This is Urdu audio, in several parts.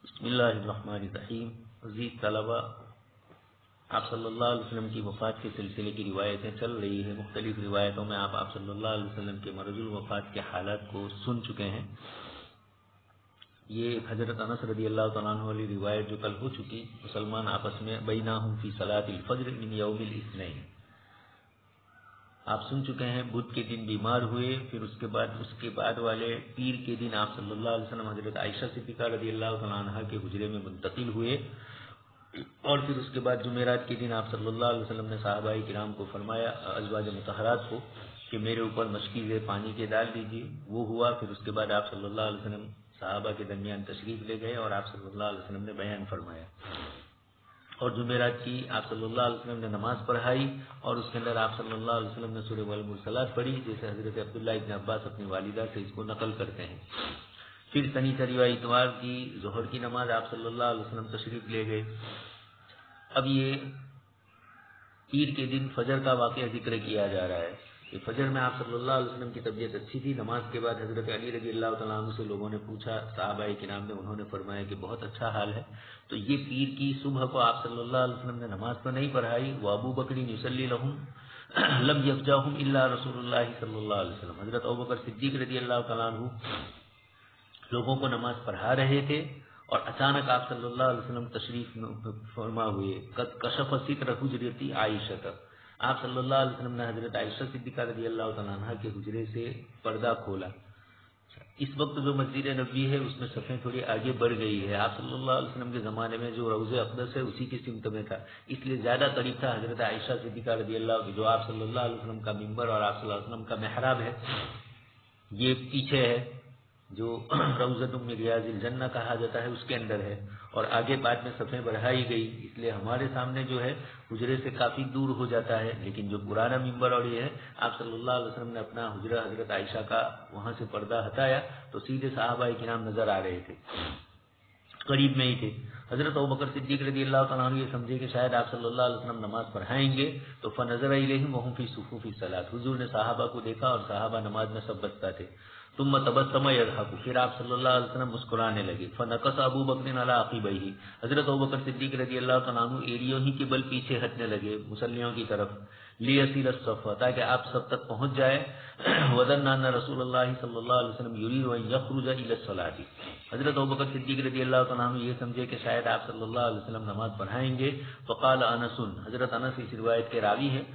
بسم اللہ الرحمن الرحیم۔ عزیز طلبہ، آپ صلی اللہ علیہ وسلم کی وفات کے سلسلے کی روایتیں چل رہی ہیں۔ مختلف روایتوں میں آپ صلی اللہ علیہ وسلم کے مرض الوفات کے حالات کو سن چکے ہیں۔ یہ حضرت انس رضی اللہ تعالیٰ عنہ والی روایت جو کل ہو چکی، مسلمان آپس میں بینہم فی صلاۃ الفجر من یوم الاثنین، آپ سن چکے ہیں۔ بدھ کے دن بیمار ہوئے، پھر اس کے بعد والے پیر کے دن آپ صلی اللہ علیہ وسلم حضرت عائشہ صدیقہ رضی اللہ تعالیٰ عنہ کے حجرے میں منتقل ہوئے، اور پھر اس کے بعد جمعرات کے دن آپ صلی اللہ علیہ وسلم نے صحابہ کرام کو فرمایا، ازواج مطہرات کو، کہ میرے اوپر مشکیزیں پانی کے ڈال دیجیے۔ وہ ہوا۔ پھر اس کے بعد آپ صلی اللہ علیہ وسلم صحابہ کے درمیان تشریف لے گئے اور آپ صلی اللہ علیہ وسلم نے بیان فرمایا، اور جمعرات کی آپ صلی اللہ علیہ وسلم نے نماز پڑھائی، اور اس کے اندر آپ صلی اللہ علیہ وسلم نے سورہ والمرسلات پڑھی، جیسے حضرت عبداللہ ابن عباس اپنی والدہ سے اس کو نقل کرتے ہیں۔ پھر سنیچر و اتوار کی ظہر کی نماز آپ صلی اللہ علیہ وسلم تشریف لے گئے۔ اب یہ پیر کے دن فجر کا واقعہ ذکر کیا جا رہا ہے کہ فجر میں آپ صلی اللہ علیہ وسلم کی طبیعت اچھی تھی۔ نماز کے بعد حضرت علی رضی اللہ تعالیٰ عنہ سے لوگوں نے پوچھا، صحابہ کرام نے، انہوں نے فرمایا کہ بہت اچھا حال ہے۔ تو یہ پیر کی صبح کو آپ صلی اللہ علیہ وسلم نے نماز تو نہیں پڑھائی، وہ ابو بکر یصلی لہم لم یفجاہم الا رسول اللہ صلی اللہ علیہ وسلم، حضرت ابوبکر صدیق رضی اللہ تعالیٰ عنہ لوگوں کو نماز پڑھا رہے تھے، اور اچانک آپ صلی اللہ علیہ وسلم تشریف فرما ہوئے۔ قد کشف ستر حجرتی عائشہ، آپ صلی اللہ علیہ وسلم نے حضرت عائشہ صدیقہ رضی اللہ تعالیٰ عنہ کے حجرے سے پردہ کھولا۔ اس وقت جو مسجد نبوی ہے اس میں صفیں تھوڑی آگے بڑھ گئی ہے۔ آپ صلی اللہ علیہ وسلم کے زمانے میں جو روضہ اقدس ہے اسی کی سمت میں تھا، اس لیے زیادہ قریب تھا حضرت عائشہ صدیقہ رضی اللہ عنہ، جو آپ صلی اللہ علیہ وسلم کا ممبر اور آپ صلی اللہ علیہ وسلم کا محراب ہے، یہ پیچھے ہے، جو روضۃ من ریاض الجنہ کہا جاتا ہے، اس کے اندر ہے، اور آگے بعد میں صفیں بڑھائی گئی، اس لیے ہمارے سامنے جو ہے حجرے سے کافی دور ہو جاتا ہے۔ لیکن جو پرانا ممبر اور یہ ہے، آپ صلی اللہ علیہ وسلم نے اپنا حجرہ حضرت عائشہ کا وہاں سے پردہ ہٹایا تو سیدھے صحابہ کرام نظر آ رہے تھے، قریب میں ہی تھے۔ حضرت ابوبکر صدیق رضی اللہ تعالیٰ عنہ یہ سمجھے کہ شاید آپ صلی اللہ علیہ وسلم نماز پڑھائیں گے، تو فنظر الیہم وہم فی صفوف الصلاۃ، حضور نے صحابہ کو دیکھا اور صحابہ نماز میں سب بستا تھے۔ ثم تبسم یضحک، پھر آپ صلی اللہ علیہ وسلم مسکرانے لگے۔ فنکص ابو بکر علی عقبیہ، حضرت ابوبکر صدیق رضی اللہ تعالیٰ عنہ ایڑیوں ہی کے بل پیچھے ہٹنے لگے مصلیوں کی طرف، لیصل الصف، تاکہ آپ سب تک پہنچ جائے۔ وظن ان رسول اللہ صلی اللہ علیہ وسلم یرید ان یخرج الی الصلاۃ، حضرت ابوبکر صدیق رضی اللہ تعالیٰ عنہ یہ سمجھے کہ شاید آپ صلی اللہ علیہ وسلم نماز پڑھائیں گے۔ فقال انس، حضرت انس اس روایت کے راوی ہیں،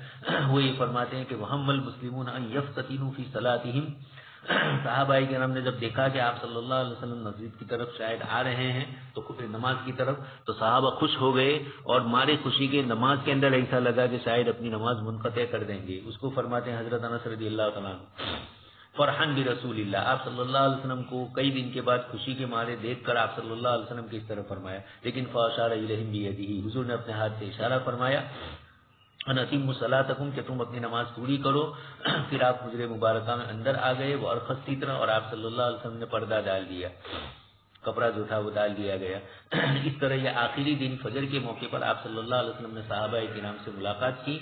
وہ یہ فرماتے ہیں کہ وہم المسلمون ان یفتتنوا فی صلاتہم، صحابہ کرام نے جب دیکھا کہ آپ صلی اللہ علیہ وسلم مسجد کی طرف شاید آ رہے ہیں تو نماز کی طرف، تو صحابہ خوش ہو گئے، اور مارے خوشی کے نماز کے اندر ایسا لگا کہ شاید اپنی نماز منقطع کر دیں گے۔ اس کو فرماتے ہیں حضرت انس رضی اللہ تعالیٰ عنہ، فرحان برسول اللہ، آپ صلی اللہ علیہ وسلم کو کئی دن کے بعد خوشی کے مارے دیکھ کر آپ صلی اللہ علیہ وسلم کی اس طرف فرمایا، لیکن فاشار الیہم بیدہ، حضور نے اپنے ہاتھ سے اشارہ فرمایا، ان اتموا صلاتکم، کہ تم اپنی نماز پوری کرو۔ پھر آپ حجرے مبارکہ میں اندر آ گئے، وہ ارخص ستر، اور آپ صلی اللہ علیہ وسلم نے پردہ ڈال دیا، کپڑا جو تھا وہ ڈال دیا گیا۔ اس طرح یہ آخری دن فجر کے موقع پر آپ صلی اللہ علیہ وسلم نے صحابہ کرام سے ملاقات کی،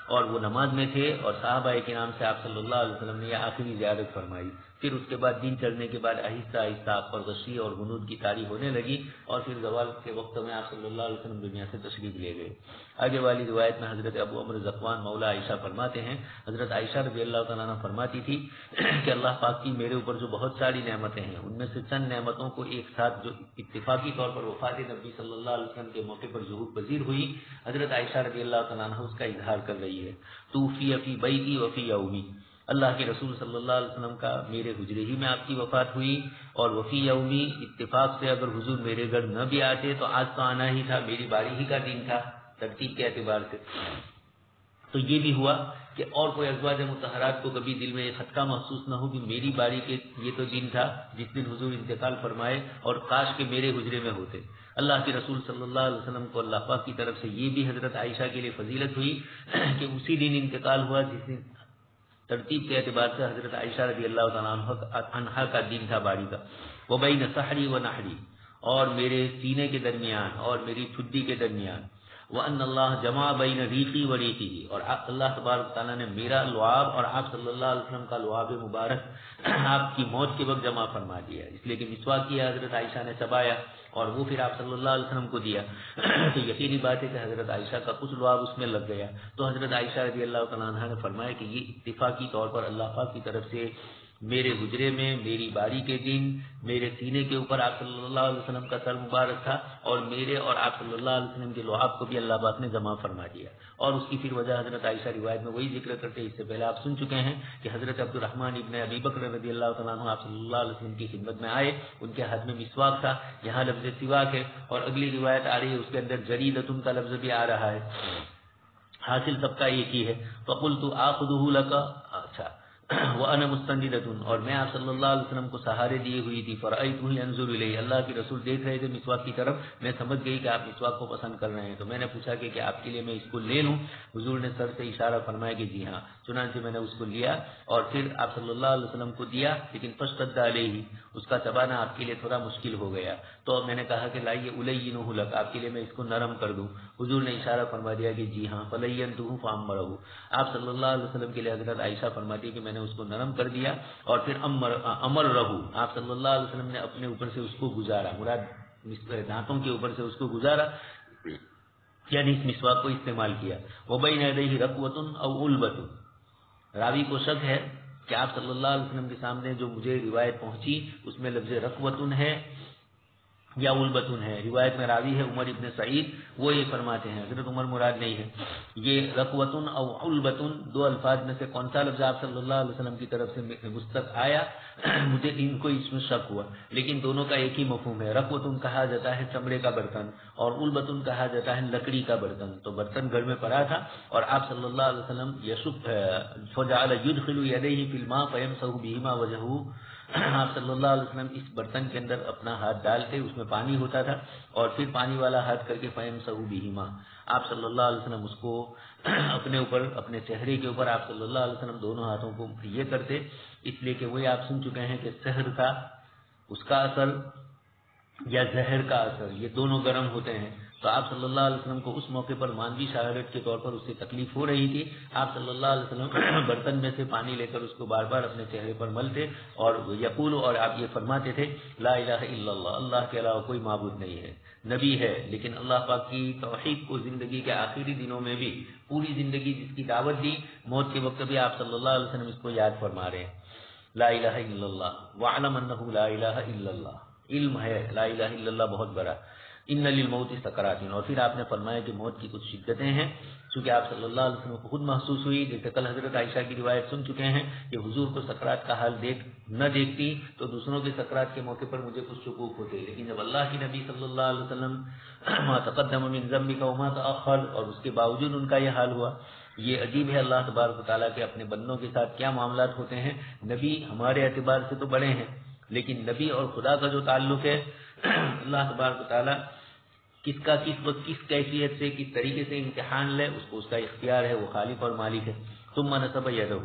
اور وہ نماز میں تھے، اور صحابہ کرام سے آپ صلی اللہ علیہ وسلم نے یہ آخری زیارت فرمائی۔ پھر اس کے بعد دن چڑھنے کے بعد آہستہ آہستہ آپ پر غشی اور غنود کی طاری ہونے لگی، اور پھر زوال کے وقت میں آپ صلی اللہ علیہ وسلم دنیا سے تشریف لے گئے۔ آگے والی روایت میں حضرت ابو عمرو ذکوان مولا عائشہ فرماتے ہیں، حضرت عائشہ رضی اللہ تعالیٰ عنہ فرماتی تھی کہ اللہ پاک کی میرے اوپر جو بہت ساری نعمتیں ہیں، ان میں سے چند نعمتوں کو ایک ساتھ جو اتفاقی طور پر وفات نبی صلی اللہ علیہ وسلم کے موقع پر ظہور پذیر ہوئی، حضرت عائشہ رضی اللہ تعالیٰ عنہ اس کا اظہار کر رہی ہے۔ توفی فی بیتی وفی یومی، اللہ کے رسول صلی اللہ علیہ وسلم کا میرے حجرے ہی میں آپ کی وفات ہوئی، اور وفی یومی، اتفاق سے اگر حضور میرے گھر نہ بھی آتے تو آج تو آنا ہی تھا، میری باری ہی کا دن تھا ترتیب کے اعتبار سے۔ تو یہ بھی ہوا کہ اور کوئی ازواج مطہرات کو کبھی دل میں یہ خطکہ محسوس نہ ہو کہ میری باری کے یہ تو دن تھا جس دن حضور انتقال فرمائے، اور کاش کہ میرے حجرے میں ہوتے۔ اللہ کے رسول صلی اللہ علیہ وسلم کو اللہ پاک کی طرف سے یہ بھی حضرت عائشہ کے لیے فضیلت ہوئی کہ اسی دن انتقال ہوا جس دن ترتیب کے اعتبار سے حضرت عائشہ رضی اللہ تعالیٰ عنہ کا دن تھا باری کا۔ وبین سحری و نحری، اور میرے سینے کے درمیان اور میری ٹھڈی کے درمیان، وَأَنَّ اللَّهَ جَمَعَ بَيْنَ رِيقِي وَرِيقِهِ، اور اللہ تبارک تعالیٰ نے میرا لعاب اور آپ صلی اللہ علیہ وسلم کا لعاب مبارک آپ کی موت کے وقت جمع فرما دیا، اس لیے کہ مسواک کیا حضرت عائشہ نے چبایا اور وہ پھر آپ صلی اللہ علیہ وسلم کو دیا تو یقینی بات ہے کہ حضرت عائشہ کا کچھ لعاب اس میں لگ گیا، تو حضرت عائشہ رضی اللہ تعالیٰ عنہ نے فرمایا کہ یہ اتفاقی طور پر اللہ پاک کی طرف سے میرے حجرے میں میری باری کے دن میرے سینے کے اوپر آپ صلی اللہ علیہ وسلم کا سر مبارک تھا، اور میرے اور آپ صلی اللہ علیہ وسلم کے لعاب کو بھی اللہ پاک نے جمع فرما دیا۔ اور اس کی پھر وجہ حضرت عائشہ روایت میں وہی ذکر کرتے، اس سے پہلے آپ سن چکے ہیں کہ حضرت عبد الرحمن ابن ابی بکر رضی اللہ تعالیٰ عنہ آپ صلی اللہ علیہ وسلم کی خدمت میں آئے، ان کے ہاتھ میں مسواک تھا، یہاں لفظ سواک ہے، اور اگلی روایت آ رہی ہے اس کے اندر جریدۃ کا لفظ بھی آ رہا ہے، حاصل سب کا ایک ہی ہے۔ فقلت آخذہ لک، اچھا، وَأَنَا مُسْتَنْدِدَةٌ، اور میں آپ صلی اللہ علیہ وسلم کو سہارے دیے ہوئی تھی، فَرَأَيْتُهُ يَنْظُرُ إِلَيَّ، اللہ کے رسول دیکھ رہے تھے مسواک کی طرف، میں سمجھ گئی کہ آپ مسواک کو پسند کر رہے ہیں، تو میں نے پوچھا کہ کیا آپ کے لیے میں اس کو لے لوں؟ حضور نے سر سے اشارہ فرمایا کہ جی ہاں، چنانچہ میں نے اس کو لیا اور پھر آپ صلی اللہ علیہ وسلم کو دیا، لیکن فَاشْتَدَّ عَلَيْهِ، اس کا چبانا آپ کے لیے تھوڑا مشکل ہو گیا، تو میں نے کہا کہ لائیے اُلَيِّنُهُ لَكَ، آپ کے لیے میں اس کو نرم کر دوں، حضور نے اشارہ فرما دیا کہ جی ہاں، فَلَيَّنْتُهُ فَأَمَّرَهُ، آپ صلی اللہ علیہ وسلم کے لیے حضرت عائشہ فرماتی ہے کہ میں نے اس کو نرم کر دیا، اور پھر امر رہو، آپ صلی اللہ علیہ وسلم نے اپنے اوپر سے اس کو گزارا، مراد دانتوں کے اوپر سے اس کو گزارا، یعنی اس مسواک کو استعمال کیا۔ وَبَيْنَ يَدَيْهِ رَكْوَةٌ أَوْ عُلْبَةٌ، راوی کو شک ہے کہ آپ صلی اللہ علیہ وسلم کے سامنے جو مجھے روایت پہنچی اس میں لفظ رکوتن ہے یا البتن ہے، روایت میں راوی ہے عمر ابن سعید، وہ یہ فرماتے ہیں، حضرت عمر مراد نہیں ہے، یہ رکوتن او البتن دو الفاظ میں سے کون سا لفظ آپ صلی اللہ علیہ وسلم کی طرف سے مستق آیا مجھے ان کو اس میں شک ہوا، لیکن دونوں کا ایک ہی مفہوم ہے۔ رکوتن کہا جاتا ہے چمڑے کا برتن اور البتن کہا جاتا ہے لکڑی کا برتن، تو برتن گھر میں پڑا تھا اور آپ صلی اللہ علیہ وسلم فجعل يدخل يديه في الماء فيمسح بهما وجهه، آپ صلی اللہ علیہ وسلم اس برتن کے اندر اپنا ہاتھ ڈالتے، اس میں پانی ہوتا تھا اور پھر پانی والا ہاتھ کر کے فَيَمْسَحُ بِهِمَا، آپ صلی اللہ علیہ وسلم اس کو اپنے اوپر، اپنے چہرے کے اوپر آپ صلی اللہ علیہ وسلم دونوں ہاتھوں کو یہ کرتے، اس لیے کہ وہی آپ سن چکے ہیں کہ سحر کا اس کا اثر یا زہر کا اثر یہ دونوں گرم ہوتے ہیں، تو آپ صلی اللہ علیہ وسلم کو اس موقع پر مانوی شہادت کے طور پر اس سے تکلیف ہو رہی تھی، آپ صلی اللہ علیہ وسلم برتن میں سے پانی لے کر اس کو بار بار اپنے چہرے پر ملتے اور یقول، اور آپ یہ فرماتے تھے لا الہ الا اللہ، اللہ کے علاوہ کوئی معبود نہیں ہے، نبی ہے لیکن اللہ پاک کی توحید کو زندگی کے آخری دنوں میں بھی پوری زندگی جس کی دعوت دی، موت کے وقت بھی آپ صلی اللہ علیہ وسلم اس کو یاد فرما رہے ہیں، لا الہ الا اللہ وعلم انہ لا الہ الا اللہ، علم ہے لا الہ الا اللہ بہت بڑا، ان للموت سکرات، اور پھر آپ نے فرمایا کہ موت کی کچھ شدتیں ہیں، چونکہ آپ صلی اللہ علیہ وسلم کو خود محسوس ہوئی، جیسے کل حضرت عائشہ کی روایت سن چکے ہیں کہ حضور کو سکرات کا حال نہ دیکھتی تو دوسروں کے سکرات کے موقع پر مجھے کچھ شکوک ہوتے، لیکن جب اللہ کی نبی صلی اللہ علیہ وسلم ما تقدم من ذنبک وما تأخر، اور اس کے باوجود ان کا یہ حال ہوا، یہ عجیب ہے اللہ تبارک و تعالیٰ کے اپنے بندوں کے ساتھ کیا معاملات ہوتے ہیں۔ نبی ہمارے اعتبار سے تو بڑے ہیں، لیکن نبی اور خدا کا جو تعلق ہے، اللہ تبارک و تعالیٰ کس کا کس وقت کس کیفیت سے کس طریقے سے امتحان لے اس کو اس کا اختیار ہے، وہ خالق اور مالک ہے۔ ثم نصب یدہ،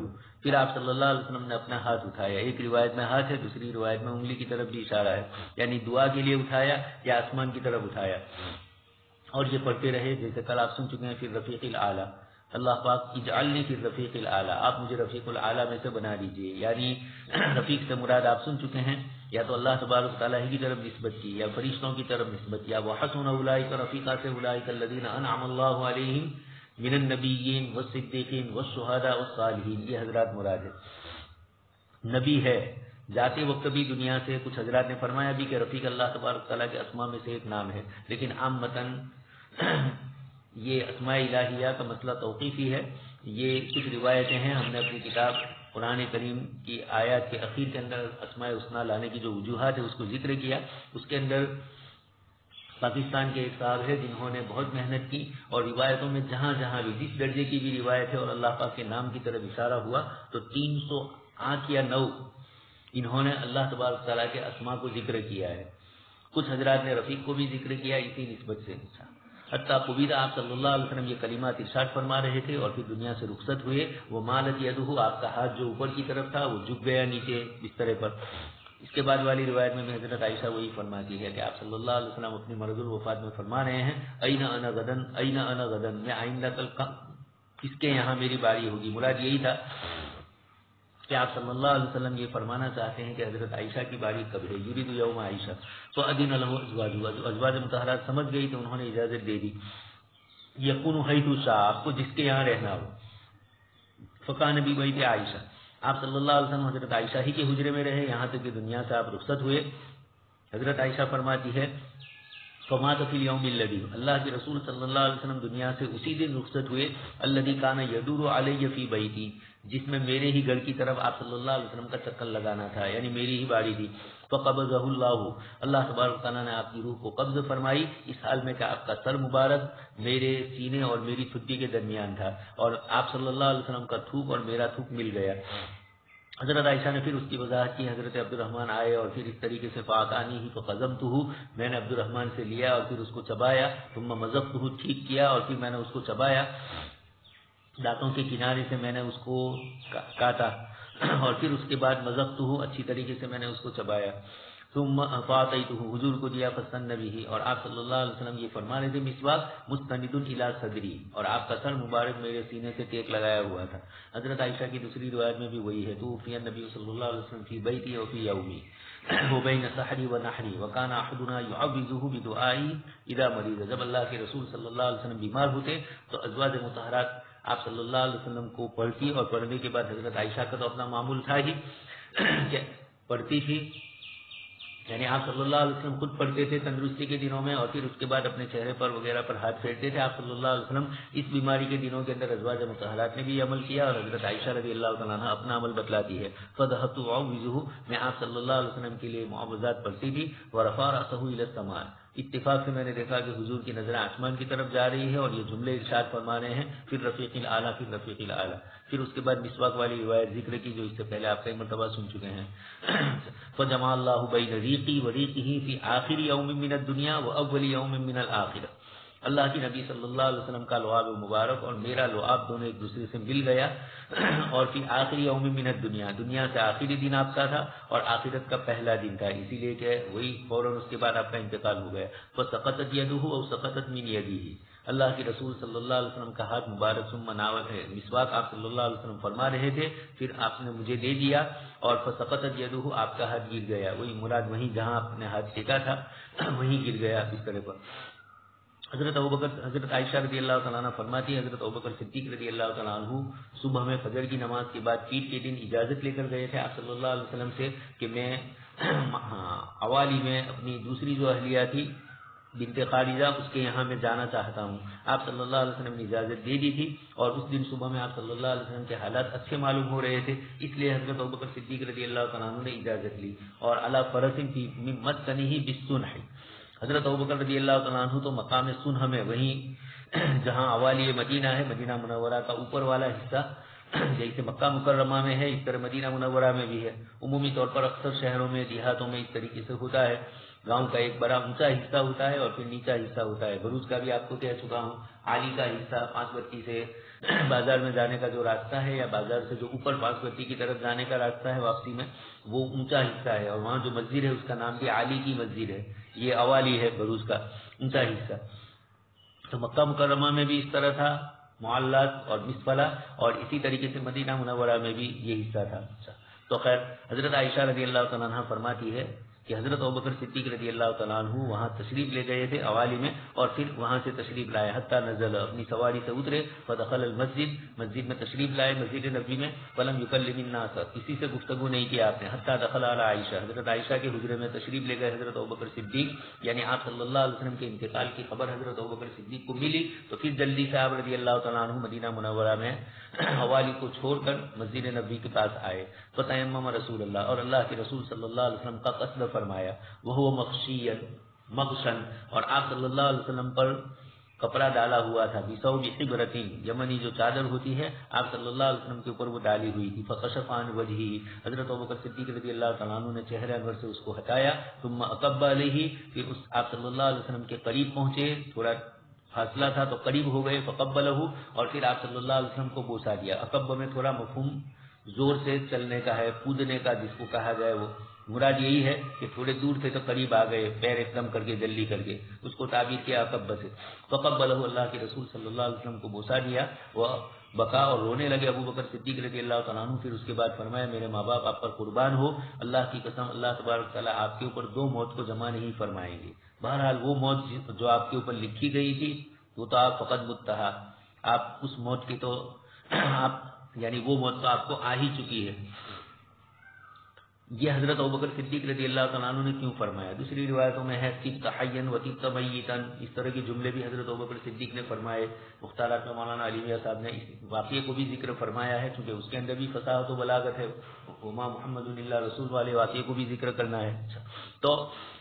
پھر آپ صلی اللہ علیہ وسلم نے اپنا ہاتھ اٹھایا، ایک روایت میں ہاتھ ہے، دوسری روایت میں انگلی کی طرف بھی اشارہ ہے، یعنی دعا کے لیے اٹھایا یا آسمان کی طرف اٹھایا، اور یہ پڑھتے رہے جیسے کل آپ سن چکے ہیں پھر رفیق الاعلیٰ، اللہ پاک اجعلنی فی الرفیق الاعلیٰ، آپ مجھے رفیق الاعلیٰ میں سے بنا دیجئے، یعنی رفیق سے مراد آپ سن چکے ہیں یا تو اللہ تبارک و تعالیٰ کی طرف نسبت کی یا فرشتوں کی طرف نسبت کی، وحسن اولئک رفیقا سے اولئک الذین انعم اللہ علیہم من النبیین والصدیقین والشہداء والصالحین، یہ حضرات مراد ہے۔ نبی ہے جاتے وقت بھی دنیا سے، کچھ حضرات نے فرمایا بھی کہ رفیق اللہ تبارک و تعالیٰ کے اسماء میں سے ایک نام ہے، لیکن عامتاً یہ اسماء الہیہ کا مسئلہ توقیفی ہے، یہ کچھ روایتیں ہیں، ہم نے اپنی کتاب قرآن کریم کی آیات کے اخیر کے اندر اسماء الحسنی لانے کی جو وجوہات ہے اس کو ذکر کیا، اس کے اندر پاکستان کے ایک صاحب ہے جنہوں نے بہت محنت کی اور روایتوں میں جہاں جہاں بھی جس درجے کی بھی روایت ہے اور اللہ پاک کے نام کی طرف اشارہ ہوا تو 308 یا 9 انہوں نے اللہ تبارک تعالیٰ کے اسماء کو ذکر کیا ہے، کچھ حضرات نے رفیق کو بھی ذکر کیا اسی نسبت سے، حتیٰ قبیدہ آپ صلی اللہ علیہ وسلم یہ کلمات ارشاد فرما رہے تھے اور پھر دنیا سے رخصت ہوئے، وہ مالت یدہ، آپ کا ہاتھ جو اوپر کی طرف تھا وہ جھک گیا نیچے بسترے پر، اس کے بعد والی روایت میں حضرت عائشہ وہی فرماتی ہے کہ آپ صلی اللہ علیہ وسلم اپنی مرض الوفات میں فرما رہے ہیں این انا غدن این انا غدن، میں آئندہ کل کس کے یہاں میری باری ہوگی۔ مراد یہی تھا کہ آپ صلی اللہ علیہ وسلم یہ فرمانا چاہتے ہیں کہ حضرت عائشہ کی باری کب ہے، یرید یوم عائشہ۔ تو ادین له ازواج مطہرات سمجھ گئی تو انہوں نے اجازت دے دی، یکون حیث شاء، آپ کو جس کے یہاں رہنا ہو۔ فکان بی بیت عائشہ، آپ صلی اللہ علیہ وسلم حضرت عائشہ ہی کے حجرے میں رہے یہاں تک کہ دنیا سے آپ رخصت ہوئے۔ حضرت عائشہ فرماتی ہے فمات فی الیوم الذی، اللہ کے رسول صلی اللہ علیہ وسلم دنیا سے اسی دن رخصت ہوئے، الذی کان یدور علی فی بیتی، جس میں میرے ہی گھر کی طرف آپ صلی اللہ علیہ وسلم کا چکر لگانا تھا، یعنی میری ہی باری تھی۔ فقبضہ اللہ، اللہ تبارک تعالیٰ نے آپ کی روح کو قبض فرمائی، اس حال میں کہ آپ کا سر مبارک میرے سینے اور میری ٹھڈی کے درمیان تھا، اور آپ صلی اللہ علیہ وسلم کا تھوک اور میرا تھوک مل گیا۔ حضرت عائشہ نے پھر اس کی وضاحت کی، حضرت عبد الرحمن آئے اور پھر اس طریقے سے فاقانی ہی فقزمتہ، میں نے عبد الرحمن سے لیا اور پھر اس کو چبایا، ثم مزقتہ، ٹھیک کیا اور پھر میں نے اس کو چبایا، دانتوں کے کنارے سے میں نے اس کو کاٹا اور پھر اس کے بعد مزقتہ، اچھی طریقے سے میں نے اس کو چبایا، ثم فاعطیتہ، حضور کو دیا، فسن به، اور آپ صلی اللہ علیہ وسلم یہ فرما رہے تھے مسواک مستند الی صدری، اور آپ کا سر مبارک میرے سینے سے ٹیک لگایا ہوا تھا۔ حضرت عائشہ کی دوسری روایت میں بھی وہی ہے، توفی النبی صلی اللہ علیہ وسلم فی بیتی وفی یومی وبین سحری ونحری وکان احدنا یعوذہ بدعائی اذا مریض، جب اللہ کے رسول صلی اللہ علیہ وسلم بیمار ہوتے تو ازواج مطہرات آپ صلی اللہ علیہ وسلم کو پڑھتی، اور پڑھنے کے بعد حضرت عائشہ کا تو اپنا معمول تھا ہی کہ پڑھتی تھی، یعنی آپ صلی اللہ علیہ وسلم خود پڑھتے تھے تندرستی کے دنوں میں، اور پھر اس کے بعد اپنے چہرے پر وغیرہ پر ہاتھ پھیرتے تھے۔ آپ صلی اللہ علیہ وسلم اس بیماری کے دنوں کے اندر ازواج مطہرات نے بھی عمل کیا، اور حضرت عائشہ رضی اللہ تعالیٰ عنہ اپنا عمل بتلاتی ہے۔ فذهبت اعوذہ، میں آپ صلی اللہ علیہ وسلم کے لیے معوذات پڑھتی تھی، ورفع رأسہ الی السماء، اتفاق سے میں نے دیکھا کہ حضور کی نظریں آسمان کی طرف جا رہی ہے اور یہ جملے ارشاد فرما رہے ہیں، پھر رفیق الاعلیٰ، پھر رفیق الاعلیٰ، پھر اس کے بعد مسواک والی روایت ذکر کی جو اس سے پہلے آپ کئی مرتبہ سن چکے ہیں۔ فجمع اللہ بین ریقی و ریقہ فی آخر یوم من الدنیا و اول یوم من الآخرہ، اللہ کی نبی صلی اللہ علیہ وسلم کا لعاب مبارک اور میرا لعاب دونوں ایک دوسرے سے مل گیا، اور فی آخری یوم من الدنیا، دنیا سے آخری دن آپ کا تھا اور آخرت کا پہلا دن تھا، اسی لیے کہ وہی فوراً اس کے بعد آپ کا انتقال ہو گیا۔ فسقطت یدہ او سقطت من یدہ، اللہ کے رسول صلی اللہ علیہ وسلم کا ہاتھ مبارک ثم ناول ہے، مسواک آپ صلی اللہ علیہ وسلم فرما رہے تھے، پھر آپ نے مجھے دے دیا اور فسقطت یدہ، آپ کا ہاتھ گر گیا، وہی مراد وہیں جہاں آپ نے ہاتھ ٹیکا تھا وہیں گر گیا بستر پر۔ حضرت عائشہ رضی اللہ تعالیٰ عنہ فرماتی ہے، حضرت ابوبکر صدیق رضی اللہ تعالیٰ عنہ صبح میں فجر کی نماز کے بعد عید کے دن اجازت لے کر گئے تھے آپ صلی اللہ علیہ وسلم سے کہ میں حوالی میں اپنی دوسری جو اہلیہ تھی بنت خارجہ، اس کے یہاں میں جانا چاہتا ہوں۔ آپ صلی اللہ علیہ وسلم نے اجازت دے دی تھی، اور اس دن صبح میں آپ صلی اللہ علیہ وسلم کے حالات اچھے معلوم ہو رہے تھے، اس لیے حضرت ابوبکر صدیق رضی اللہ تعالیٰ عنہ نے اجازت لی، اور علی فرس فی من مسکنہ بالسنح، حضرت ابوبکر رضی اللہ تعالیٰ عنہ تو مقام سنح میں، وہیں جہاں اوالی مدینہ ہے، مدینہ منورہ کا اوپر والا حصہ جیسے مکہ مکرمہ میں ہے اس طرح مدینہ منورہ میں بھی ہے۔ عمومی طور پر اکثر شہروں میں دیہاتوں میں اس طریقے سے ہوتا ہے، گاؤں کا ایک بڑا اونچا حصہ ہوتا ہے اور پھر نیچا حصہ ہوتا ہے۔ بروج کا بھی آپ کو کہہ چکا ہوں، عالی کا حصہ 5 بتی سے بازار میں جانے کا جو راستہ ہے، یا بازار سے جو اوپر 5 بتی کی طرف جانے کا راستہ ہے واپسی میں، وہ اونچا حصہ ہے، اور وہاں جو مسجد ہے اس کا نام بھی عالی کی مسجد ہے، یہ اوالی ہے بروج کا اونچا حصہ۔ تو مکہ مکرمہ میں بھی اس طرح تھا، معلات اور مسفلہ، اور اسی طریقے سے مدینہ منورہ میں بھی یہ حصہ تھا۔ تو خیر، حضرت عائشہ رضی اللہ تعالیٰ عنہ فرماتی ہے کہ حضرت ابوبکر صدیق رضی اللہ تعالیٰ عنہ وہاں تشریف لے گئے تھے اوالی میں، اور پھر وہاں سے تشریف لائے حتیٰ نزل، اپنی سواری سے اترے، فدخل المسجد، مسجد میں تشریف لائے، مسجد نبوی میں، فلم یکلم الناس، کسی سے گفتگو نہیں کیا آپ نے، حتیٰ دخل علی عائشہ، حضرت عائشہ کے حجرے میں تشریف لے گئے حضرت ابوبکر صدیق، یعنی آپ صلی اللہ علیہ وسلم کے انتقال کی خبر حضرت ابوبکر صدیق کو ملی تو پھر جلدی سے آپ رضی اللہ تعالیٰ عنہ مدینہ منورہ میں اوالی کو چھوڑ کر مسجد نبوی کے پاس آئے۔ فتیمم رسول اللہ، اور اللہ کے رسول صلی اللہ علیہ وسلم کا قصد فرمایا، وہ مغشی مغشن، اور آپ صلی اللہ علیہ وسلم پر کپڑا ڈالا ہوا تھا، بثوب حبرۃ، یمنی جو چادر ہوتی ہے آپ صلی اللہ علیہ وسلم کے اوپر وہ ڈالی ہوئی تھی۔ فکشف عن وجہہ، حضرت ابوبکر صدیق رضی اللہ تعالیٰ عنہ نے چہرے انور سے اس کو ہٹایا، ثم اقب علیہ، پھر اس آپ صلی اللہ علیہ وسلم کے قریب پہنچے، تھوڑا فاصلہ تھا تو قریب ہو گئے، فقبلہ، اور پھر آپ صلی اللہ علیہ وسلم کو بوسا دیا۔ اقب میں تھوڑا مفہوم زور سے چلنے کا ہے، کودنے کا جس کو کہا جائے وہ، مراد یہی ہے کہ تھوڑے دور تھے تو قریب آ گئے، پیر ایک دم کر کے جلدی کر کے، اس کو تعبیر کیا اقب سے. فقبلہ، اللہ کے رسول صلی اللہ علیہ وسلم کو بوسا دیا. وہ بکا اور رونے لگے ابو بکر صدیق رضی اللہ تعالیٰ عنہ. پھر اس کے بعد فرمایا میرے ماں باپ آپ پر قربان ہو، اللہ کی قسم اللہ تبارک تعالیٰ آپ کے اوپر 2 موت کو جمع نہیں فرمائیں گے. بہرحال وہ موت جو آپ کے اوپر لکھی گئی تھی وہ تو آپ فقط متہا، آپ اس موت کی تو آپ یعنی وہ موت تو آپ کو آ ہی چکی ہے. یہ حضرت ابوبکر صدیق رضی اللہ تعالیٰ عنہ نے کیوں فرمایا؟ دوسری روایتوں میں ہے طبت حیا وطبت میتا، اس طرح کے جملے بھی حضرت ابوبکر صدیق نے فرمائے. مختارات میں مولانا علی میاں صاحب نے اس واقعے کو بھی ذکر فرمایا ہے، چونکہ اس کے اندر بھی فصاحت و بلاغت ہے. وما محمد الا رسول والے واقعے کو بھی ذکر کرنا ہے. تو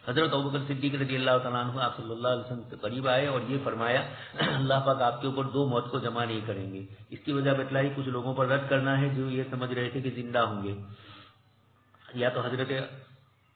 حضرت ابوبکر صدیق رضی اللہ تعالیٰ عنہ آپ صلی اللہ علیہ وسلم سے قریب آئے اور یہ فرمایا اللہ پاک آپ کے اوپر 2 موت کو جمع نہیں کریں گے. اس کی وجہ بتلائی کچھ لوگوں پر رد کرنا ہے جو یہ سمجھ رہے تھے کہ زندہ ہوں گے. یا تو حضرت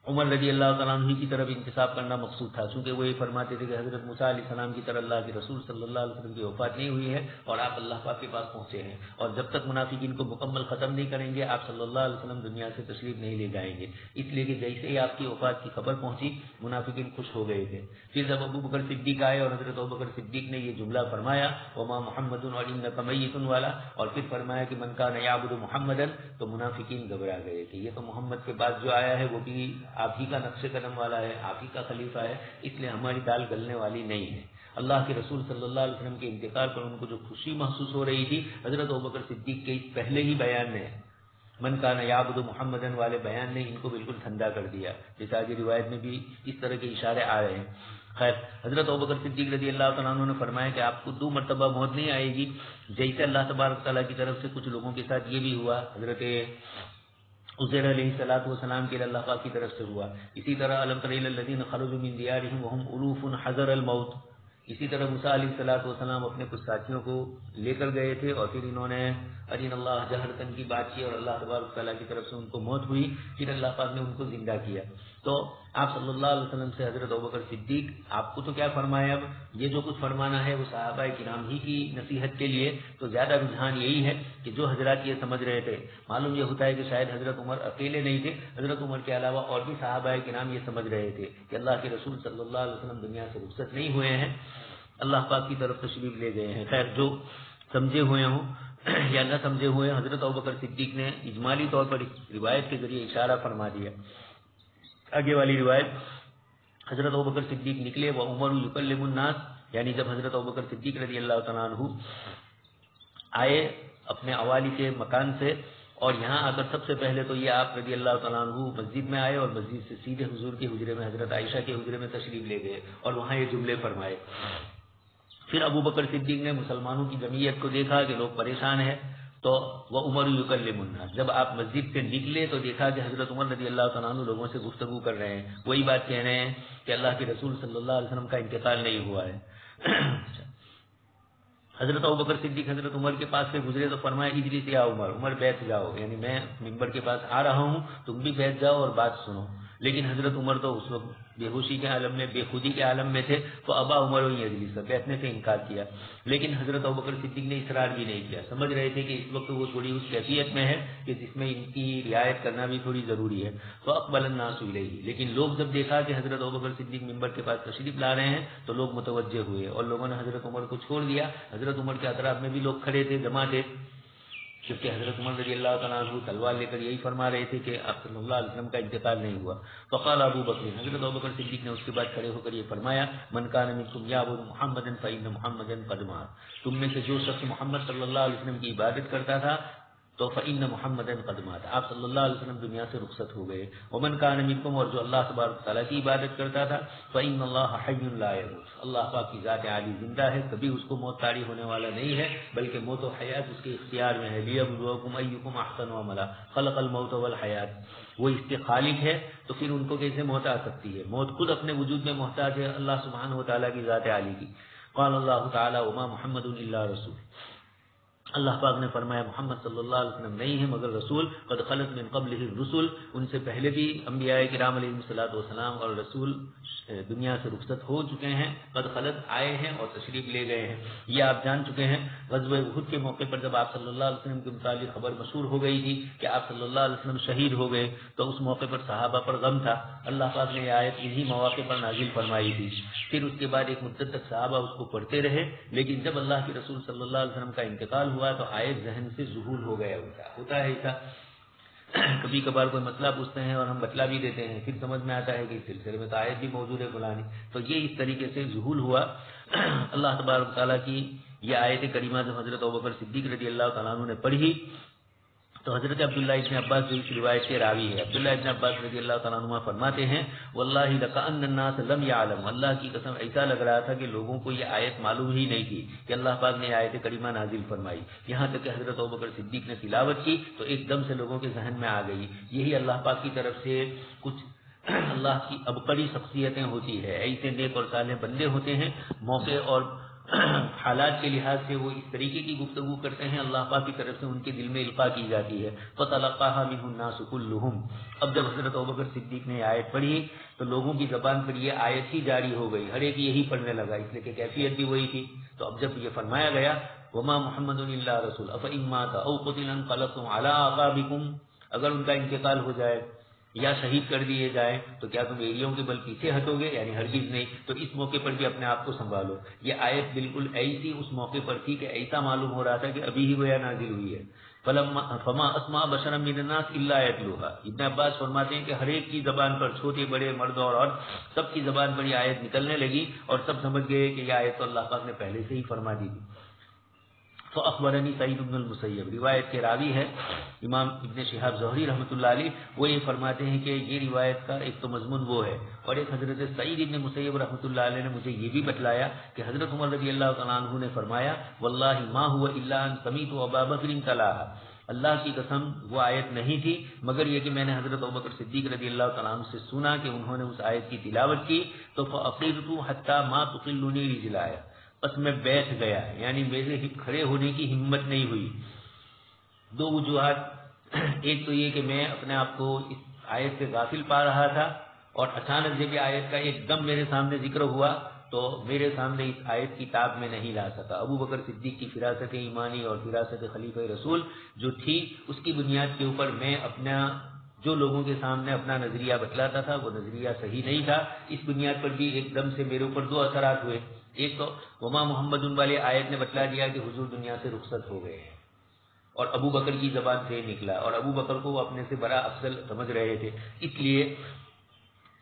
عمر رضی اللہ تعالیٰ عنہ کی طرف انتساب کرنا مقصود تھا، چونکہ وہ یہ فرماتے تھے کہ حضرت موسیٰ علیہ السلام کی طرح اللہ کے رسول صلی اللہ علیہ وسلم کی وفات نہیں ہوئی ہے اور آپ اللہ پاک کے پاس پہنچے ہیں، اور جب تک منافقین کو مکمل ختم نہیں کریں گے آپ صلی اللہ علیہ وسلم دنیا سے تشریف نہیں لے جائیں گے. اس لیے کہ جیسے ہی آپ کی وفات کی خبر پہنچی منافقین خوش ہو گئے تھے. پھر جب ابو بکر صدیق آئے اور حضرت ابو بکر صدیق نے یہ جملہ فرمایا وما محمد وانک میت والا، اور پھر فرمایا کہ من کان یعبد محمدا، تو منافقین گھبرا گئے کہ یہ تو محمد کے بعد جو آیا ہے وہ بھی آپ ہی کا نقش قدم والا ہے، آپ ہی کا خلیفہ ہے، اس لیے ہماری دال گلنے والی نہیں ہے. اللہ کے رسول صلی اللہ علیہ وسلم کے انتقال پر ان کو جو خوشی محسوس ہو رہی تھی حضرت ابوبکر صدیق کے اس پہلے ہی بیان نے، من کان یعبد محمدن والے بیان نے ان کو بالکل ٹھنڈا کر دیا. جیسا آگے روایت میں بھی اس طرح کے اشارے آ رہے ہیں. خیر، حضرت ابوبکر صدیق رضی اللہ تعالیٰ عنہ نے فرمایا کہ آپ کو 2 مرتبہ موت نہیں آئے گی، جیسے اللہ تبارک تعالیٰ کی طرف سے کچھ لوگوں کے ساتھ یہ بھی ہوا، حضرت عزیر علیہ الصلوۃ والسلام کے اللہ پاک کی طرف سے ہوا. اسی طرح الم تر الی الذین خرجوا من دیارہم وهم الوف حذر الموت، اسی طرح موسیٰ علیہ الصلوۃ والسلام اپنے کچھ ساتھیوں کو لے کر گئے تھے اور پھر انہوں نے ارین اللہ جہرتن کی بات کی اور اللہ تبارک تعالیٰ کی طرف سے ان کو موت ہوئی، پھر اللہ پاک نے ان کو زندہ کیا. تو آپ صلی اللہ علیہ وسلم سے حضرت ابوبکر صدیق آپ کو تو کیا فرمایا، اب یہ جو کچھ فرمانا ہے وہ صحابہ کرام ہی کی نصیحت کے لیے. تو زیادہ رجحان یہی ہے کہ جو حضرات یہ سمجھ رہے تھے، معلوم یہ ہوتا ہے کہ شاید حضرت عمر اکیلے نہیں تھے، حضرت عمر کے علاوہ اور بھی صحابہ کرام یہ سمجھ رہے تھے کہ اللہ کے رسول صلی اللہ علیہ وسلم دنیا سے رخصت نہیں ہوئے ہیں، اللہ پاک کی طرف تشریف لے گئے ہیں. خیر، جو سمجھے ہوئے ہوں یا نہ سمجھے ہوئے، حضرت ابوبکر صدیق نے اجمالی طور پر اس روایت کے ذریعے اشارہ فرما دیا. آگے والی روایت، حضرت ابوبکر صدیق نکلے وہ عمر یکلم الناس، یعنی جب حضرت ابوبکر صدیق رضی اللہ تعالیٰ عنہ آئے اپنے اوالی کے مکان سے، اور یہاں اگر سب سے پہلے تو یہ آپ رضی اللہ تعالیٰ عنہ مسجد میں آئے اور مسجد سے سیدھے حضور کے حجرے میں حضرت عائشہ کے حجرے میں تشریف لے گئے اور وہاں یہ جملے فرمائے. پھر ابو بکر صدیق نے مسلمانوں کی جمعیت کو دیکھا کہ لوگ پریشان ہیں، تو وہ عمر یکلم الناس، جب آپ مسجد سے نکلے تو دیکھا کہ حضرت عمر رضی اللہ تعالیٰ عنہ لوگوں سے گفتگو کر رہے ہیں، وہی بات کہہ رہے ہیں کہ اللہ کے رسول صلی اللہ علیہ وسلم کا انتقال نہیں ہوا ہے. حضرت ابوبکر صدیق حضرت عمر کے پاس سے گزرے تو فرمایا اجلس یا عمر، عمر بیٹھ جاؤ، یعنی میں ممبر کے پاس آ رہا ہوں، تم بھی بیٹھ جاؤ اور بات سنو. لیکن حضرت عمر تو اس وقت بے ہوشی کے عالم میں، بے خودی کے عالم میں تھے، تو ابا عمر و اجلس، بیٹھنے سے انکار کیا. لیکن حضرت ابوبکر صدیق نے اصرار بھی نہیں کیا، سمجھ رہے تھے کہ اس وقت وہ تھوڑی اس کیفیت میں ہے کہ جس میں ان کی رعایت کرنا بھی تھوڑی ضروری ہے. تو اقبل الناس الیہ، لیکن لوگ جب دیکھا کہ حضرت ابوبکر صدیق ممبر کے پاس تشریف لا رہے ہیں تو لوگ متوجہ ہوئے اور لوگوں نے حضرت عمر کو چھوڑ دیا. حضرت عمر کے اطراف میں بھی لوگ کھڑے تھے، جمع تھے، کیونکہ حضرت عمر رضی اللہ تعالیٰ عنہ تلوار لے کر یہی فرما رہے تھے کہ آپ صلی اللہ علیہ وسلم کا انتقال نہیں ہوا. فقال ابو بکر، حضرت ابوبکر صدیق نے اس کے بعد کھڑے ہو کر یہ فرمایا من کان منکم یعبد محمدا فإن محمدا قد مات، تم میں سے جو شخص محمد صلی اللہ علیہ وسلم کی عبادت کرتا تھا تو فإن محمدا قد مات، آپ صلی اللہ علیہ وسلم دنیا سے رخصت ہو گئے. ومن کان منکم، اور جو اللہ تبارک تعالیٰ کی عبادت کرتا تھا، فإن اللہ حی لا يموت، اللہ پاک کی ذات عالی زندہ ہے، کبھی اس کو موت طاری ہونے والا نہیں ہے، بلکہ موت و حیات اس کے اختیار میں ہے. لیبلوکم ایکم احسن عملا، خلق الموت والحیات، وہ اس کے خالق ہے تو پھر ان کو کیسے موت آ سکتی ہے؟ موت خود اپنے وجود میں محتاج ہے اللہ سبحانہ و تعالیٰ کی ذات عالی کی. قال اللہ تعالیٰ وما محمد الا رسول، اللہ پاک نے فرمایا محمد صلی اللہ علیہ وسلم نہیں ہے مگر رسول، قد خلت من قبلہ الرسل، ان سے پہلے بھی انبیاء کرام علیہ الصلوۃ والسلام اور رسول دنیا سے رخصت ہو چکے ہیں، قد خلت آئے ہیں اور تشریف لے گئے ہیں، یہ آپ جان چکے ہیں۔ غزوہ احد کے موقع پر جب آپ صلی اللہ علیہ وسلم کے متعلق خبر مشہور ہو گئی تھی کہ آپ صلی اللہ علیہ وسلم شہید ہو گئے، تو اس موقع پر صحابہ پر غم تھا، اللہ پاک نے یہ آیت انہی مواقع پر نازل فرمائی تھی۔ پھر اس کے بعد ایک مدت تک صحابہ اس کو پڑھتے رہے، لیکن جب اللہ کے رسول صلی اللہ علیہ وسلم کا انتقال ہوا تو آیت ذہن سے ذہول ہو گیا ہوتا ہے ایسا۔ کبھی کبھار کوئی مسئلہ پوچھتے ہیں اور ہم بتلا بھی دیتے ہیں، پھر سمجھ میں آتا ہے کہ اس سلسلے میں تو آیت بھی موجود ہے فلانی، تو یہ اس طریقے سے ذہول ہوا۔ اللہ تبارک تعالیٰ کی یہ آیت کریمہ جب حضرت ابوبکر صدیق رضی اللہ تعالیٰ عنہ نے پڑھی تو حضرت عبداللہ ابن عباس جو اس روایت کے راوی ہے، عبداللہ ابن عباس رضی اللہ تعالیٰ عنہ فرماتے ہیں واللہ لکأن الناس لم يعلم، اللہ کی قسم ایسا لگ رہا تھا کہ لوگوں کو یہ آیت معلوم ہی نہیں تھی کہ اللہ پاک نے آیت کریمہ نازل فرمائی، یہاں تک کہ حضرت ابوبکر صدیق نے تلاوت کی تو ایک دم سے لوگوں کے ذہن میں آ گئی۔ یہی اللہ پاک کی طرف سے کچھ اللہ کی ابقری شخصیتیں ہوتی ہے، ایسے نیک اور صالح بندے ہوتے ہیں، موقع اور حالات کے لحاظ سے وہ اس طریقے کی گفتگو کرتے ہیں، اللہ پاک کی طرف سے ان کے دل میں القاء کی جاتی ہے۔ فَتَلَقَّاهَا مِنْهُ النَّاسُ كُلُّهُمْ، اب جب حضرت ابوبکر صدیق نے آیت پڑھی تو لوگوں کی زبان پر یہ آیت ہی جاری ہو گئی، ہر ایک یہی پڑھنے لگا، اس لیے کہ کیفیت بھی وہی تھی۔ تو اب جب یہ فرمایا گیا وَمَا مُحَمَّدٌ إِلَّا رَسُولٌ أَفَإِن مَّاتَ أَوْ قُتِلَ انقلبتم عَلَىٰ أَعْقَابِكُمْ، اگر ان کا انتقال ہو جائے یا شہید کر دیے جائیں تو کیا تم ایڑیوں کے بل پیچھے ہٹو گے؟ یعنی ہرگز نہیں۔ تو اس موقع پر بھی اپنے آپ کو سنبھالو، یہ آیت بالکل ایسی اس موقع پر تھی کہ ایسا معلوم ہو رہا تھا کہ ابھی ہی گویا نازل ہوئی ہے۔ فما اسمع بشرا من الناس الا يتلوها، ابن عباس فرماتے ہیں کہ ہر ایک کی زبان پر، چھوٹے بڑے مرد اور عورت، سب کی زبان پر یہ آیت نکلنے لگی اور سب سمجھ گئے کہ یہ آیت تو اللہ پاک نے پہلے سے ہی فرما دی تھی۔ فاخبرنی سعید بن المسیب، روایت کے راوی ہے امام ابن شہاب زہری رحمۃ اللہ علیہ، وہ یہ فرماتے ہیں کہ یہ روایت کا ایک تو مضمون وہ ہے، اور ایک حضرت سعید ابن مسیب رحمۃ اللہ علیہ نے مجھے یہ بھی بتلایا کہ حضرت عمر رضی اللہ تعالیٰ عنہ نے فرمایا واللہ ما هو الا ان سمعت ابا بکر تلاها، اللہ کی قسم وہ آیت نہیں تھی مگر یہ کہ میں نے حضرت ابوبکر صدیق رضی اللہ تعالیٰ عنہ سے سنا کہ انہوں نے اس آیت کی تلاوت کی، تو فاقرت حتى ما تقلني رجلاي، بس میں بیٹھ گیا، یعنی میرے کھڑے ہونے کی ہمت نہیں ہوئی۔ دو وجوہات، ایک تو یہ کہ میں اپنے آپ کو اس آیت سے غافل پا رہا تھا، اور اچانک جب یہ آیت کا ایک دم میرے سامنے ذکر ہوا تو میرے سامنے اس آیت کی تاب میں نہیں لا سکا۔ ابو بکر صدیق کی فراست ایمانی اور فراست خلیفہ رسول جو تھی اس کی بنیاد کے اوپر میں اپنا جو لوگوں کے سامنے اپنا نظریہ بتلاتا تھا وہ نظریہ صحیح نہیں تھا، اس بنیاد پر بھی ایک دم سے میرے اوپر دو اثرات ہوئے۔ ایک تو وما محمد والے آیت نے بتلا دیا کہ حضور دنیا سے رخصت ہو گئے ہیں، اور ابو بکر کی زبان سے نکلا، اور ابو بکر کو وہ اپنے سے بڑا افضل سمجھ رہے تھے، اس لیے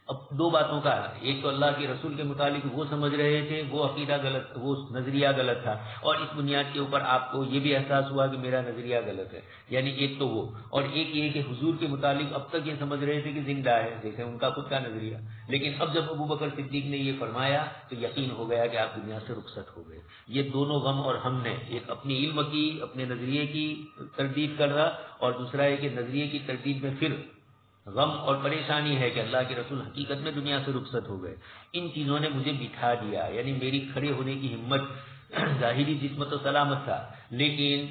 اب دو باتوں کا، ایک تو اللہ کے رسول کے متعلق وہ سمجھ رہے تھے وہ عقیدہ غلط، وہ نظریہ غلط تھا، اور اس بنیاد کے اوپر آپ کو یہ بھی احساس ہوا کہ میرا نظریہ غلط ہے، یعنی ایک تو وہ، اور ایک یہ کہ حضور کے متعلق اب تک یہ سمجھ رہے تھے کہ زندہ ہے، جیسے ان کا خود کا نظریہ، لیکن اب جب ابو بکر صدیق نے یہ فرمایا تو یقین ہو گیا کہ آپ دنیا سے رخصت ہو گئے۔ یہ دونوں غم اور ہم نے، ایک اپنی علم کی، اپنے نظریے کی تردید کر رہا، اور دوسرا ہے کہ نظریے کی تردید میں پھر غم اور پریشانی ہے کہ اللہ کے رسول حقیقت میں دنیا سے رخصت ہو گئے۔ ان چیزوں نے مجھے بٹھا دیا، یعنی میری کھڑے ہونے کی ہمت، ظاہری جسم تو سلامت تھا لیکن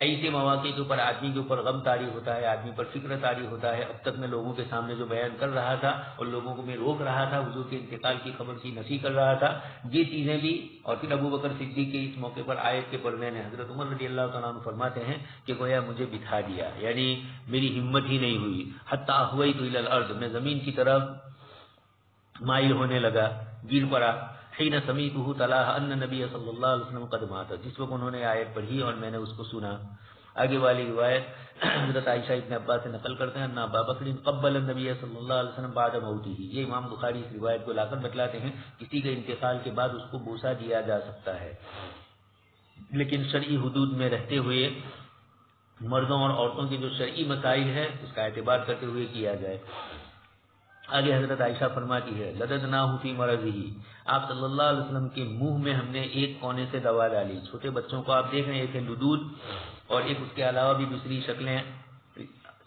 ایسے مواقع کے اوپر آدمی کے اوپر غم طاری ہوتا ہے، آدمی پر فکر طاری ہوتا ہے۔ اب تک میں لوگوں کے سامنے جو بیان کر رہا تھا اور لوگوں کو میں روک رہا تھا، حضور کے انتقال کی خبر کی نفی کر رہا تھا، یہ چیزیں بھی، اور پھر ابو بکر صدیق کے اس موقع پر آیت کے پڑھنے نے، حضرت عمر رضی اللہ تعالیٰ عنہ فرماتے ہیں کہ گویا مجھے بٹھا دیا، یعنی میری ہمت ہی نہیں ہوئی، حتی احویت الی الارض، میں زمین کی طرف مائل ہونے لگا، گر پڑا، حین سمیعتہ تلاها ان نبی صلی اللہ علیہ وسلم قد مات، جس وقت انہوں نے آیت پڑھی اور میں نے اس کو سنا۔ آگے والی روایت حضرت عائشہ ابن عباس سے نقل کرتے ہیں، ابا بکر قبل النبی صلی اللہ علیہ وسلم بعد موتہ، یہ امام بخاری اس روایت کو لا کر بتلاتے ہیں کسی کے انتقال کے بعد اس کو بوسہ دیا جا سکتا ہے، لیکن شرعی حدود میں رہتے ہوئے مردوں اور عورتوں کے جو شرعی مسائل ہیں اس کا اعتبار کرتے ہوئے کیا جائے۔ آگے حضرت عائشہ فرماتی ہے لددناہ فی مرضہ، آپ صلی اللہ علیہ وسلم کے منہ میں ہم نے ایک کونے سے دوا ڈالی، چھوٹے بچوں کو آپ دیکھ رہے ہیں، ایک ہے لدود اور ایک اس کے علاوہ بھی دوسری شکلیں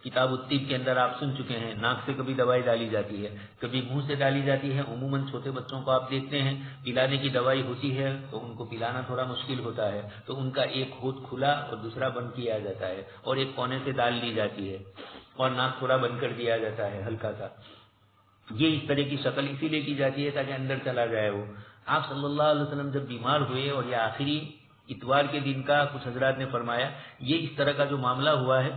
کتاب الطب کے اندر آپ سن چکے ہیں ناک سے کبھی دوائی ڈالی جاتی ہے، کبھی منہ سے ڈالی جاتی ہے. عموماً چھوٹے بچوں کو آپ دیکھتے ہیں پلانے کی دوائی ہوتی ہے تو ان کو پلانا تھوڑا مشکل ہوتا ہے، تو ان کا ایک ہونٹ کھلا اور دوسرا بند کیا جاتا ہے اور ایک کونے سے ڈال لی جاتی ہے اور ناک تھوڑا بند کر دیا جاتا ہے ہلکا سا. یہ اس طرح کی شکل اسی لیے کی جاتی ہے تاکہ اندر چلا جائے وہ. آپ صلی اللہ علیہ وسلم جب بیمار ہوئے اور یہ آخری اتوار کے دن کا کچھ حضرات نے فرمایا یہ اس طرح کا جو معاملہ ہوا ہے،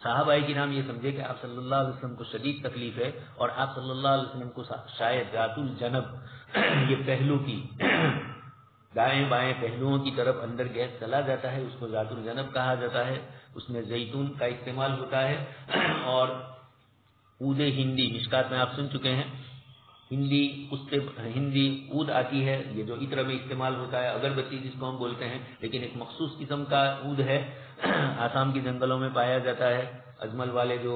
صحابہ کرام یہ سمجھے کہ آپ صلی اللہ علیہ وسلم کو شدید تکلیف ہے اور آپ صلی اللہ علیہ وسلم کو شاید ذات الجنب یہ پہلو کی دائیں بائیں پہلوؤں کی طرف اندر گیس چلا جاتا ہے، اس کو ذات الجنب کہا جاتا ہے. اس میں زیتون کا استعمال ہوتا ہے اور عود ہندی مشکات میں آپ سن چکے ہیں ہندی عود آتی ہے، یہ جو عطر میں استعمال ہوتا ہے، اگربتی جس کو ہم بولتے ہیں، لیکن ایک مخصوص قسم کا عود ہے آسام کے جنگلوں میں پایا جاتا ہے. اجمل والے جو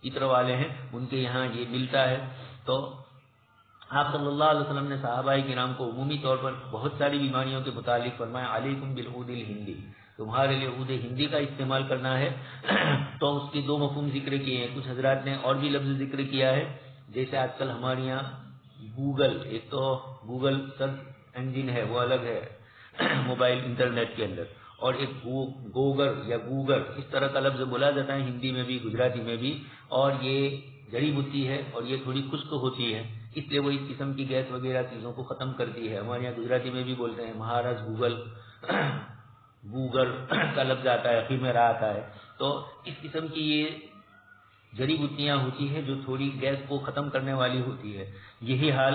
عطر والے ہیں ان کے یہاں یہ ملتا ہے. تو آپ صلی اللہ علیہ وسلم نے صحابہ کرام کو عمومی طور پر بہت ساری بیماریوں کے متعلق فرمایا علیکم بالعود الہندی، تمہارے لیے عود ہندی کا استعمال کرنا ہے. تو اس کے دو مفہوم ذکر کیے ہیں. کچھ حضرات نے اور بھی لفظ ذکر کیا ہے، جیسے آج کل ہمارے یہاں گوگل، ایک تو گوگل سرچ انجن ہے وہ الگ ہے موبائل انٹرنیٹ کے اندر، اور ایک گوگر یا گوگر اس طرح کا لفظ بولا جاتا ہے ہندی میں بھی گجراتی میں بھی. اور یہ جڑی بوٹی ہے اور یہ تھوڑی خشک ہوتی ہے، اس لیے وہ اس قسم کی گیس وغیرہ چیزوں کو ختم کرتی ہے. ہمارے یہاں گجراتی میں بھی بولتے ہیں مہاراج گوگل گوگر کا لفظ آتا ہے، اخیر میں رہا آتا ہے. تو اس قسم کی یہ جڑی بوٹیاں ہوتی ہے جو تھوڑی گیس کو ختم کرنے والی ہوتی ہے. یہی حال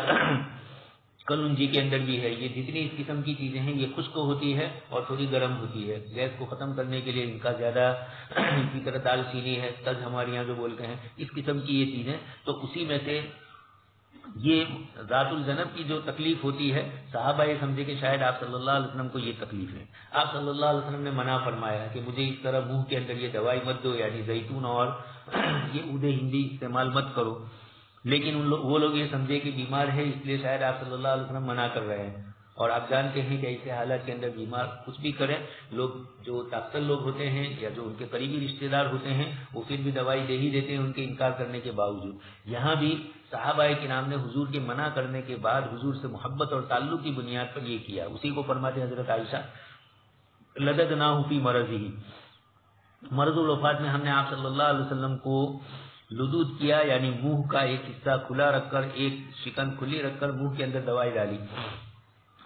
کلونجی کے اندر بھی ہے. یہ جتنی اس قسم کی چیزیں ہیں یہ خشک ہوتی ہے اور تھوڑی گرم ہوتی ہے. گیس کو ختم کرنے کے لیے ان کا زیادہ، اسی طرح دال چینی ہے، تج ہمارے یہاں جو بولتے ہیں، اس قسم کی یہ چیزیں. تو اسی میں سے یہ ذات الجنب کی جو تکلیف ہوتی ہے، صحابہ یہ سمجھے کہ شاید آپ صلی اللہ علیہ وسلم کو یہ تکلیف ہے. آپ صلی اللہ علیہ وسلم نے منع فرمایا کہ مجھے اس طرح منہ کے اندر یہ دوائی مت دو، یعنی زیتون اور یہ عود ہندی استعمال مت کرو. لیکن وہ لوگ یہ سمجھے کہ بیمار ہے اس لیے شاید آپ صلی اللہ علیہ وسلم منع کر رہے ہیں. اور آپ جانتے ہیں کہ ایسے حالات کے اندر بیمار کچھ بھی کریں، لوگ جو طاقتور لوگ ہوتے ہیں یا جو ان کے قریبی رشتہ دار ہوتے ہیں وہ پھر بھی دوائی دے ہی دیتے ہیں ان کے انکار کرنے کے باوجود. یہاں بھی صحابہ کرام نے حضور کے منع کرنے کے بعد حضور سے محبت اور تعلق کی بنیاد پر یہ کیا. اسی کو فرماتے حضرت عائشہ لددناہ فی مرضہ، مرض الوفات میں ہم نے آپ صلی اللہ علیہ وسلم کو لدود کیا، یعنی منہ کا ایک حصہ کھلا رکھ کر، ایک شکن کھلی رکھ کر منہ کے اندر دوائی ڈالی.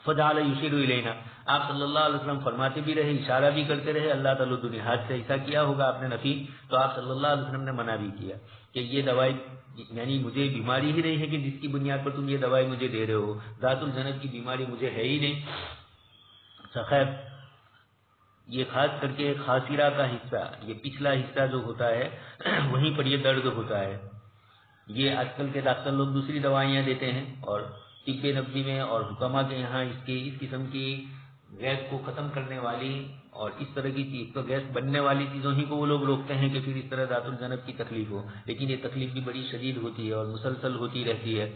فجعل یشیر الینا، آپ صلی اللہ علیہ وسلم فرماتے بھی رہے، اشارہ بھی کرتے رہے، اللہ تعالیٰ دنیا ہاتھ سے ایسا کیا ہوگا آپ نے نفی. تو آپ صلی اللہ علیہ وسلم نے منع بھی کیا کہ یہ دوائی، یعنی مجھے بیماری ہی نہیں ہے کہ جس کی بنیاد پر تم یہ دوائی مجھے دے رہے ہو، ذات الجنب کی بیماری مجھے ہے ہی نہیں. خیر، یہ خاص کر کے خاصرہ کا حصہ، یہ پچھلا حصہ جو ہوتا ہے وہیں پر یہ درد ہوتا ہے. یہ آج کل کے ڈاکٹر لوگ دوسری دوائیاں دیتے ہیں اور طب نبوی میں اور حکما کے یہاں اس قسم کی گیس کو ختم کرنے والی اور اس طرح کی چیز تو گیس بننے والی چیزوں ہی کو وہ لوگ روکتے ہیں کہ پھر اس طرح ذات الجنب کی تکلیف ہو. لیکن یہ تکلیف بھی بڑی شدید ہوتی ہے اور مسلسل ہوتی رہتی ہے.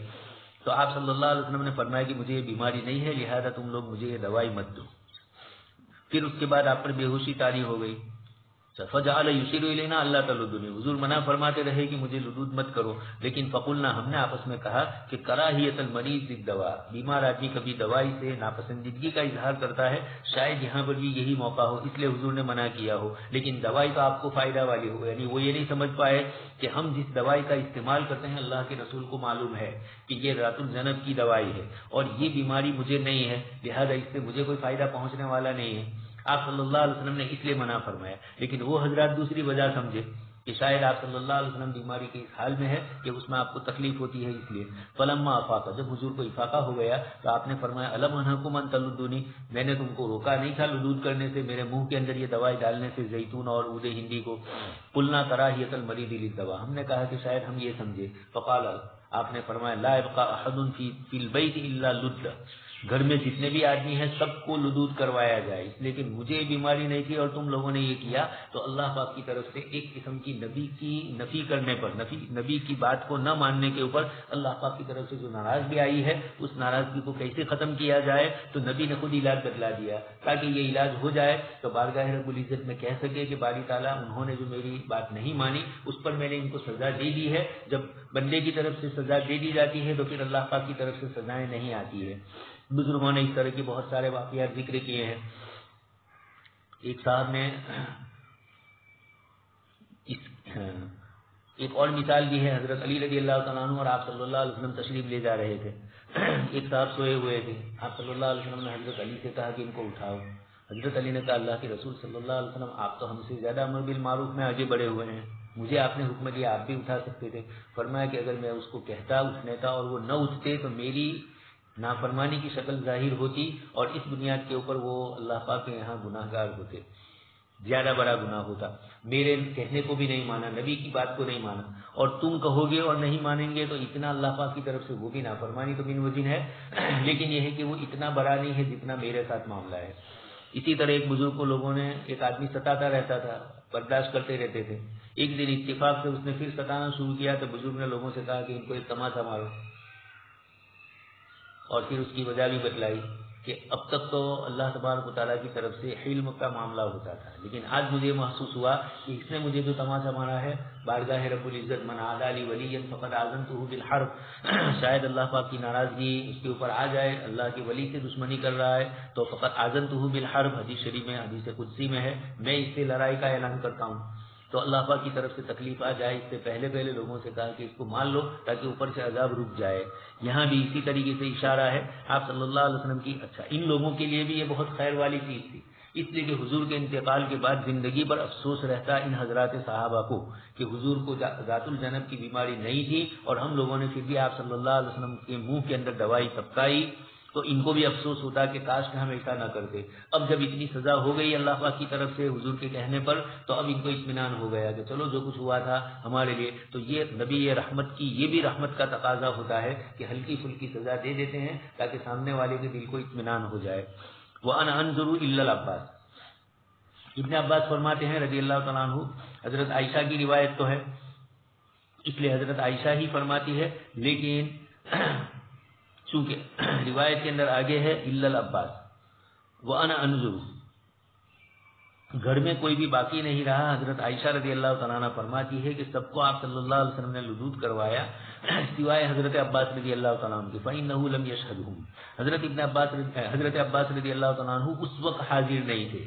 تو آپ صلی اللہ علیہ وسلم نے فرمایا کہ مجھے یہ بیماری نہیں ہے، لہذا تم لوگ مجھے یہ دوائی مت دو. پھر اس کے بعد آپ پر بے ہوشی طاری ہو گئی. فجعل یشیر الینا اللہ تلدنی، حضور منع فرماتے رہے کہ مجھے لدود مت کرو. لیکن فقلنا، ہم نے آپس میں کہا کہ کراہیت المریض للدواء، بیمار آدمی کبھی دوائی سے ناپسندیدگی کا اظہار کرتا ہے، شاید یہاں پر بھی یہی موقع ہو اس لیے حضور نے منع کیا ہو. لیکن دوائی تو آپ کو فائدہ والی ہو، یعنی وہ یہ نہیں سمجھ پائے کہ ہم جس دوائی کا استعمال کرتے ہیں اللہ کے رسول کو معلوم ہے کہ یہ ذات الجنب کی دوائی ہے اور یہ بیماری مجھے نہیں ہے، لہذا اس سے مجھے کوئی فائدہ پہنچنے والا نہیں ہے. آپ صلی اللہ علیہ وسلم نے اس لیے منع فرمایا. لیکن وہ حضرات دوسری وجہ سمجھے کہ شاید آپ صلی اللہ علیہ وسلم بیماری کے اس حال میں ہے کہ اس میں آپ کو تکلیف ہوتی ہے، اس لیے. فلما افاقہ، جب حضور کو افاقہ ہو گیا تو آپ نے فرمایا الم انہکم ان تلدونی، میں نے تم کو روکا نہیں تھا لدود کرنے سے، میرے منہ کے اندر یہ دوائی ڈالنے سے، زیتون اور عود ہندی کو. قلنا کراہیت المریض للدواء، ہم نے کہا کہ شاید ہم یہ سمجھے. فقال، آپ نے فرمایا لا يبقى احد فی البیت الا لد، گھر میں جتنے بھی آدمی ہیں سب کو لدود کروایا جائے، اس لیے کہ مجھے بیماری نہیں تھی اور تم لوگوں نے یہ کیا، تو اللہ پاک کی طرف سے ایک قسم کی نبی کی نفی کرنے پر، نبی کی بات کو نہ ماننے کے اوپر اللہ پاک کی طرف سے جو ناراضگی آئی ہے، اس ناراضگی کو کیسے ختم کیا جائے، تو نبی نے خود علاج بتلا دیا تاکہ یہ علاج ہو جائے، تو بارگاہ رب العزت میں کہہ سکے کہ باری تعالیٰ انہوں نے جو میری بات نہیں مانی اس پر میں نے ان کو سزا دے دی ہے۔ جب بندے کی طرف سے سزا دے دی جاتی ہے تو پھر اللہ پاک کی طرف سے سزائیں نہیں آتی ہے۔ بزرگوں نے اس طرح کے بہت سارے واقعات ذکر کیے ہیں۔ ایک صاحب نے ایک اور مثال دی ہے، حضرت علی رضی اللہ تعالیٰ عنہ اور آپ صلی اللہ علیہ وسلم تشریف لے جا رہے تھے، ایک صاحب سوئے ہوئے تھے، آپ صلی اللہ علیہ وسلم نے حضرت علی سے کہا کہ ان کو اٹھاؤ، حضرت علی نے کہا اللہ کے رسول صلی اللہ علیہ وسلم آپ تو ہم سے زیادہ امر بالمعروف میں آگے بڑھے ہوئے ہیں، مجھے آپ نے حکم دیا آپ بھی اٹھا سکتے تھے۔ فرمایا کہ اگر میں اس کو کہتا اٹھنے کا اور وہ نہ اٹھتے تو میری نافرمانی کی شکل ظاہر ہوتی اور اس بنیاد کے اوپر وہ اللہ پاک کے یہاں گناہ گار ہوتے، زیادہ بڑا گناہ ہوتا۔ میرے کہنے کو بھی نہیں مانا، نبی کی بات کو نہیں مانا، اور تم کہو گے اور نہیں مانیں گے تو اتنا اللہ پاک کی طرف سے وہ بھی نافرمانی تو بن وجن ہے، لیکن یہ ہے کہ وہ اتنا بڑا نہیں ہے جتنا میرے ساتھ معاملہ ہے۔ اسی طرح ایک بزرگ کو لوگوں نے، ایک آدمی ستاتا رہتا تھا، برداشت کرتے رہتے تھے، ایک دن اتفاق سے اس نے پھر ستانا شروع کیا تو بزرگ نے لوگوں سے کہا کہ ان کو ایک تماشا مارو، اور پھر اس کی وجہ بھی بتلائی کہ اب تک تو اللہ تبارک و تعالیٰ کی طرف سے حلم کا معاملہ ہوتا تھا، لیکن آج مجھے محسوس ہوا کہ اس نے مجھے جو تماشا مارا ہے، بارگاہ رب العزت من عادى لي وليا فقد آذنته بالحرب، شاید اللہ پاک کی ناراضگی اس کے اوپر آ جائے، اللہ کے ولی سے دشمنی کر رہا ہے تو فقد آذنته بالحرب، حدیث شریف میں، حدیث قدسی میں ہے، میں اس سے لڑائی کا اعلان کرتا ہوں۔ تو اللہ پاک کی طرف سے تکلیف آ جائے، اس سے پہلے لوگوں سے کہا کہ اس کو مان لو تاکہ اوپر سے عذاب رک جائے۔ یہاں بھی اسی طریقے سے اشارہ ہے آپ صلی اللہ علیہ وسلم کی۔ اچھا، ان لوگوں کے لیے بھی یہ بہت خیر والی چیز تھی، اس لیے کہ حضور کے انتقال کے بعد زندگی پر افسوس رہتا ان حضرات صحابہ کو کہ حضور کو ذات الجنب کی بیماری نہیں تھی اور ہم لوگوں نے پھر بھی آپ صلی اللہ علیہ وسلم کے منہ کے اندر دوائی ٹپکائی، تو ان کو بھی افسوس ہوتا کہ کاش کہ ہم ایسا نہ کرتے۔ اب جب اتنی سزا ہو گئی اللہ پاک کی طرف سے حضور کے کہنے پر، تو اب ان کو اطمینان ہو گیا کہ چلو جو کچھ ہوا تھا ہمارے لیے، تو یہ نبی رحمت کی، یہ بھی رحمت کا تقاضا ہوتا ہے کہ ہلکی پھلکی سزا دے دیتے ہیں تاکہ سامنے والے کے دل کو اطمینان ہو جائے۔ وَأَنَا أَنظُرُ إِلَّا الْعَبَّاسِ، ابن عباس فرماتے ہیں رضی اللہ تعالیٰ عنہ، حضرت عائشہ کی روایت تو ہے اس لیے حضرت عائشہ ہی فرماتی ہے، لیکن چونکہ روایت کے اندر آگے ہے الا العباس وانا انظر، گھر میں کوئی بھی باقی نہیں رہا۔ حضرت عائشہ رضی اللہ تعالیٰ عنہ فرماتی ہے کہ سب کو آپ صلی اللہ علیہ وسلم نے لدود کروایا سوائے حضرت عباس رضی اللہ تعالیٰ عنہ کے، فإنه لم يشهدهم، حضرت عباس رضی اللہ تعالیٰ عنہ اس وقت حاضر نہیں تھے۔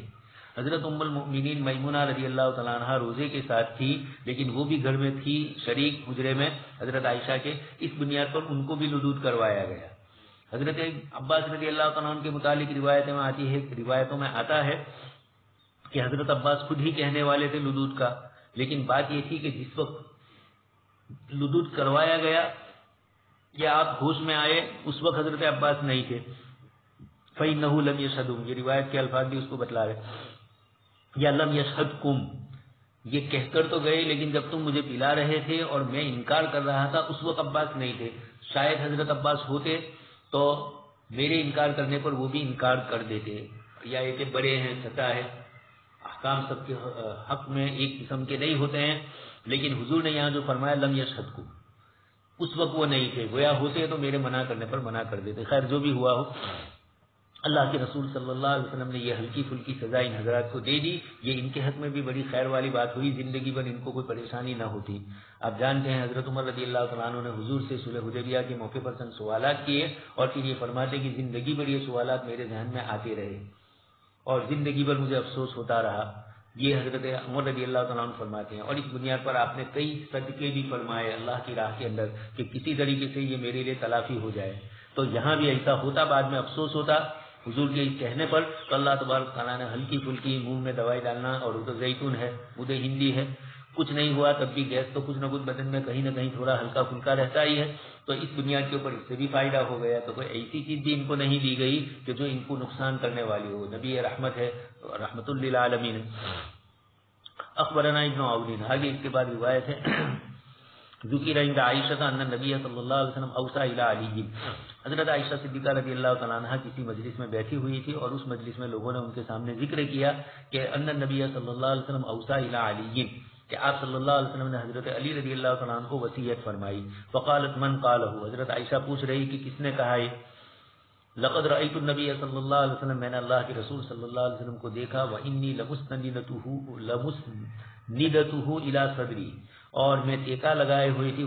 حضرت ام المؤمنین میمونہ رضی اللہ تعالیٰ عنہ روزے کے ساتھ تھی، لیکن وہ بھی گھر میں تھی، شریک حجرے میں حضرت عائشہ کے، اس بنیاد پر ان کو بھی لدود کروایا گیا۔ حضرت عباس رضی اللہ تعالیٰ عنہ کے متعلق روایتوں میں آتا ہے کہ حضرت عباس خود ہی کہنے والے تھے لدود کا، لیکن بات یہ تھی کہ جس وقت لدود کروایا گیا یا آپ ہوش میں آئے اس وقت حضرت عباس نہیں تھے۔ فإنه لم يشهدهم، یہ روایت کے الفاظ بھی اس کو بتلا رہے، یا لم یشهدکم، یہ کہہ کر تو گئے لیکن جب تم مجھے پلا رہے تھے اور میں انکار کر رہا تھا اس وقت عباس نہیں تھے۔ شاید حضرت عباس ہوتے تو میرے انکار کرنے پر وہ بھی انکار کر دیتے، یا یہ کہ بڑے ہیں، چھٹا ہے، احکام سب کے حق میں ایک قسم کے نہیں ہوتے ہیں، لیکن حضور نے یہاں جو فرمایا لم یشهدکم، اس وقت وہ نہیں تھے، گویا ہوتے تو میرے منع کرنے پر منع کر دیتے۔ خیر جو بھی ہوا ہو، اللہ کے رسول صلی اللہ علیہ وسلم نے یہ ہلکی پھلکی سزا ان حضرات کو دے دی، یہ ان کے حق میں بھی بڑی خیر والی بات ہوئی، زندگی بھر ان کو کوئی پریشانی نہ ہوتی۔ آپ جانتے ہیں حضرت عمر رضی اللہ تعالیٰ عنہ نے حضور سے صلح حدیبیہ کے موقع پر چند سوالات کیے اور پھر یہ فرماتے کہ زندگی بھر یہ سوالات میرے ذہن میں آتے رہے اور زندگی بھر مجھے افسوس ہوتا رہا، یہ حضرت عمر رضی اللہ تعالیٰ عنہ فرماتے ہیں۔ اور اس بنیاد پر آپ نے کئی صدقے بھی فرمائے اللہ کی راہ کے اندر کہ کسی طریقے سے یہ میرے لیے تلافی ہو جائے۔ تو یہاں بھی ایسا ہوتا، بعد میں افسوس ہوتا حضور کے اس کہنے پر، تو اللہ تبارک تعالیٰ نے ہلکی پھلکی منہ میں دوائی ڈالنا، اور وہ تو زیتون ہے، مدھ ہندی ہے، کچھ نہیں ہوا تب بھی گیس تو کچھ نہ کچھ بدن میں کہیں نہ کہیں تھوڑا ہلکا پھلکا رہتا ہی ہے، تو اس بنیاد کے اوپر اس سے بھی فائدہ ہو گیا۔ تو کوئی ایسی چیز بھی ان کو نہیں دی گئی کہ جو ان کو نقصان کرنے والی ہو، نبی رحمت ہے، رحمت للعالمین۔ اخبرنا ابن عون، آگے اس کے بعد روایت ہے ذکر عند عائشہ ان النبی صلی اللہ علیہ وسلم اوصى الی علی، حضرت عائشہ صدیقہ رضی اللہ تعالیٰ عنہ کسی مجلس میں بیٹھی ہوئی تھی اور اس مجلس میں لوگوں نے ان کے سامنے ذکر کیا کہ ان النبی صلی اللہ علیہ وسلم اوصى الی علی، کہ آپ صلی اللہ علیہ وسلم نے حضرت علی رضی اللہ تعالیٰ عنہ کو وصیت فرمائی. فقالت من قالہ، حضرت عائشہ پوچھ رہی کہ کس نے کہا ہے. لقد رأيت النبی صلی اللہ علیہ وسلم، میں نے اللہ کے رسول صلی اللہ علیہ وسلم کو دیکھا. وإني لمسندته إلى صدری، اور میں ٹیکا لگائے ہوئے تھی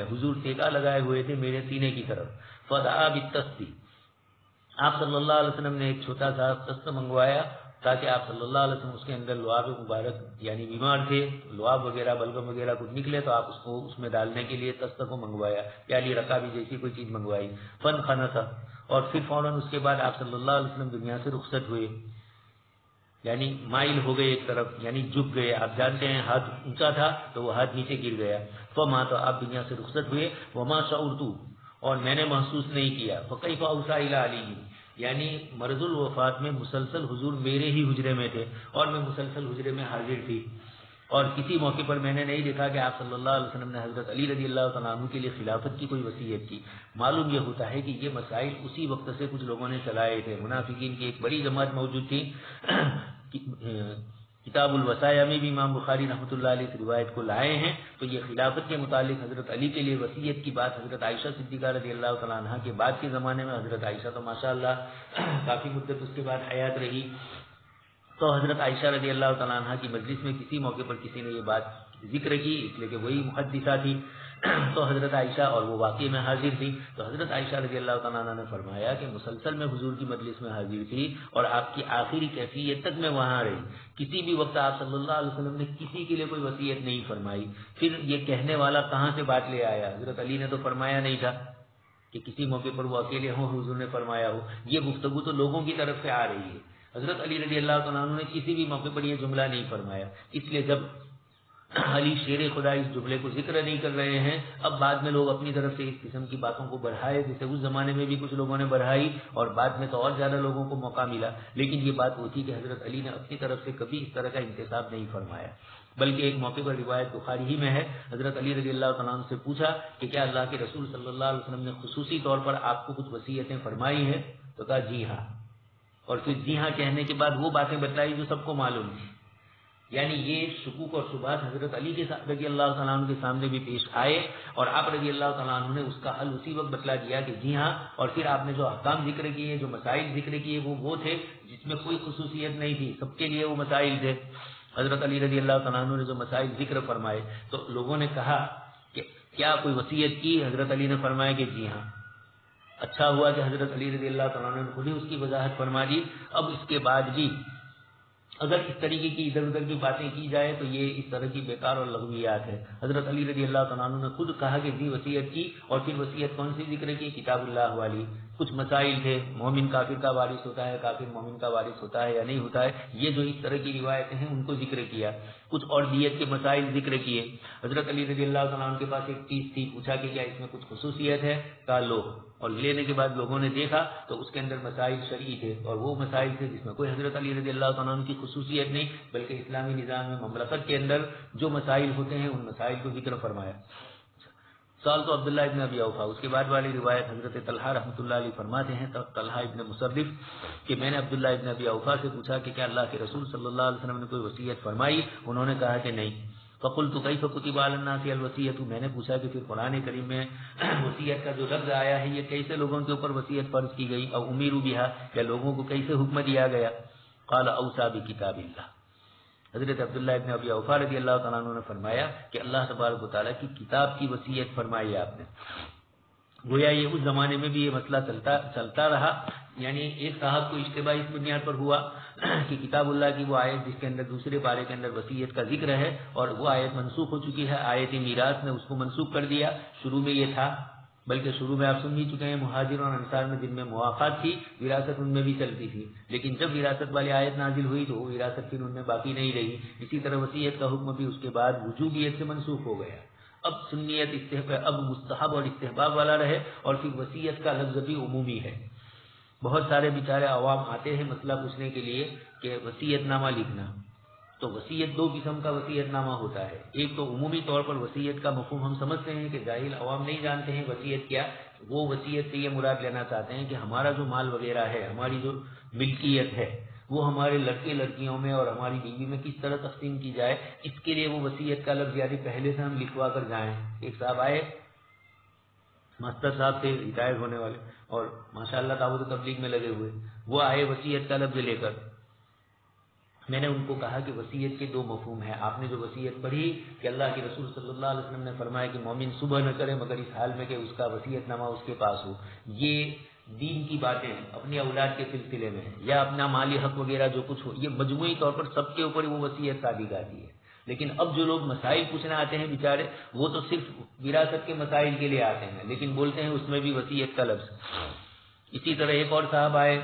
حضور ٹیکا لگائے ہوئے تھے میرے سینے کی طرف. فدعا بالتست، آپ صلی اللہ علیہ وسلم نے ایک چھوٹا سا تست منگوایا تاکہ آپ صلی اللہ علیہ وسلم اس کے اندر لعاب مبارک، یعنی بیمار تھے لعاب وغیرہ بلغم وغیرہ کچھ نکلے تو آپ اس کو اس میں ڈالنے کے لیے تست کو منگوایا، پیالی رکابی جیسی کوئی چیز منگوائی. فن خانا تھا، اور پھر فوراً اس کے بعد آپ صلی اللہ علیہ وسلم دنیا سے رخصت ہوئے، یعنی مائل ہو گئے ایک طرف، یعنی جھک گئے. آپ جانتے ہیں ہاتھ اونچا تھا تو وہ ہاتھ نیچے گر گیا. فما، تو آپ دنیا سے رخصت ہوئے. وما شعرت، اور میں نے محسوس نہیں کیا. فکیف اوصى الی علی، یعنی مرض الوفات میں مسلسل حضور میرے ہی حجرے میں تھے اور میں مسلسل حجرے میں حاضر تھی، اور کسی موقع پر میں نے نہیں دیکھا کہ آپ صلی اللہ علیہ وسلم نے حضرت علی رضی اللہ تعالیٰ عنہ کے لیے خلافت کی کوئی وصیت کی. معلوم یہ ہوتا ہے کہ یہ مسائل اسی وقت سے کچھ لوگوں نے چلائے تھے. منافقین کی ایک بڑی جماعت موجود تھی. کتاب الوصایا میں بھی امام بخاری رحمۃ اللہ علیہ اس روایت کو لائے ہیں. تو یہ خلافت کے متعلق حضرت علی کے لیے وصیت کی بات حضرت عائشہ صدیقہ رضی اللہ تعالیٰ عنہ کے بعد کے زمانے میں، حضرت عائشہ تو ماشاءاللہ کافی مدت اس کے بعد حیات رہی، تو حضرت عائشہ رضی اللہ تعالیٰ عنہ کی مجلس میں کسی موقع پر کسی نے یہ بات ذکر کی، اس لیے کہ وہی محدثہ تھی تو حضرت عائشہ، اور وہ واقعی میں حاضر تھی، تو حضرت عائشہ رضی اللہ تعالیٰ عنہ نے فرمایا کہ مسلسل میں حضور کی مجلس میں حاضر تھی اور آپ کی آخری کیفیت تک میں وہاں رہی. کسی بھی وقت آپ صلی اللہ علیہ وسلم نے کسی کے لیے کوئی وصیت نہیں فرمائی. پھر یہ کہنے والا کہاں سے بات لے آیا؟ حضرت علی نے تو فرمایا نہیں تھا کہ کسی موقع پر وہ اکیلے ہوں حضور نے فرمایا ہو. یہ گفتگو تو لوگوں کی طرف سے آ رہی ہے. حضرت علی رضی اللہ تعالیٰ عنہ نے کسی بھی موقع پر یہ جملہ نہیں فرمایا. اس لیے جب علی شیر خدا اس جملے کو ذکر نہیں کر رہے ہیں، اب بعد میں لوگ اپنی طرف سے اس قسم کی باتوں کو بڑھائے، جیسے اس زمانے میں بھی کچھ لوگوں نے بڑھائی اور بعد میں تو اور زیادہ لوگوں کو موقع ملا. لیکن یہ بات وہ تھی کہ حضرت علی نے اپنی طرف سے کبھی اس طرح کا انتصاب نہیں فرمایا، بلکہ ایک موقع پر روایت بخاری ہی میں ہے، حضرت علی رضی اللہ تعالیٰ عنہ سے پوچھا کہ کیا اللہ کے رسول صلی اللہ علیہ وسلم نے خصوصی طور پر آپ کو کچھ وصیتیں فرمائی ہیں؟ تو کہا جی ہاں، اور پھر جی ہاں کہنے کے بعد وہ باتیں بتلائی جو سب کو معلوم تھی. یعنی یہ شکوک اور شبہات حضرت علی کے رضی اللہ تعالیٰ عنہ کے سامنے بھی پیش آئے اور آپ رضی اللہ تعالیٰ عنہ نے اس کا حل اسی وقت بتلا دیا کہ جی ہاں. اور پھر آپ نے جو احکام ذکر کیے، جو مسائل ذکر کیے، وہ تھے جس میں کوئی خصوصیت نہیں تھی، سب کے لیے وہ مسائل تھے. حضرت علی رضی اللہ تعالیٰ عنہ نے جو مسائل ذکر فرمائے تو لوگوں نے کہا کہ کیا کوئی وصیت کی؟ حضرت علی نے فرمایا کہ جی ہاں. اچھا ہوا کہ حضرت علی رضی اللہ تعالیٰ عنہ نے خود ہی اس کی وضاحت فرما دی. اب اس کے بعد بھی اگر اس طریقے کی ادھر ادھر کی باتیں کی جائے تو یہ اس طرح کی بیکار اور لغویات ہے. حضرت علی رضی اللہ تعالیٰ عنہ نے خود کہا کہ جی وصیت کی، اور پھر وصیت کون سی ذکر کی؟ کتاب اللہ والی. کچھ مسائل تھے، مومن کافر کا وارث ہوتا ہے، کافر مومن کا وارث ہوتا ہے یا نہیں ہوتا ہے، یہ جو اس طرح کی روایتیں ہیں ان کو ذکر کیا. کچھ اور دیت کے مسائل ذکر کیے. حضرت علی رضی اللہ تعالیٰ عنہ کے پاس ایک چیز تھی، پوچھا کہ کیا اس میں کچھ خصوصیت ہے؟ کہا لو. اور لینے کے بعد لوگوں نے دیکھا تو اس کے اندر مسائل شرعی تھے، اور وہ مسائل تھے جس میں کوئی حضرت علی رضی اللہ تعالیٰ عنہ کی خصوصیت نہیں، بلکہ اسلامی نظام میں مملکت کے اندر جو مسائل ہوتے ہیں ان مسائل کو ذکر فرمایا. سوال تو عبداللہ ابن ابی اوفا. اس کے بعد والی روایت حضرت طلحہ رحمۃ اللہ علیہ فرماتے ہیں، طلحہ ابن مصرف، کہ میں نے عبداللہ ابن ابی اوفا سے پوچھا کہ کیا اللہ کے رسول صلی اللہ علیہ وسلم نے کوئی وصیت فرمائی؟ انہوں نے کہا کہ نہیں. فقلت کیف کتب علی الناس الوصیۃ، میں نے پوچھا کہ پھر قرآن کریم میں وصیت کا جو لفظ آیا ہے یہ کیسے لوگوں کے اوپر وصیت فرض کی گئی؟ او امیروا بها، یا لوگوں کو کیسے حکم دیا گیا؟ قال اوصى بکتاب اللہ. حضرت عبداللہ ابن ابی اوفا رضی اللہ تعالیٰ عنہ نے فرمایا کہ اللہ تبارک و تعالیٰ کی کتاب کی وصیت فرمائی آپ نے. گویا یہ اس زمانے میں بھی یہ مسئلہ چلتا رہا. یعنی ایک صاحب کو اشتباہ اس بنیاد پر ہوا کہ کتاب اللہ کی وہ آیت جس کے اندر دوسرے پارے کے اندر وصیت کا ذکر ہے اور وہ آیت منسوخ ہو چکی ہے، آیت میراث نے اس کو منسوخ کر دیا. شروع میں یہ تھا، بلکہ شروع میں آپ سن ہی چکے ہیں مہاجر اور انصار میں جن میں موافقات تھی وراثت ان میں بھی چلتی تھی، لیکن جب وراثت والی آیت نازل ہوئی تو وہ وراثت پھر ان میں باقی نہیں رہی. اسی طرح وصیت کا حکم بھی اس کے بعد وجوبیت سے منسوخ ہو گیا. اب سنیت اب مستحب اور استحباب والا رہے، اور پھر وصیت کا لفظ بھی عمومی ہے. بہت سارے بیچارے عوام آتے ہیں مسئلہ پوچھنے کے لیے کہ وصیت نامہ لکھنا، تو وصیت دو قسم کا وصیت نامہ ہوتا ہے. ایک تو عمومی طور پر وصیت کا مفہوم ہم سمجھتے ہیں کہ جاہل عوام نہیں جانتے ہیں وصیت کیا. وہ وصیت سے یہ مراد لینا چاہتے ہیں کہ ہمارا جو مال وغیرہ ہے، ہماری جو ملکیت ہے، وہ ہمارے لڑکے لڑکیوں میں اور ہماری بیوی میں کس طرح تقسیم کی جائے. اس کے لیے وہ وصیت کا لفظ یعنی پہلے سے ہم لکھوا کر جائیں. ایک صاحب آئے، ماسٹر صاحب تھے ریٹائر ہونے والے اور ماشاءاللہ دعوت و تبلیغ میں لگے ہوئے. وہ آئے وصیت کا لفظ لے کر. میں نے ان کو کہا کہ وصیت کے دو مفہوم ہیں. آپ نے جو وصیت پڑھی کہ اللہ کے رسول صلی اللہ علیہ وسلم نے فرمایا کہ مومن صبح نہ کرے مگر اس حال میں کہ اس کا وصیت نامہ اس کے پاس ہو. یہ دین کی باتیں اپنی اولاد کے سلسلے میں یا اپنا مالی حق وغیرہ جو کچھ ہو، یہ مجموعی طور پر سب کے اوپر وہ وصیت صادق آتی ہے. لیکن اب جو لوگ مسائل پوچھنے آتے ہیں بیچارے، وہ تو صرف وراثت کے مسائل کے لیے آتے ہیں، لیکن بولتے ہیں اس میں بھی وصیت کا لفظ. اسی طرح ایک اور صاحب آئے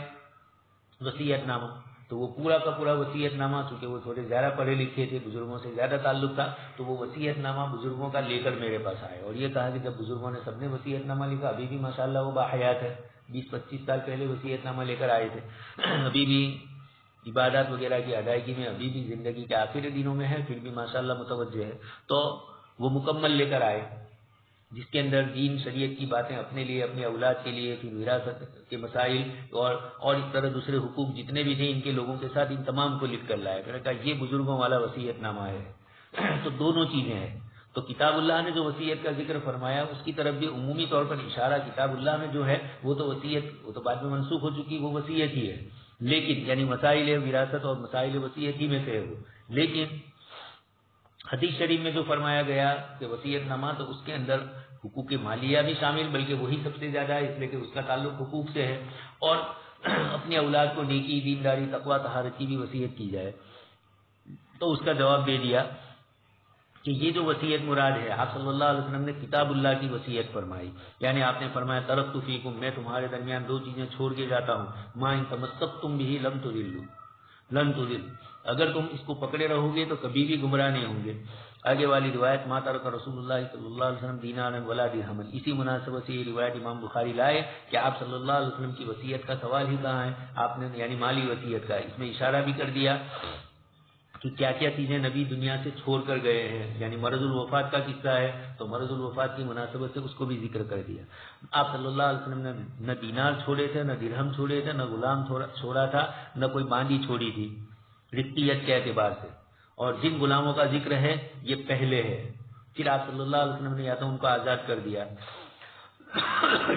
وصیت نامہ، تو وہ پورا کا پورا وصیت نامہ، چونکہ وہ تھوڑے زیادہ پڑھے لکھے تھے، بزرگوں سے زیادہ تعلق تھا، تو وہ وصیت نامہ بزرگوں کا لے کر میرے پاس آئے اور یہ کہا کہ جب بزرگوں نے سب نے وصیت نامہ لکھا، ابھی بھی ماشاءاللہ وہ باحیات ہے، 20-25 سال پہلے وصیت نامہ لے کر آئے تھے، ابھی بھی عبادات وغیرہ کی ادائیگی میں، ابھی بھی زندگی کے آخری دنوں میں ہے، پھر بھی ماشاءاللہ متوجہ ہے. تو وہ مکمل لے کر آئے جس کے اندر دین شریعت کی باتیں اپنے لیے، اپنی اولاد کے لیے، پھر وراثت کے مسائل اور اس طرح دوسرے حقوق جتنے بھی تھے ان کے لوگوں کے ساتھ، ان تمام کو لکھ کر لائے. میں نے کہا یہ بزرگوں والا وصیت نامہ ہے. تو دونوں چیزیں ہیں. تو کتاب اللہ نے جو وصیت کا ذکر فرمایا اس کی طرف بھی عمومی طور پر اشارہ. کتاب اللہ میں جو ہے وہ تو وصیت، وہ تو بعد میں منسوخ ہو چکی، وہ وصیت ہی ہے، لیکن یعنی مسائل وراثت اور مسائل وصیت ہی میں سے ہے وہ. لیکن حدیث شریف میں جو فرمایا گیا کہ وصیت نامہ، تو اس کے اندر حقوق مالیہ بھی شامل، بلکہ وہی سب سے زیادہ ہے، اس لیے کہ اس کا تعلق حقوق سے ہے. اور اپنی اولاد کو نیکی، دینداری، تقوی، طہارت کی بھی وصیت کی جائے. تو اس کا جواب دے دیا کہ یہ جو وصیت مراد ہے، آپ صلی اللہ علیہ وسلم نے کتاب اللہ کی وصیت فرمائی. یعنی آپ نے فرمایا ترکت فیکم، میں تمہارے درمیان دو چیزیں چھوڑ کے جاتا ہوں، ما ان تمسکتم بہ لن تضلوا، اگر تم اس کو پکڑے رہو گے تو کبھی بھی گمراہ نہیں ہوں گے. آگے والی روایت ما ترک رسول اللہ صلی اللہ علیہ وسلم دینارا ولا درہما، اسی مناسبت سے یہ روایت امام بخاری لائے کہ آپ صلی اللہ علیہ وسلم کی وصیت کا سوال ہی کہاں ہے، آپ نے یعنی مالی وصیت کا. اس میں اشارہ بھی کر دیا کہ کیا کیا چیزیں نبی دنیا سے چھوڑ کر گئے ہیں. یعنی مرض الوفات کا قصہ ہے تو مرض الوفات کی مناسبت سے اس کو بھی ذکر کر دیا. آپ صلی اللہ علیہ وسلم نے نہ دینار چھوڑے تھے، نہ درہم چھوڑے تھے، نہ غلام چھوڑا تھا، نہ کوئی باندی چھوڑی تھی رقیت کے اعتبار سے. اور جن غلاموں کا ذکر ہے یہ پہلے ہے. پھر آپ صلی اللہ علیہ وسلم نے یا تو ان کو آزاد کر دیا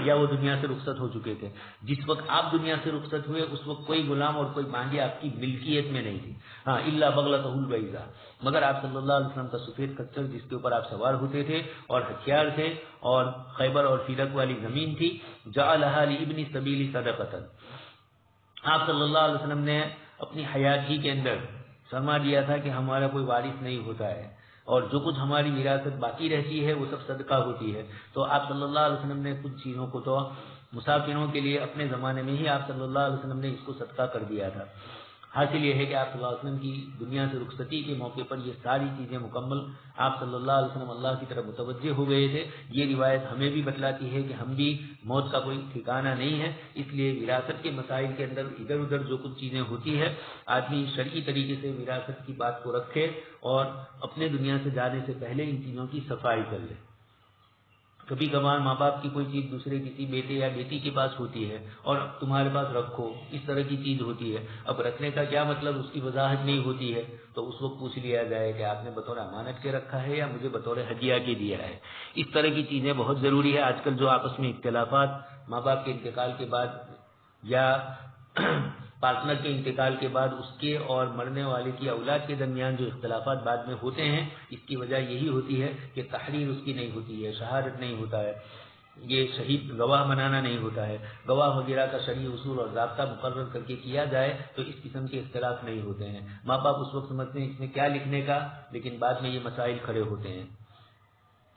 یا وہ دنیا سے رخصت ہو چکے تھے. جس وقت آپ دنیا سے رخصت ہوئے اس وقت کوئی غلام اور کوئی باندی آپ کی ملکیت میں نہیں تھی. ہاں الا بغلتہ البیضاء، مگر آپ صلی اللہ علیہ وسلم کا سفید خچر جس کے اوپر آپ سوار ہوتے تھے اور ہتھیار تھے اور خیبر اور فیلک والی زمین تھی، جعلها لابن السبیل صدقۃ، آپ صلی اللہ علیہ وسلم نے اپنی حیات ہی کے اندر فرما دیا تھا کہ ہمارا کوئی وارث نہیں ہوتا ہے اور جو کچھ ہماری وراثت باقی رہتی ہے وہ سب صدقہ ہوتی ہے. تو آپ صلی اللہ علیہ وسلم نے کچھ چیزوں کو تو مسافروں کے لیے اپنے زمانے میں ہی آپ صلی اللہ علیہ وسلم نے اس کو صدقہ کر دیا تھا. حاصل یہ ہے کہ آپ صلی اللہ علیہ وسلم کی دنیا سے رخصتی کے موقع پر یہ ساری چیزیں مکمل آپ صلی اللہ علیہ وسلم اللہ کی طرف متوجہ ہو گئے تھے. یہ روایت ہمیں بھی بتلاتی ہے کہ ہم بھی موت کا کوئی ٹھکانہ نہیں ہے، اس لیے وراثت کے مسائل کے اندر ادھر ادھر جو کچھ چیزیں ہوتی ہے آدمی شرعی طریقے سے وراثت کی بات کو رکھے اور اپنے دنیا سے جانے سے پہلے ان چیزوں کی صفائی کر لے. کبھی کبھار ماں باپ کی کوئی چیز دوسرے کسی بیٹے یا بیٹی کے پاس ہوتی ہے اور تمہارے پاس رکھو، اس طرح کی چیز ہوتی ہے. اب رکھنے کا کیا مطلب، اس کی وضاحت نہیں ہوتی ہے تو اس وقت پوچھ لیا جائے کہ آپ نے بطور امانت کے رکھا ہے یا مجھے بطور ہدیہ کے دیا ہے. اس طرح کی چیزیں بہت ضروری ہے. آج کل جو آپس میں اختلافات ماں باپ کے انتقال کے بعد یا پارٹنر کے انتقال کے بعد اس کے اور مرنے والے کی اولاد کے درمیان جو اختلافات بعد میں ہوتے ہیں، اس کی وجہ یہی ہوتی ہے کہ تحریر اس کی نہیں ہوتی ہے، شہادت نہیں ہوتا ہے، یہ شہید گواہ بنانا نہیں ہوتا ہے. گواہ وغیرہ کا شرعی اصول اور ضابطہ مقرر کر کے کیا جائے تو اس قسم کے اختلاف نہیں ہوتے ہیں. ماں باپ اس وقت سمجھتے ہیں اس میں کیا لکھنے کا، لیکن بعد میں یہ مسائل کھڑے ہوتے ہیں.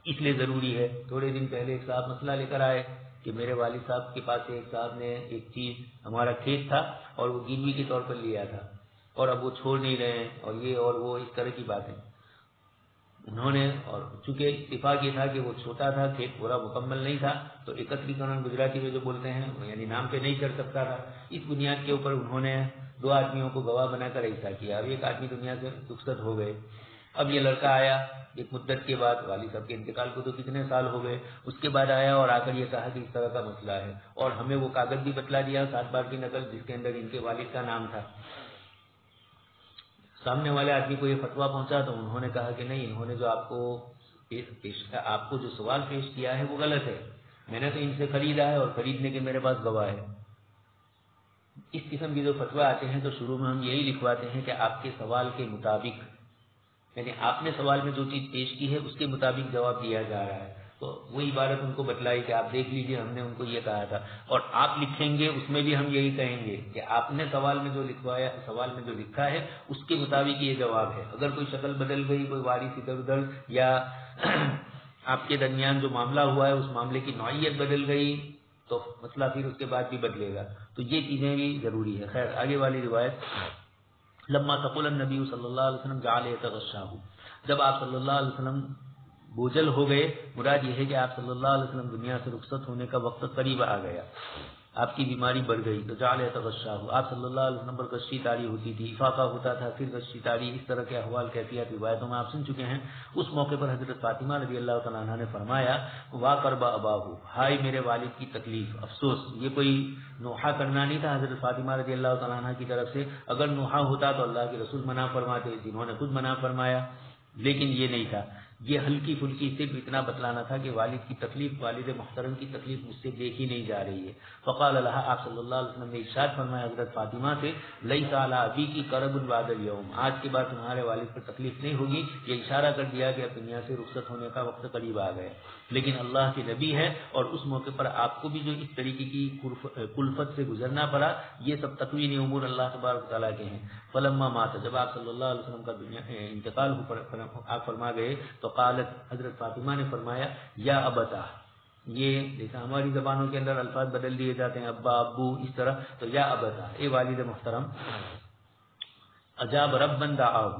اس لیے ضروری ہے. تھوڑے دن پہلے ایک صاحب مسئلہ لے کر آئے کہ میرے والد صاحب کے پاس ایک صاحب نے ایک چیز، ہمارا کھیت تھا اور وہ گروی کے طور پر لیا تھا اور اب وہ چھوڑ نہیں رہے ہیں اور یہ اور وہ اس طرح کی باتیں. انہوں نے، اور چونکہ اتفاق یہ تھا کہ وہ چھوٹا تھا، کھیت پورا مکمل نہیں تھا، تو ایکتریکرن گجراتی میں جو بولتے ہیں یعنی نام پہ نہیں کر سکتا تھا، اس بنیاد کے اوپر انہوں نے 2 آدمیوں کو گواہ بنا کر ایسا کیا. اب 1 آدمی دنیا سے رخصت ہو گئے. اب یہ لڑکا آیا ایک مدت کے بعد، والد صاحب کے انتقال کو تو کتنے سال ہو گئے، اس کے بعد آیا اور آ کر یہ کہا کہ اس طرح کا مسئلہ ہے، اور ہمیں وہ کاغذ بھی بتلا دیا 7 بار کی نقل جس کے اندر ان کے والد کا نام تھا. سامنے والے آدمی کو یہ فتویٰ پہنچا تو انہوں نے کہا کہ نہیں، انہوں نے جو آپ کو جو سوال پیش کیا ہے وہ غلط ہے، میں نے تو ان سے خریدا ہے اور خریدنے کے میرے پاس گواہ ہے. اس قسم کے جو فتویٰ آتے ہیں تو شروع میں ہم یہی لکھواتے ہیں کہ آپ کے سوال کے مطابق، یعنی آپ نے سوال میں جو چیز پیش کی ہے اس کے مطابق جواب دیا جا رہا ہے. تو وہ عبارت ان کو بتلائی کہ آپ دیکھ لیجئے ہم نے ان کو یہ کہا تھا، اور آپ لکھیں گے اس میں بھی ہم یہی کہیں گے کہ آپ نے سوال میں جو لکھوایا، سوال میں جو لکھا ہے اس کے مطابق یہ جواب ہے. اگر کوئی شکل بدل گئی، کوئی وارث ادھر ادھر، یا آپ کے درمیان جو معاملہ ہوا ہے اس معاملے کی نوعیت بدل گئی تو مسئلہ پھر اس کے بعد بھی بدلے گا. تو یہ چیزیں بھی ضروری ہے. خیر، آگے والی روایت، لما ثقل النبی صلی اللہ علیہ وسلم جعل یتغشاہ، جب آپ صلی اللہ علیہ وسلم بوجھل ہو گئے، مراد یہ ہے کہ آپ صلی اللہ علیہ وسلم دنیا سے رخصت ہونے کا وقت قریب آ گیا، آپ کی بیماری بڑھ گئی، تو جعل یتغشاہ، آپ صلی اللہ علیہ وسلم پر غشی طاری ہوتی تھی، افاقہ ہوتا تھا، پھر غشی طاری، اس طرح کے احوال کیفیت روایتوں میں آپ سن چکے ہیں. اس موقع پر حضرت فاطمہ رضی اللہ تعالیٰ عنہ نے فرمایا، وا کرب اباہ، ہائے میرے والد کی تکلیف، افسوس. یہ کوئی نوحہ کرنا نہیں تھا حضرت فاطمہ رضی اللہ تعالیٰ عنہ کی طرف سے، اگر نوحہ ہوتا تو اللہ کے رسول منع فرماتے، جنہوں نے خود منع فرمایا، لیکن یہ نہیں تھا. یہ ہلکی پھلکی صرف اتنا بتلانا تھا کہ والد کی تکلیف، والد محترم کی تکلیف مجھ سے دیکھی نہیں جا رہی ہے. فقال لها، آپ صلی اللہ علیہ وسلم نے ارشاد فرمایا حضرت فاطمہ سے، لیس علی ابیکی کرب بعد اليوم، آج کے بعد تمہارے والد پر تکلیف نہیں ہوگی. یہ اشارہ کر دیا کہ اب دنیا سے رخصت ہونے کا وقت قریب آ گیا. لیکن اللہ کے نبی ہے اور اس موقع پر آپ کو بھی جو اس طریقے کی کلفت سے گزرنا پڑا، یہ سب تکوین امور اللہ تبارک تعالیٰ کے ہیں. فلما مات، جب آپ صلی اللہ علیہ وسلم کا دنیا انتقال آپ فرما گئے تو قالت، حضرت فاطمہ نے فرمایا، یا ابتا، یہ جیسا ہماری زبانوں کے اندر الفاظ بدل دیے جاتے ہیں ابا ابو اس طرح، تو یا ابتا، اے والد محترم، اجاب رب دعاہ،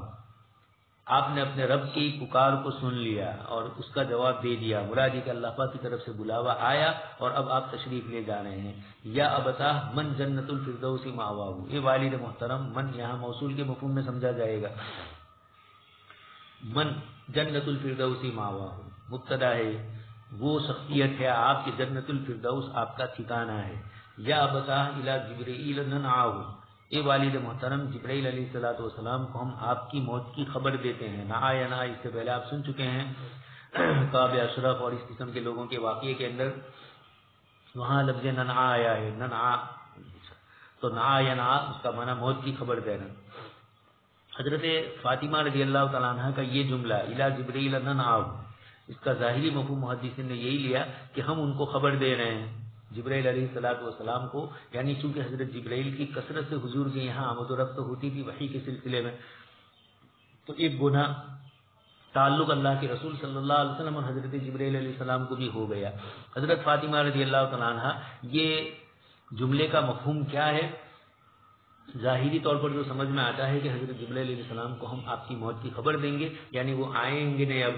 آپ نے اپنے رب کی پکار کو سن لیا اور اس کا جواب دے دیا. مراد یہ کہ اللہ پاک کی طرف سے بلاوا آیا اور اب آپ تشریف لے جا رہے ہیں. یا ابتا من جنت الفردوس ماواہ، اے والد محترم، من یہاں موصول کے مفہوم میں سمجھا جائے گا. من جنت الفردوس ماواہ مبتدا ہے، وہ شخصیت ہے آپ کی جنت الفردوس آپ کا ٹھکانہ ہے. یا ابتا الی جبرائیل ننعاہ، اے والد محترم، جبرائیل علیہ الصلوۃ والسلام کو ہم آپ کی موت کی خبر دیتے ہیں. نعاینا، اس سے پہلے آپ سن چکے ہیں کعب اشرف اور اس قسم کے لوگوں کے واقعے کے اندر وہاں لفظ ننعا آیا ہے، ننعا، تو نعاینا اس کا معنی موت کی خبر دینا. حضرت فاطمہ رضی اللہ تعالیٰ عنہ کا یہ جملہ الی جبرائیل ننعاہ، اس کا ظاہری مفہوم محدثین نے یہی لیا کہ ہم ان کو خبر دے رہے ہیں، جبرائیل علیہ الصلوۃ والسلام کو، یعنی چونکہ حضرت جبرائیل کی کثرت سے حضور کے یہاں آمد و رفت ہوتی تھی وحی کے سلسلے میں، تو ایک گناہ تعلق اللہ کے رسول صلی اللہ علیہ وسلم اور حضرت جبرائیل علیہ السلام کو بھی ہو گیا. حضرت فاطمہ رضی اللہ تعالیٰ عنہ، یہ جملے کا مفہوم کیا ہے؟ ظاہری طور پر جو سمجھ میں آتا ہے کہ حضرت جبرائیل علیہ السلام کو ہم آپ کی موت کی خبر دیں گے، یعنی وہ آئیں گے نہیں، اب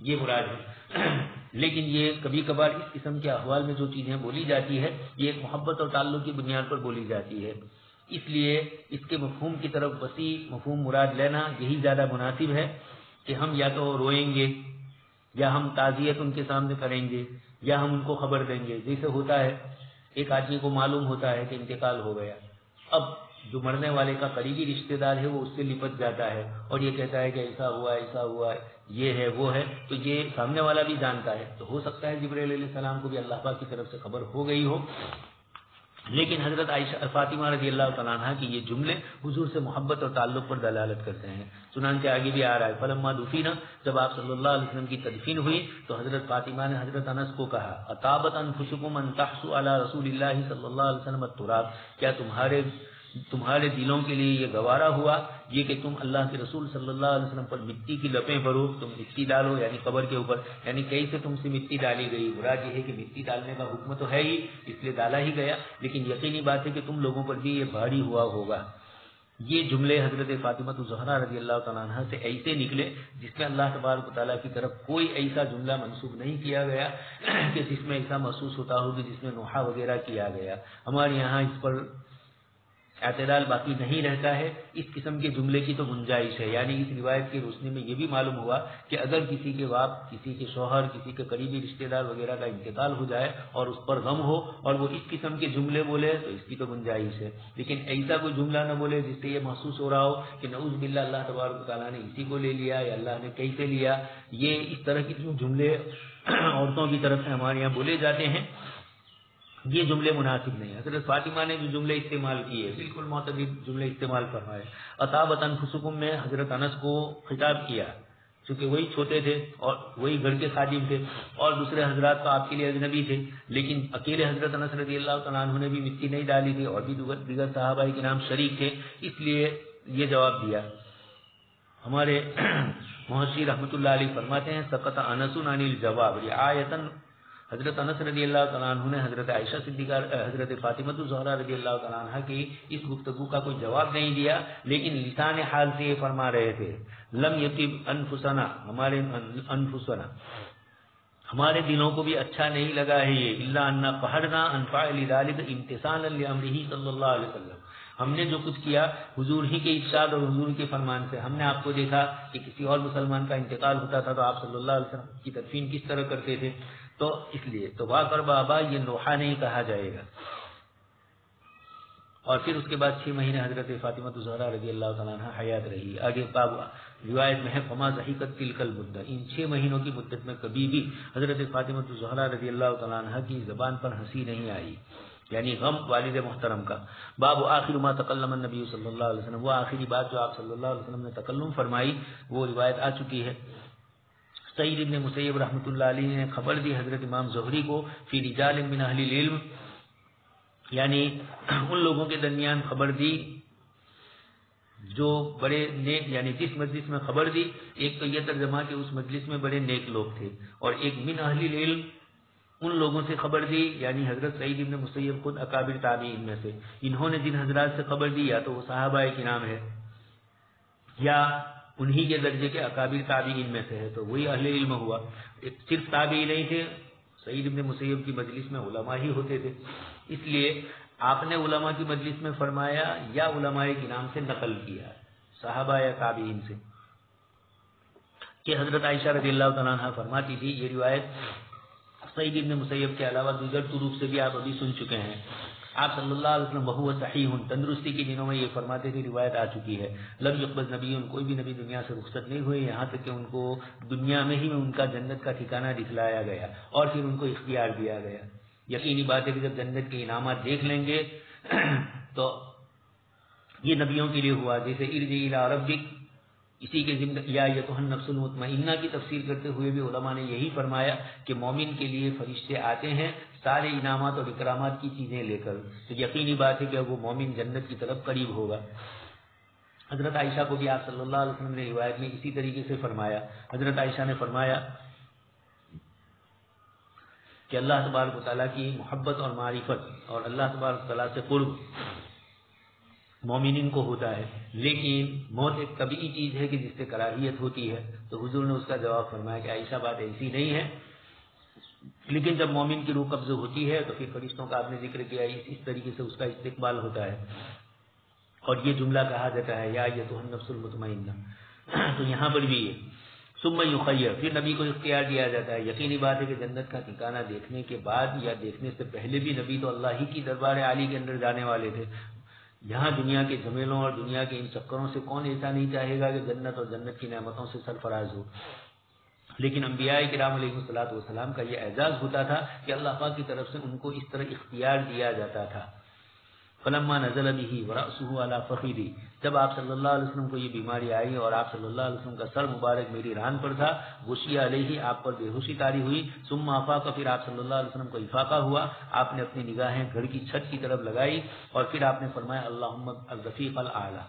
یہ مراد ہے. لیکن یہ کبھی کبھار اس قسم کے احوال میں جو چیزیں بولی جاتی ہے یہ ایک محبت اور تعلق کی بنیاد پر بولی جاتی ہے، اس لیے اس کے مفہوم کی طرف وسیع مفہوم مراد لینا یہی زیادہ مناسب ہے کہ ہم یا تو روئیں گے یا ہم تعزیت ان کے سامنے کریں گے یا ہم ان کو خبر دیں گے. جیسے ہوتا ہے ایک آدمی کو معلوم ہوتا ہے کہ انتقال ہو گیا، اب جو مرنے والے کا قریبی رشتہ دار ہے وہ اس سے لپٹ جاتا ہے اور یہ کہتا ہے کہ ایسا ہوا ہے، یہ ہے وہ ہے، تو یہ سامنے والا بھی جانتا ہے. تو ہو سکتا ہے جبرائیل علیہ السلام کو بھی اللہ پاک کی طرف سے خبر ہو گئی ہو، لیکن حضرت عائشہ فاطمہ رضی اللہ تعالیٰ عنہ کی یہ جملے حضور سے محبت اور تعلق پر دلالت کرتے ہیں. چنانچہ آگے بھی آ رہا ہے، فلما دفن، جب آپ صلی اللہ علیہ وسلم کی تدفین ہوئی تو حضرت فاطمہ نے حضرت انس کو کہا، اطابت انفسکم ان تحسوا علی رسول اللہ صلی اللہ علیہ وسلم التراب، کیا تمہارے دلوں کے لیے یہ گوارا ہوا یہ کہ تم اللہ کے رسول صلی اللہ علیہ وسلم پر مٹی کی لپیں بھرو، تم مٹی ڈالو، یعنی قبر کے اوپر، یعنی کہیں سے تم سے مٹی ڈالی گئی. مراد یہ ہے کہ مٹی ڈالنے کا حکم تو ہے ہی، اس لیے ڈالا ہی گیا، لیکن یقینی بات ہے کہ تم لوگوں پر بھی یہ بھاری ہوا ہوگا. یہ جملے حضرت فاطمہ الزہرا رضی اللہ تعالیٰ عنہ سے ایسے نکلے جس میں اللہ تبارک و تعالیٰ کی طرف کوئی ایسا جملہ منسوب نہیں کیا گیا کہ جس میں ایسا محسوس ہوتا ہو کہ جس میں نوحہ وغیرہ کیا گیا. ہمارے یہاں اس پر اعتدال باقی نہیں رہتا ہے. اس قسم کے جملے کی تو گنجائش ہے. یعنی اس روایت کی روشنی میں یہ بھی معلوم ہوا کہ اگر کسی کے باپ، کسی کے شوہر، کسی کے قریبی رشتہ دار وغیرہ کا انتقال ہو جائے اور اس پر غم ہو اور وہ اس قسم کے جملے بولے تو اس کی تو گنجائش ہے. لیکن ایسا کوئی جملہ نہ بولے جس سے یہ محسوس ہو رہا ہو کہ نعوذ باللہ اللہ تبارک و تعالیٰ نے اسی کو لے لیا یا اللہ نے کیسے لیا. یہ اس طرح کے جو جملے عورتوں کی طرف سے ہمارے یہاں بولے جاتے ہیں یہ جملے مناسب نہیں. حضرت فاطمہ نے جو جملے استعمال کیے بالکل معتدل جملے استعمال فرمائے. اطابت انفسکم میں حضرت انس کو خطاب کیا چونکہ وہی چھوٹے تھے اور وہی گھر کے خادم تھے اور دوسرے حضرات تو آپ کے لیے اجنبی تھے، لیکن اکیلے حضرت انس رضی اللہ تعالیٰ عنہ نے بھی مٹی نہیں ڈالی تھی اور بھی دیگر صحابہ کے نام شریک تھے، اس لیے یہ جواب دیا. ہمارے محشی رحمۃ اللہ علیہ فرماتے ہیں سقط انس عن الجواب رعایتاً. حضرت انس رضی اللہ تعالیٰ عنہ نے حضرت عائشہ صدیقہ حضرت فاطمہ الزہرا رضی اللہ تعالیٰ عنہ کی اس گفتگو کا کوئی جواب نہیں دیا، لیکن لسان حال سے یہ فرما رہے تھے لم یطب انفسنا، ہمارے دلوں کو بھی اچھا نہیں لگا ہے یہ، الا ان قہرنا ان فاعل ذلک امتثالا لامرہ صلی اللہ علیہ وسلم. ہم نے جو کچھ کیا حضور ہی کے ارشاد اور حضور کے فرمان سے. ہم نے آپ کو دیکھا کہ کسی اور مسلمان کا انتقال ہوتا تھا تو آپ صلی اللہ علیہ وسلم کی تدفین کس طرح کرتے تھے، تو اس لیے تو واقر بابا یہ نوحہ نہیں کہا جائے گا. اور پھر اس کے بعد 6 مہینے حضرت فاطمہ الزہرا رضی اللہ تعالیٰ عنہ حیات رہی. آگے باب روایت میں ہے فما ضحکت تلک المدت، ان 6 مہینوں کی مدت میں کبھی بھی حضرت فاطمہ الزہرا رضی اللہ تعالیٰ عنہ کی زبان پر ہنسی نہیں آئی، یعنی غم والد محترم کا. باب آخر ما تکلم النبی صلی اللہ علیہ وسلم، وہ آخری بات جو آپ صلی اللہ علیہ وسلم نے تکلم فرمائی وہ روایت آ چکی ہے. سعید ابن مسیب رحمۃ اللہ علیہ نے خبر دی حضرت امام زہری کو فی رجال من اہل العلم، یعنی ان لوگوں کے درمیان خبر دی جو بڑے نیک، یعنی جس مجلس میں خبر دی ایک تو یہ ترجمہ کہ اس مجلس میں بڑے نیک لوگ تھے، اور ایک من اہل العلم ان لوگوں سے خبر دی، یعنی حضرت سعید ابن مسیب خود اکابر تابعین میں سے. انہوں نے جن حضرات سے خبر دی یا تو وہ صحابہ کرام ہے یا انہی کے درجے کے اکابر تابعین میں سے ہے، تو وہی اہل علم ہوا. صرف تابعی نہیں تھے، سعید ابن مسیب کی مجلس میں علماء ہی ہوتے تھے، اس لیے آپ نے علماء کی مجلس میں فرمایا یا علماء کرام سے نقل کیا صحابہ یا تابعین سے کہ حضرت عائشہ رضی اللہ تعالیٰ عنہ فرماتی تھی. یہ روایت سعید ابن مسیب کے علاوہ دیگر طرق سے بھی آپ ابھی سن چکے ہیں. آپ صلی اللہ علیہ وسلم وہو صحیح، تندرستی کے دنوں میں یہ فرماتے تھے، روایت آ چکی ہے لم یقبض نبی، کوئی بھی نبی دنیا سے رخصت نہیں ہوئے یہاں تک کہ ان کو دنیا میں ہی ان کا جنت کا ٹھکانہ دکھلایا گیا اور پھر ان کو اختیار دیا گیا. یقینی بات ہے کہ جب جنت کے انعامات دیکھ لیں گے تو یہ نبیوں کے لیے ہوا. جیسے ارجعی الی ربک، اسی کے ضمن یا ایتھا النفس المطمئنہ کی تفسیر کرتے ہوئے بھی علماء نے یہی فرمایا کہ مومن کے لیے فرشتے آتے ہیں سارے انعامات اور اکرامات کی چیزیں لے کر، تو یقینی بات ہے کہ وہ مومن جنت کی طرف قریب ہوگا. حضرت عائشہ کو بھی آپ صلی اللہ علیہ وسلم نے روایت میں اسی طریقے سے فرمایا. حضرت عائشہ نے فرمایا کہ اللہ تبارک و تعالیٰ کی محبت اور معرفت اور اللہ تبارک و تعالیٰ سے قرب مومنین کو ہوتا ہے، لیکن موت ایک طبیعی چیز ہے کہ جس سے کراہیت ہوتی ہے. تو حضور نے اس کا جواب فرمایا کہ عائشہ بات ایسی نہیں ہے، لیکن جب مومن کی روح قبض ہوتی ہے تو پھر فرشتوں کا آپ نے ذکر کیا اس طریقے سے اس کا استقبال ہوتا ہے اور یہ جملہ کہا جاتا ہے یا ایتھا النفس المطمئنہ. تو یہاں پر بھی یہ ثم یخیر، پھر نبی کو اختیار دیا جاتا ہے. یقینی بات ہے کہ جنت کا ٹھکانہ دیکھنے کے بعد یا دیکھنے سے پہلے بھی نبی تو اللہ ہی کی دربار عالی کے اندر جانے والے تھے. یہاں دنیا کے جھمیلوں اور دنیا کے ان چکروں سے کون ایسا نہیں چاہے گا کہ جنت اور جنت کی نعمتوں سے سرفراز ہو. لیکن انبیاء کرام علیہ الصلوۃ والسلام کا یہ اعزاز ہوتا تھا کہ اللہ پاک کی طرف سے ان کو اس طرح اختیار دیا جاتا تھا. فلما نزل به ورأسه على فخذی، جب آپ صلی اللہ علیہ وسلم کو یہ بیماری آئی اور آپ صلی اللہ علیہ وسلم کا سر مبارک میری ران پر تھا، غشی علیہ، آپ پر بے ہوشی طاری ہوئی. ثم افاق، پھر آپ صلی اللہ علیہ وسلم کو افاقہ ہوا. آپ نے اپنی نگاہیں گھر کی چھت کی طرف لگائی اور پھر آپ نے فرمایا اللہم الرفیق الاعلی،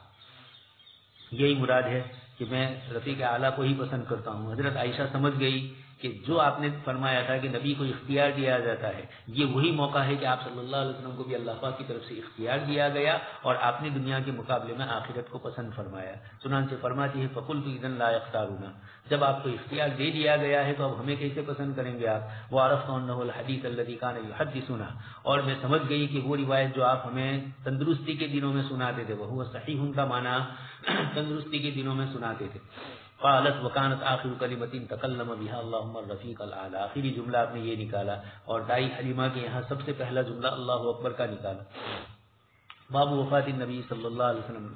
یہی مراد ہے کہ میں رفیق اعلیٰ کو ہی پسند کرتا ہوں. حضرت عائشہ سمجھ گئی کہ جو آپ نے فرمایا تھا کہ نبی کو اختیار دیا جاتا ہے، یہ وہی موقع ہے کہ آپ صلی اللہ علیہ وسلم کو بھی اللہ پاک کی طرف سے اختیار دیا گیا اور آپ نے دنیا کے مقابلے میں آخرت کو پسند فرمایا۔ چنانچہ فرماتی ہے فقلت اذا لا يختارون، جب آپ کو اختیار دے دیا گیا ہے تو اب ہمیں کیسے پسند کریں گے آپ؟ وعرفت انه الحديث الذي كان يحدثنا، اور میں سمجھ گئی کہ وہ روایت جو آپ ہمیں تندرستی کے دنوں میں سناتے تھے، وہ صحیح کا معنی تندرستی کے دنوں میں سناتے تھے۔ قالت وكانت آخر کلمۃ تکلم بها اللهم الرفیق الاعلی، آخری جملہ آپ نے یہ نکالا، اور دائی حلیمہ کے یہاں سب سے پہلا جملہ اللہ اکبر کا نکالا۔ باب وفات النبی صلی اللہ علیہ وسلم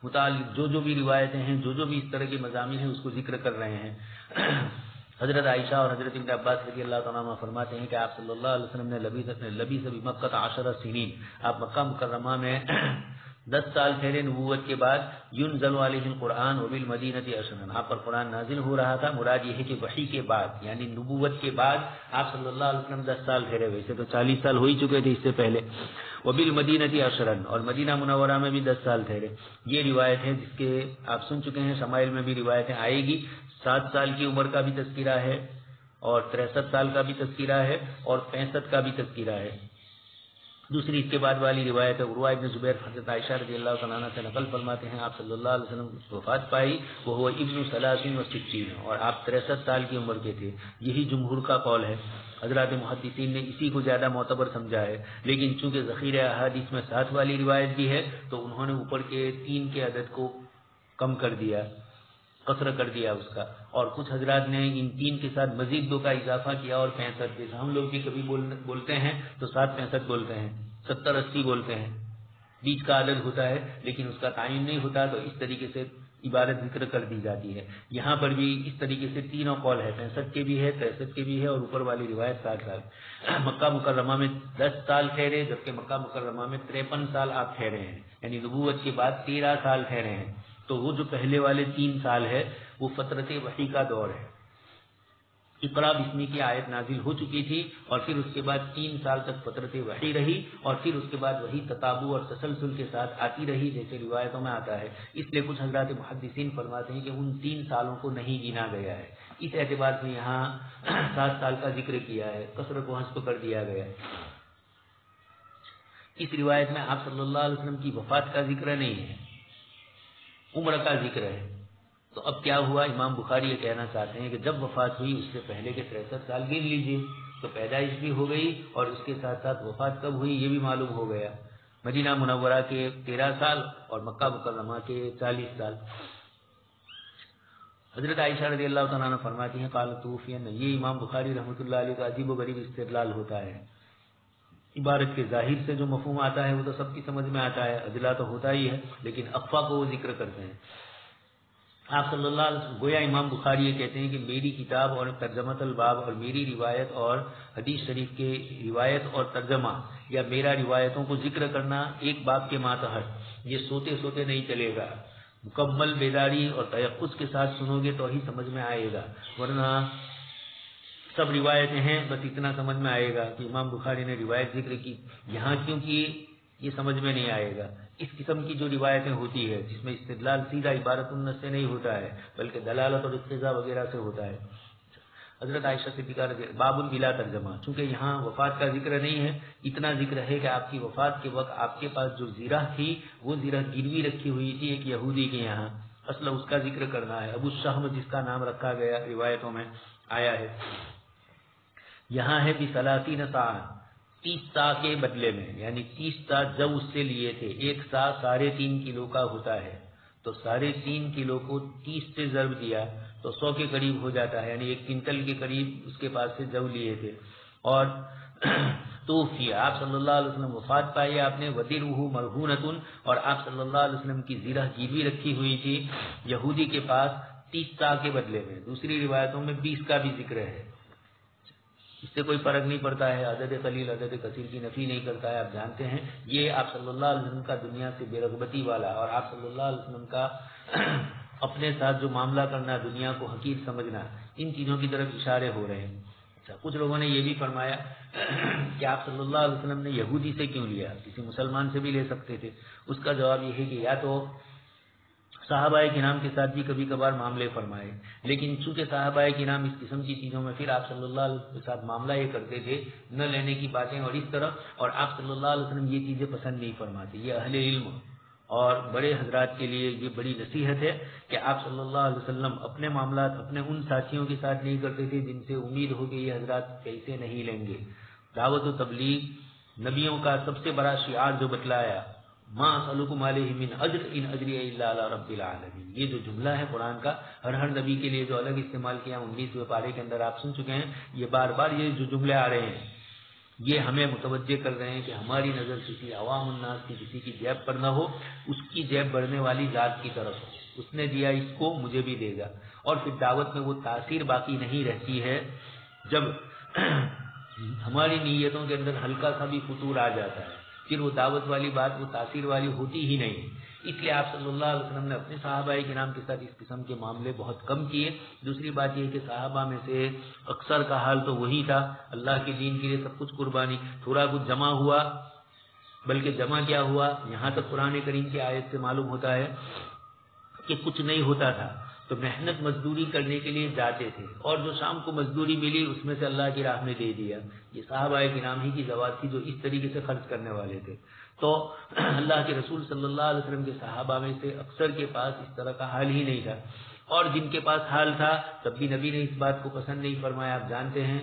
متعلق جو بھی روایتیں ہیں، جو بھی اس طرح کے مضامین ہیں، اس کو ذکر کر رہے ہیں۔ حضرت عائشہ اور حضرت ابن عباس رضی اللہ تعالیٰ عنہ فرماتے ہیں کہ آپ صلی اللہ علیہ وسلم نے لبیث بمکہ 10 سنین، آپ مکہ مکرمہ میں 10 سال ٹھہرے نبوت کے بعد۔ ینزل علیہ القرآن وبالمدینۃ عشرا، آپ پر قرآن نازل ہو رہا تھا، مراد یہ ہے کہ وحی کے بعد، یعنی نبوت کے بعد آپ صلی اللہ علیہ وسلم 10 سال ٹھہرے، ویسے تو 40 سال ہو ہی چکے تھے اس سے پہلے۔ وبالمدینۃ عشرا، اور مدینہ منورہ میں بھی 10 سال ٹھہرے۔ یہ روایت ہے جس کے آپ سن چکے ہیں، شمائل میں بھی روایتیں آئے گی۔ 7 سال کی عمر کا بھی تذکرہ ہے، اور 63 سال کا بھی تذکرہ ہے، اور 65 کا بھی تذکرہ ہے۔ دوسری اس کے بعد والی روایت ہے عروہ ابن زبیر حضرت عائشہ رضی اللہ تعالیٰ عنہ سے نقل فرماتے ہیں، آپ صلی اللہ علیہ وسلم وفات پائی وہ ابن 63 اور آپ 63 سال کی عمر کے تھے۔ یہی جمہور کا قول ہے۔ حضرات محدثین نے اسی کو زیادہ معتبر سمجھا ہے، لیکن چونکہ ذخیرہ احادیث میں 7 والی روایت بھی ہے تو انہوں نے اوپر کے 3 کے عدد کو کم کر دیا، قصر کر دیا اس کا، اور کچھ حضرات نے ان 3 کے ساتھ مزید 2 کا اضافہ کیا اور 65، جیسا ہم لوگ بھی کبھی بولتے ہیں تو 7-65 بولتے ہیں، 70-80 بولتے ہیں، بیچ کا عدد ہوتا ہے لیکن اس کا تعین نہیں ہوتا، تو اس طریقے سے عبارت ذکر کر دی جاتی ہے۔ یہاں پر بھی اس طریقے سے تینوں قول ہے، 65 کے بھی ہے، 63 کے بھی ہے، اور اوپر والی روایت 60 سال۔ مکہ مکرمہ میں 10 سال ٹھہرے، جبکہ مکہ مکرمہ میں 53 سال آپ ٹھہرے ہیں، یعنی نبوت کے بعد 13 سال ٹھہرے ہیں۔ تو وہ جو پہلے والے 3 سال ہے وہ فترت وحی کا دور ہے۔ اقرا بسمی کی آیت نازل ہو چکی تھی، اور پھر اس کے بعد 3 سال تک فترت وحی رہی، اور پھر اس کے بعد وحی تتابع اور تسلسل کے ساتھ آتی رہی، جیسے روایتوں میں آتا ہے۔ اس لیے کچھ حضرات محدثین فرماتے ہیں کہ ان 3 سالوں کو نہیں گنا گیا ہے، اس اعتبار سے یہاں 7 سال کا ذکر کیا ہے، قصر کو حذف کر دیا گیا ہے۔ اس روایت میں آپ صلی اللہ علیہ وسلم کی وفات کا ذکر نہیں ہے، عمر کا ذکر ہے۔ تو اب کیا ہوا؟ امام بخاری یہ کہنا چاہتے ہیں کہ جب وفات ہوئی اس سے پہلے کے 63 سال گن لیجئے، تو پیدائش بھی ہو گئی اور اس کے ساتھ ساتھ وفات کب ہوئی یہ بھی معلوم ہو گیا۔ مدینہ منورہ کے 13 سال اور مکہ مکرمہ کے 40 سال۔ حضرت عائشہ رضی اللہ تعالیٰ عنہ فرماتی ہیں قالت توفی، یہ امام بخاری رحمۃ اللہ علیہ کا عجیب و غریب استدلال ہوتا ہے۔ عبارت کے ظاہر سے جو مفہوم آتا ہے وہ تو سب کی سمجھ میں آتا ہے، اجلا تو ہوتا ہی ہے، لیکن اخفا کو وہ ذکر کرتے ہیں۔ آپ صلی اللہ علیہ وسلم گویا امام بخاری یہ کہتے ہیں کہ میری کتاب اور ترجمۃ الباب اور میری روایت اور حدیث شریف کے روایت اور ترجمہ، یا میرا روایتوں کو ذکر کرنا ایک باب کے ماتحت، یہ سوتے سوتے نہیں چلے گا، مکمل بیداری اور تیقظ کے ساتھ سنو گے تو ہی سمجھ میں آئے گا، ورنہ سب روایتیں ہیں بس اتنا سمجھ میں آئے گا کہ امام بخاری نے روایت ذکر کی، یہاں کیونکہ یہ سمجھ میں نہیں آئے گا۔ اس قسم کی جو روایتیں ہوتی ہے جس میں استدلال سیدھا عبارت النص سے نہیں ہوتا ہے بلکہ دلالت اور اقتضاء وغیرہ سے ہوتا ہے۔ حضرت عائشہ صدیقہ باب بلا ترجمہ، چونکہ یہاں وفات کا ذکر نہیں ہے، اتنا ذکر ہے کہ آپ کی وفات کے وقت آپ کے پاس جو زیرہ تھی وہ زیرہ گروی رکھی ہوئی تھی ایک یہودی کے یہاں، اصل اس کا ذکر کرنا ہے، ابو الشہم جس کا نام رکھا گیا روایتوں میں آیا ہے۔ یہاں ہے بثلاثین صاع، 30 صاع کے بدلے میں، یعنی 30 صاع جو اس سے لیے تھے، ایک صاع 3.5 کلو کا ہوتا ہے، تو 3.5 کلو کو 30 سے ضرب دیا تو 100 کے قریب ہو جاتا ہے، یعنی 1 کنٹل کے قریب اس کے پاس سے جو لیے تھے۔ اور توفی، آپ صلی اللہ علیہ وسلم وفات پائی آپ نے، ودرہ مرہونۃ، اور آپ صلی اللہ علیہ وسلم کی زیرہ گیوی رکھی ہوئی تھی یہودی کے پاس 30 صاع کے بدلے میں۔ دوسری روایتوں میں 20 کا بھی ذکر ہے، اس سے کوئی فرق نہیں پڑتا ہے، عدد قلیل عدد کثیر کی نفی نہیں کرتا ہے، آپ جانتے ہیں۔ یہ آپ صلی اللہ علیہ وسلم کا دنیا سے بے رغبتی والا اور آپ صلی اللہ علیہ وسلم کا اپنے ساتھ جو معاملہ کرنا، دنیا کو حقیر سمجھنا، ان چیزوں کی طرف اشارے ہو رہے ہیں۔ اچھا، کچھ لوگوں نے یہ بھی فرمایا کہ آپ صلی اللہ علیہ وسلم نے یہودی سے کیوں لیا، کسی مسلمان سے بھی لے سکتے تھے۔ اس کا جواب یہ ہے کہ یا تو صحابہ کرام کے ساتھ بھی کبھی کبھار معاملے فرمائے، لیکن چونکہ صحابہ کرام اس قسم کی چیزوں میں پھر آپ صلی اللہ علیہ وسلم کے ساتھ معاملہ یہ کرتے تھے نہ لینے کی باتیں اور اس طرح، اور آپ صلی اللہ علیہ وسلم یہ چیزیں پسند نہیں فرماتے. یہ اہل علم اور بڑے حضرات کے لیے یہ بڑی نصیحت ہے کہ آپ صلی اللہ علیہ وسلم اپنے معاملات اپنے ان ساتھیوں کے ساتھ نہیں کرتے تھے جن سے امید ہو کہ یہ حضرات پیسے نہیں لیں گے. دعوت و تبلیغ نبیوں کا سب سے بڑا شعار جو بتلایا، ما اسألکم علیہ من اجر ان اجری الا علی رب العالمین، یہ جو جملہ ہے قرآن کا ہر نبی کے لیے جو الگ استعمال کیا 19ویں پارے کے اندر آپ سن چکے ہیں. یہ بار بار یہ جو جملے آ رہے ہیں یہ ہمیں متوجہ کر رہے ہیں کہ ہماری نظر کسی عوام الناس کی کسی کی جیب پر نہ ہو، اس کی جیب بڑھنے والی ذات کی طرف ہو. اس نے دیا اس کو مجھے بھی دے گا. اور پھر دعوت میں وہ تاثیر باقی نہیں رہتی ہے جب ہماری نیتوں کے اندر ہلکا سا بھی فطور آ جاتا ہے، پھر وہ دعوت والی بات وہ تاثیر والی ہوتی ہی نہیں. اس لیے آپ صلی اللہ علیہ وسلم نے اپنے صحابہ کرام کے ساتھ اس قسم کے معاملے بہت کم کیے. دوسری بات یہ ہے کہ صحابہ میں سے اکثر کا حال تو وہی تھا، اللہ کے دین کے لیے سب کچھ قربانی. تھوڑا کچھ جمع ہوا، بلکہ جمع کیا ہوا یہاں تک قرآن کریم کی آیت سے معلوم ہوتا ہے کہ کچھ نہیں ہوتا تھا تو محنت مزدوری کرنے کے لیے جاتے تھے، اور جو شام کو مزدوری ملی اس میں سے اللہ کی راہ میں دے دیا. یہ صحابہ کرام ہی کی ذوات تھی جو اس طریقے سے خرچ کرنے والے تھے. تو اللہ کے رسول صلی اللہ علیہ وسلم کے صحابہ میں سے اکثر کے پاس اس طرح کا حال ہی نہیں تھا، اور جن کے پاس حال تھا تب بھی نبی نے اس بات کو پسند نہیں فرمایا. آپ جانتے ہیں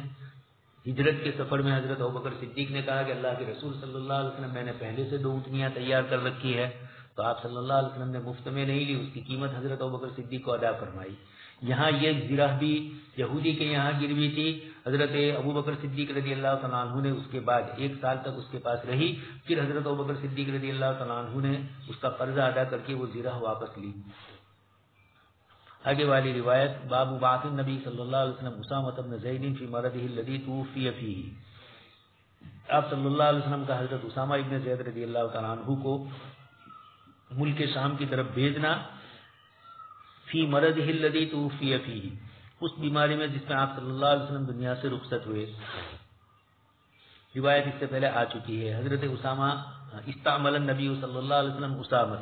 ہجرت کے سفر میں حضرت ابوبکر صدیق نے کہا کہ اللہ کے رسول صلی اللہ علیہ وسلم میں نے پہلے سے 2 اونٹنیاں تیار کر رکھی ہے. تو آپ صلی اللہ علیہ وسلم نے مفت میں نہیں لی، اس کی قیمت حضرت ابوبکر صدیق کو ادا فرمائی. یہاں یہ زرہ بھی یہودی کے یہاں گروی تھی، حضرت ابوبکر صدیق رضی اللہ تعالیٰ عنہ نے اس کے بعد 1 سال تک اس کے پاس رہی. پھر حضرت ابوبکر صدیق رضی اللہ تعالیٰ عنہ نے اس کا قرضہ ادا کر کے وہ زرہ واپس لی. آگے والی روایت باب بعث النبی صلی اللہ علیہ وسلم اسامہ بن زید فی مرضه الذی توفی فیہ. آپ صلی اللہ علیہ وسلم کا حضرت اسامہ ابن زید رضی اللہ تعالیٰ عنہ کو ملک شام کی طرف بھیجنا، فی مرضه الذی توفی فیہ، اس بیماری میں جس میں آپ صلی اللہ علیہ وسلم دنیا سے رخصت ہوئے. روایت اس سے پہلے آ چکی ہے. حضرت اسامہ استعمل النبی صلی اللہ علیہ وسلم اسامہ،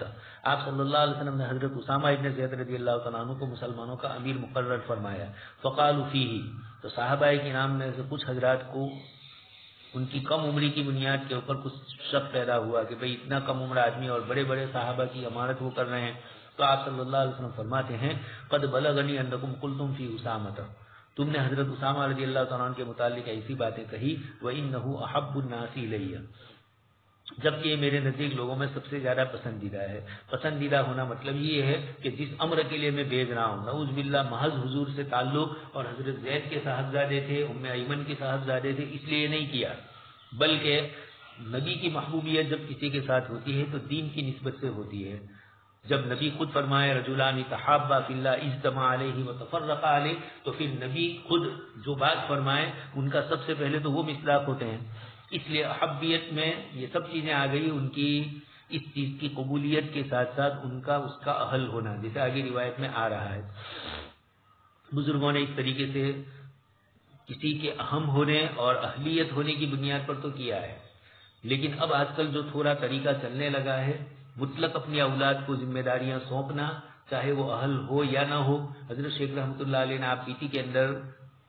آپ صلی اللہ علیہ وسلم نے حضرت اسامہ ابن زید رضی اللہ تعالیٰ عنہ کو مسلمانوں کا امیر مقرر فرمایا. فقالوا فیہ، تو صحابہ کرام میں سے کچھ حضرات کو ان کی کم عمری کی بنیاد کے اوپر کچھ شک پیدا ہوا کہ بھئی اتنا کم عمر آدمی اور بڑے بڑے صحابہ کی امانت وہ کر رہے ہیں. تو آپ صلی اللہ علیہ وسلم فرماتے ہیں قد بلغنی انکم قلتم فی اسامہ، تم نے حضرت اسامہ رضی اللہ تعالیٰ عنہ کے متعلق ایسی باتیں کہی وَإِنَّهُ أَحَبُّ النَّاسِ إِلَيَّ، جبکہ یہ میرے نزدیک لوگوں میں سب سے زیادہ پسندیدہ ہے. پسندیدہ ہونا مطلب یہ ہے کہ جس امر کے لیے میں بھیج رہا ہوں، نعوذ باللہ محض حضور سے تعلق اور حضرت زید کے صاحبزادے تھے، ام ایمن کے صاحبزادے تھے، اس لیے نہیں کیا، بلکہ نبی کی محبوبیت جب کسی کے ساتھ ہوتی ہے تو دین کی نسبت سے ہوتی ہے. جب نبی خود فرمائے رجلان تحابا فی اللہ اجتمع علیہ وتفرقا علیہ، تو پھر نبی خود جو بات فرمائے ان کا سب سے پہلے تو وہ مصداق ہوتے ہیں. اس لیے احبیت میں یہ سب چیزیں آ گئی، ان کی اس چیز کی قبولیت کے ساتھ ساتھ ان کا اس کا اہل ہونا، جیسے آگے روایت میں آ رہا ہے. بزرگوں نے اس طریقے سے کسی کے اہم ہونے اور اہلیت ہونے کی بنیاد پر تو کیا ہے. لیکن اب آج کل جو تھوڑا طریقہ چلنے لگا ہے مطلق اپنی اولاد کو ذمہ داریاں سونپنا، چاہے وہ اہل ہو یا نہ ہو. حضرت شیخ رحمۃ اللہ علیہ نے آپ پیٹی کے اندر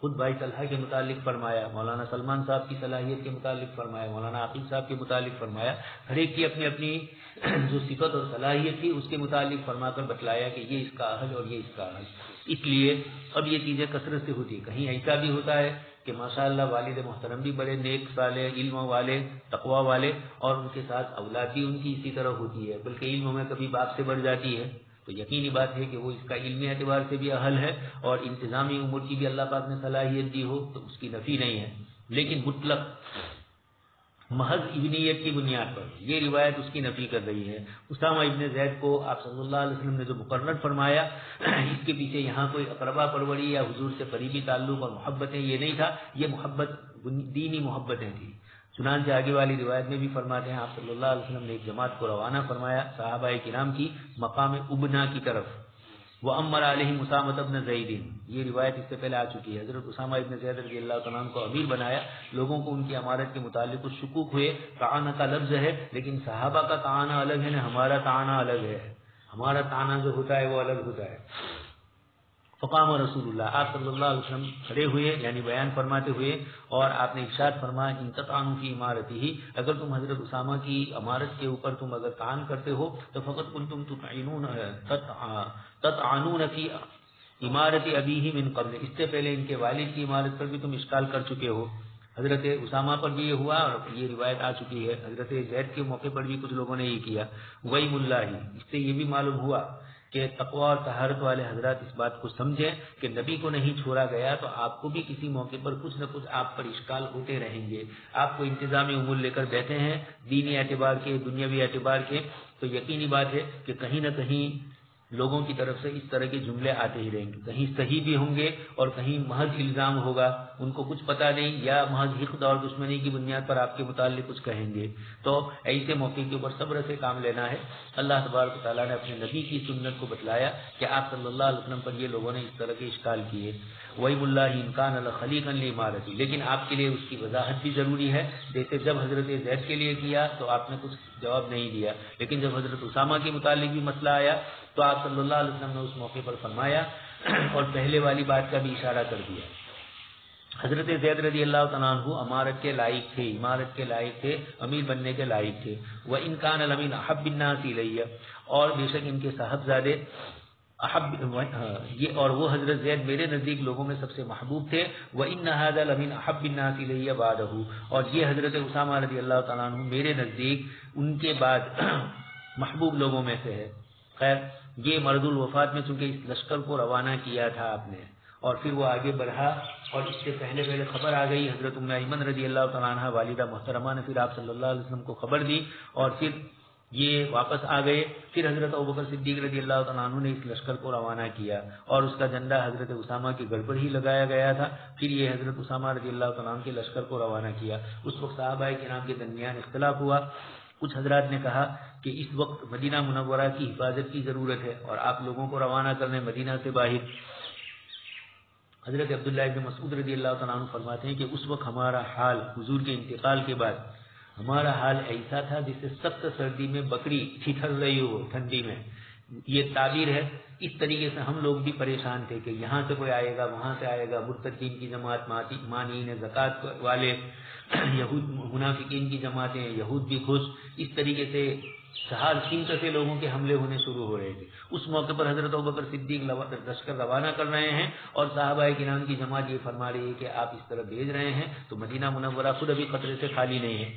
خود بھائی طلحہ کے متعلق فرمایا، مولانا سلمان صاحب کی صلاحیت کے متعلق فرمایا، مولانا عقیل صاحب کے متعلق فرمایا. ہر ایک کی اپنی اپنی جو صفت اور صلاحیت تھی اس کے متعلق فرما کر بتلایا کہ یہ اس کا اہل اور یہ اس کا اہل. اس لیے اب یہ چیزیں کثرت سے ہوتی ہے. کہیں ایسا بھی ہوتا ہے کہ ماشاءاللہ والد محترم بھی بڑے نیک صالح علم والے تقوی والے، اور ان کے ساتھ اولاد بھی ان کی اسی طرح ہوتی ہے، بلکہ علم میں کبھی باپ سے بڑھ جاتی ہے. تو یقینی بات ہے کہ وہ اس کا علمی اعتبار سے بھی اہل ہے، اور انتظامی امور کی بھی اللہ پاک نے صلاحیت دی ہو تو اس کی نفی نہیں ہے. لیکن مطلق محض ابنیت کی بنیاد پر یہ روایت اس کی نفی کر رہی ہے. اسامہ ابن زید کو آپ صلی اللہ علیہ وسلم نے جو مقرر فرمایا، اس کے پیچھے یہاں کوئی اقربا پروری یا حضور سے قریبی تعلق اور محبتیں یہ نہیں تھا، یہ محبت دینی محبتیں تھیں. چنانچہ آگے والی روایت میں بھی فرماتے ہیں آپ صلی اللہ علیہ وسلم نے ایک جماعت کو روانہ فرمایا صحابہ کرام کی مقام ابنا کی طرف. وَأَمَّرَ عَلَيْهِمْ أُسَامَةَ بْنَ زَيْدٍ، یہ روایت اس سے پہلے آ چکی ہے. حضرت اسامہ ابن زید رضی اللہ تعالیٰ عنہ کو امیر بنایا. لوگوں کو ان کی امارت کے متعلق کچھ شکوک ہوئے. تعانہ کا لفظ ہے لیکن صحابہ کا تعانہ الگ ہے، ہمارا تعانہ الگ ہے. ہمارا تانا جو ہوتا ہے وہ الگ ہوتا ہے۔ فقام رسول اللہ، آپ صلی اللہ علیہ وسلم کھڑے ہوئے یعنی بیان فرماتے ہوئے، اور آپ نے ارشاد فرمایا ان تطعنوا فی امارتی ہی، اگر تم حضرت اسامہ کی امارت کے اوپر تم اگر طعن کرتے ہو تو فقط کنتم تطعنون فی امارت ابیہ من قبل، اس سے پہلے ان کے والد کی امارت پر بھی تم اشکال کر چکے ہو۔ حضرت اسامہ پر بھی یہ ہوا اور یہ روایت آ چکی ہے، حضرت زید کے موقع پر بھی کچھ لوگوں نے یہ کیا۔ وَإِمُ اللَّهِ، اس سے یہ بھی معلوم ہوا کہ تقوی اور طہارت والے حضرات اس بات کو سمجھیں کہ نبی کو نہیں چھوڑا گیا تو آپ کو بھی کسی موقع پر کچھ نہ کچھ آپ پر اشکال ہوتے رہیں گے۔ آپ کو انتظامی امور لے کر بیٹھے ہیں دینی اعتبار کے، دنیاوی اعتبار کے، تو یقینی بات ہے کہ کہیں نہ کہیں لوگوں کی طرف سے اس طرح کے جملے آتے ہی رہیں گے، کہیں صحیح بھی ہوں گے اور کہیں محض الزام ہوگا، ان کو کچھ پتہ نہیں، یا محض حقد اور دشمنی کی بنیاد پر آپ کے متعلق کچھ کہیں گے۔ تو ایسے موقع کے اوپر صبر سے کام لینا ہے۔ اللہ تبارک و تعالیٰ نے اپنے نبی کی سنت کو بتلایا کہ آپ صلی اللہ علیہ وسلم پر یہ لوگوں نے اس طرح کے اشکال کیے۔ وَإِمُ اللَّهِ إِنْ كَانَ لَخَلِيقًا لِعِمَارَتِهِ، لیکن آپ کے لیے اس کی وضاحت بھی ضروری ہے۔ جیسے جب حضرت زید کے لیے کیا تو آپ نے کچھ جواب نہیں دیا، لیکن جب حضرت اسامہ کے متعلق بھی مسئلہ آیا تو آپ صلی اللہ علیہ وسلم نے اس موقع پر فرمایا اور پہلے والی بات کا بھی اشارہ کر دیا۔ حضرت زید رضی اللہ تعالیٰ عنہ امارت کے لائق تھے، امارت کے لائق تھے، امیر بننے کے لائق تھے۔ وَإِنْ كَانَ لَمِنْ أَحَبِّ النَّاسِ إِلَيَّ، اور بے شک ان کے صاحبزادے یہ اور وہ حضرت زید میرے نزدیک لوگوں میں سب سے محبوب تھے۔ وَإِنَّ هَذَا لَمِنْ أَحَبِّ النَّاسِ إِلَيَّ بَعْدَهُ، اور یہ حضرت اسامہ رضی اللہ تعالیٰ عنہ میرے نزدیک ان کے بعد محبوب لوگوں میں سے ہے۔ خیر، یہ مرد الوفات میں چونکہ اس لشکر کو روانہ کیا تھا آپ نے، اور پھر وہ آگے بڑھا، اور اس سے پہلے خبر آ گئی، حضرت ام ایمن رضی اللہ تعالیٰ عنہ والدہ محترمہ نے پھر آپ صلی اللہ علیہ وسلم کو خبر دی، اور پھر یہ واپس آ گئے۔ پھر حضرت ابوبکر صدیق رضی اللہ تعالیٰ عنہ نے اس لشکر کو روانہ کیا، اور اس کا جھنڈا حضرت اسامہ کے گڑھ پر ہی لگایا گیا تھا۔ پھر یہ حضرت اسامہ رضی اللہ تعالیٰ عنہ کے لشکر کو روانہ کیا۔ اس وقت صحابہ کرام کے درمیان اختلاف ہوا۔ کچھ حضرات نے کہا کہ اس وقت مدینہ منورہ کی حفاظت کی ضرورت ہے اور آپ لوگوں کو روانہ کرنے مدینہ سے باہر۔ حضرت عبداللہ ابن مسعود رضی اللہ تعالیٰ عنہ فرماتے ہیں کہ اس وقت ہمارا حال حضور کے انتقال کے بعد ہمارا حال ایسا تھا جسے سخت سردی میں بکری ٹھٹھر رہی ہو ٹھنڈی میں، یہ تعبیر ہے۔ اس طریقے سے ہم لوگ بھی پریشان تھے کہ یہاں سے کوئی آئے گا، وہاں سے آئے گا، مرتدین کی جماعت، مانعین زکوٰۃ والے، یہود منافقین کی جماعتیں، یہود بھی خوش، اس طریقے سے سہار سنگ سے لوگوں کے حملے ہونے شروع ہو رہے تھے۔ اس موقع پر حضرت ابوبکر صدیق لشکر روانہ کر رہے ہیں اور صحابہ کرام کی جماعت یہ فرما رہی ہے کہ آپ اس طرح بھیج رہے ہیں تو مدینہ منورہ خود ابھی خطرے سے خالی نہیں ہے۔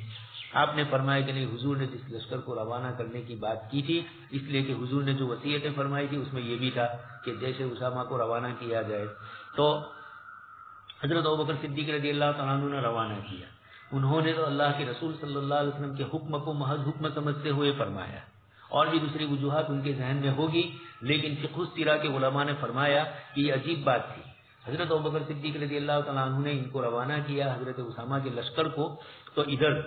آپ نے فرمایا کہ نہیں، حضور نے جس لشکر کو روانہ کرنے کی بات کی تھی، اس لیے کہ حضور نے جو وصیتیں فرمائی تھی اس میں یہ بھی تھا کہ جیسے اسامہ کو روانہ کیا جائے۔ تو حضرت ابوبکر صدیق رضی اللہ تعالیٰ عنہ نے روانہ کیا۔ انہوں نے تو اللہ کے رسول صلی اللہ علیہ وسلم کے حکم کو محض حکم سمجھتے ہوئے فرمایا، اور بھی دوسری وجوہات ان کے ذہن میں ہوگی، لیکن فقہ السیرہ کے علماء نے فرمایا کہ یہ عجیب بات تھی۔ حضرت ابوبکر صدیق رضی اللہ تعالیٰ عنہ نے ان کو روانہ کیا حضرت اسامہ کے لشکر کو، تو ادھر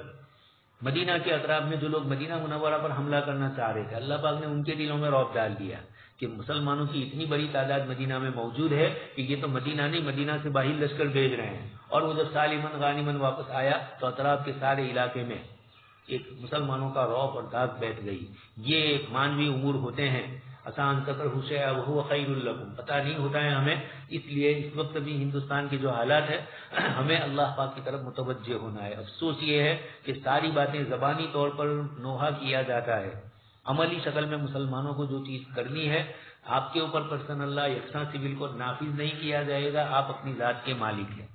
مدینہ کے اطراف میں جو لوگ مدینہ منورہ پر حملہ کرنا چاہ رہے تھے، اللہ پاک نے ان کے دلوں میں رعب ڈال دیا کہ مسلمانوں کی اتنی بڑی تعداد مدینہ میں موجود ہے کہ یہ تو مدینہ نہیں، مدینہ سے باہر لشکر بھیج رہے ہیں۔ اور وہ جب سالمن غانمن واپس آیا تو اطراف کے سارے علاقے میں ایک مسلمانوں کا رعب اور داغ بیٹھ گئی۔ یہ ایک مانوی امور ہوتے ہیں، آسان قطر حشیہ وہو خیر لکم، پتہ نہیں ہوتا ہے ہمیں، اس لیے اس وقت بھی ہندوستان کے جو حالات ہے ہمیں اللہ پاک کی طرف متوجہ ہونا ہے۔ افسوس یہ ہے کہ ساری باتیں زبانی طور پر نوحہ کیا جاتا ہے، عملی شکل میں مسلمانوں کو جو چیز کرنی ہے آپ کے اوپر پرسن اللہ یکساں سول کو نافذ نہیں کیا جائے گا۔ آپ اپنی ذات کے مالک ہیں،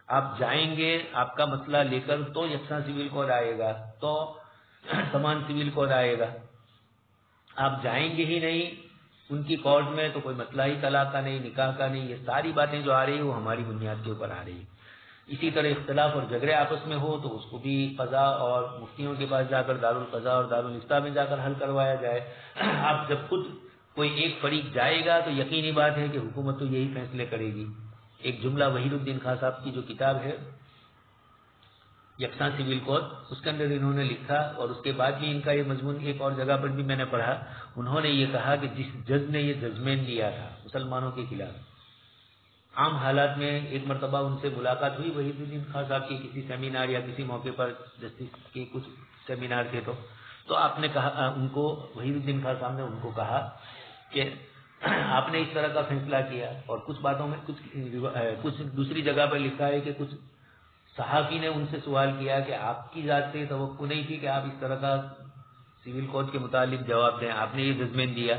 آپ جائیں گے آپ کا مسئلہ لے کر تو یکساں سول کوڈ آئے گا، تو سمان سول کوڈ آئے گا۔ آپ جائیں گے ہی نہیں ان کی کورٹ میں تو کوئی مسئلہ ہی طلاق کا نہیں، نکاح کا نہیں۔ یہ ساری باتیں جو آ رہی ہیں وہ ہماری بنیاد کے اوپر آ رہی ہیں۔ اسی طرح اختلاف اور جھگڑے آپس میں ہو تو اس کو بھی قضا اور مفتیوں کے پاس جا کر دارالقضا اور دارالافتاء میں جا کر حل کروایا جائے۔ آپ جب خود کوئی ایک فریق جائے گا تو یقینی بات ہے کہ حکومت تو یہی فیصلے کرے گی۔ ایک جملہ وحید الدین خان صاحب کی جو کتاب ہے یکساں سول کوڈ، اس کے اندر انہوں نے لکھا، اور اس کے بعد بھی ان کا یہ مضمون ایک اور جگہ پر بھی میں نے پڑھا، انہوں نے یہ کہا کہ جس جج نے یہ ججمنٹ دیا تھا مسلمانوں کے خلاف، عام حالات میں ایک مرتبہ ان سے ملاقات ہوئی وحید الدین خان صاحب کی کسی سیمینار یا کسی موقع پر، جسٹس کے کچھ سیمینار تھے تو آپ نے کہا ان کو، وحید الدین خان صاحب نے ان کو کہا کہ آپ نے اس طرح کا فیصلہ کیا، اور کچھ باتوں میں کچھ دوسری جگہ پر لکھا ہے کہ کچھ صحافی نے ان سے سوال کیا کہ آپ کی ذات سے توقع نہیں تھی کہ آپ اس طرح کا سول کوڈ کے متعلق جواب دیں، آپ نے یہ ججمنٹ دیا۔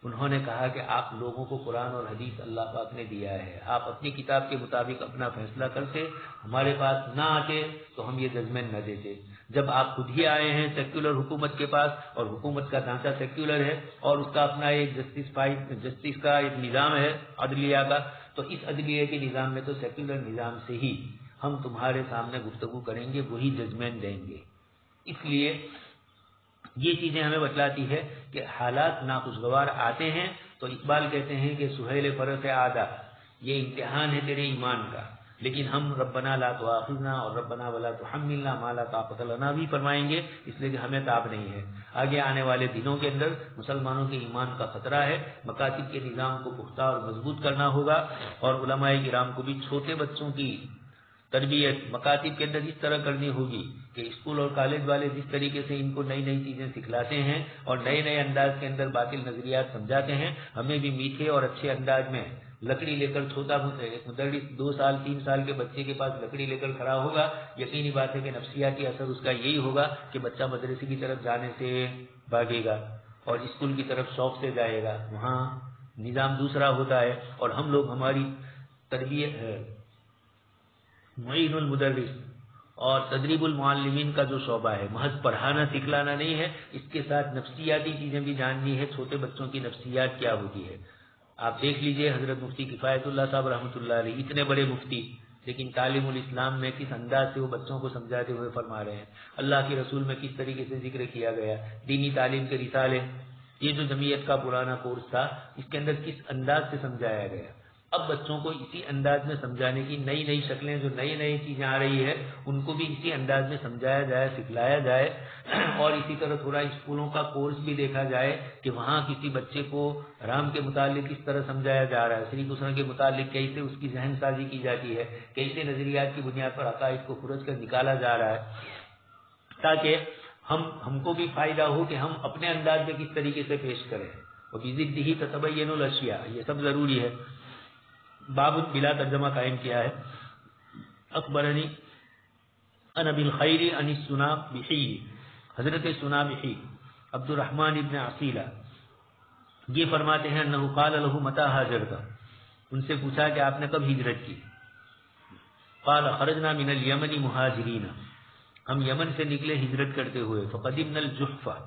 انہوں نے کہا کہ آپ لوگوں کو قرآن اور حدیث اللہ پاک نے دیا ہے، آپ اپنی کتاب کے مطابق اپنا فیصلہ کرتے، ہمارے پاس نہ آتے تو ہم یہ ججمنٹ نہ دیتے۔ جب آپ خود ہی آئے ہیں سیکولر حکومت کے پاس، اور حکومت کا ڈھانچہ سیکولر ہے اور اس کا اپنا ایک جسٹس کا ایک نظام ہے عدلیہ کا، تو اس عدلیہ کے نظام میں تو سیکولر نظام سے ہی ہم تمہارے سامنے گفتگو کریں گے، وہی ججمنٹ دیں گے۔ اس لیے یہ چیزیں ہمیں بتلاتی ہے کہ حالات ناخوشگوار آتے ہیں تو اقبال کہتے ہیں کہ سہیل فرس آدھا، یہ امتحان ہے تیرے ایمان کا، لیکن ہم ربنا لا تؤاخذنا اور ربنا ولا تحملنا ما لا طاقت لنا بھی فرمائیں گے، اس لیے کہ ہمیں تاب نہیں ہے۔ آگے آنے والے دنوں کے اندر مسلمانوں کے ایمان کا خطرہ ہے، مکاتب کے نظام کو پختہ اور مضبوط کرنا ہوگا، اور علماء کرام کو بھی چھوٹے بچوں کی تربیت مکاتب کے اندر اس طرح کرنی ہوگی کہ اسکول اور کالج والے جس طریقے سے ان کو نئی نئی چیزیں سکھلاتے ہیں اور نئے نئے انداز کے اندر باطل نظریات سمجھاتے ہیں، ہمیں بھی میٹھے اور اچھے انداز میں لکڑی لے کر چھوٹا مدرس 2 سال 3 سال کے بچے کے پاس لکڑی لے کر کھڑا ہوگا، یقینی بات ہے کہ نفسیاتی اثر اس کا یہی ہوگا کہ بچہ مدرسے کی طرف جانے سے بھاگے گا اور اسکول کی طرف شوق سے جائے گا، وہاں نظام دوسرا ہوتا ہے۔ اور ہم لوگ ہماری تربیت ہے معین المدرس اور تدریب المعلمین کا جو شعبہ ہے، محض پڑھانا سکھلانا نہیں ہے، اس کے ساتھ نفسیاتی چیزیں بھی جاننی ہے، چھوٹے بچوں کی نفسیات کیا ہوتی ہے۔ آپ دیکھ لیجئے حضرت مفتی کفایت اللہ صاحب رحمۃ اللہ علیہ، اتنے بڑے مفتی، لیکن تعلیم الاسلام میں کس انداز سے وہ بچوں کو سمجھاتے ہوئے فرما رہے ہیں، اللہ کے رسول میں کس طریقے سے ذکر کیا گیا، دینی تعلیم کے رسالے، یہ جو جمعیت کا پرانا کورس تھا اس کے اندر کس انداز سے سمجھایا گیا۔ اب بچوں کو اسی انداز میں سمجھانے کی نئی نئی شکلیں، جو نئی نئی چیزیں آ رہی ہے ان کو بھی اسی انداز میں سمجھایا جائے، سکھلایا جائے، اور اسی طرح تھوڑا اسکولوں کا کورس بھی دیکھا جائے کہ وہاں کسی بچے کو رام کے متعلق کس طرح سمجھایا جا رہا ہے، شری کرشن کے متعلق کیسے اس کی ذہن سازی کی جاتی ہے، کیسے نظریات کی بنیاد پر عقائد کو کھرچ کر نکالا جا رہا ہے، تاکہ ہم کو بھی فائدہ ہو کہ ہم اپنے انداز میں کس طریقے سے پیش کریں۔ اور بِضِدِّهِ تَتَبَيَّنُ الْأَشْيَاء، یہ سب ضروری ہے۔ باب بلا ترجمہ قائم کیا ہے۔ اخبرنی ان ابی الخیر ان السنابحی، حضرت سنابحی عبد الرحمن ابن عصیلہ یہ فرماتے ہیں انہ قال له متى هاجرت، ان سے پوچھا کہ آپ نے کب ہجرت کی، قال خرجنا من الیمن مہاجرین، ہم یمن سے نکلے ہجرت کرتے ہوئے، فقدمنا الجحفہ،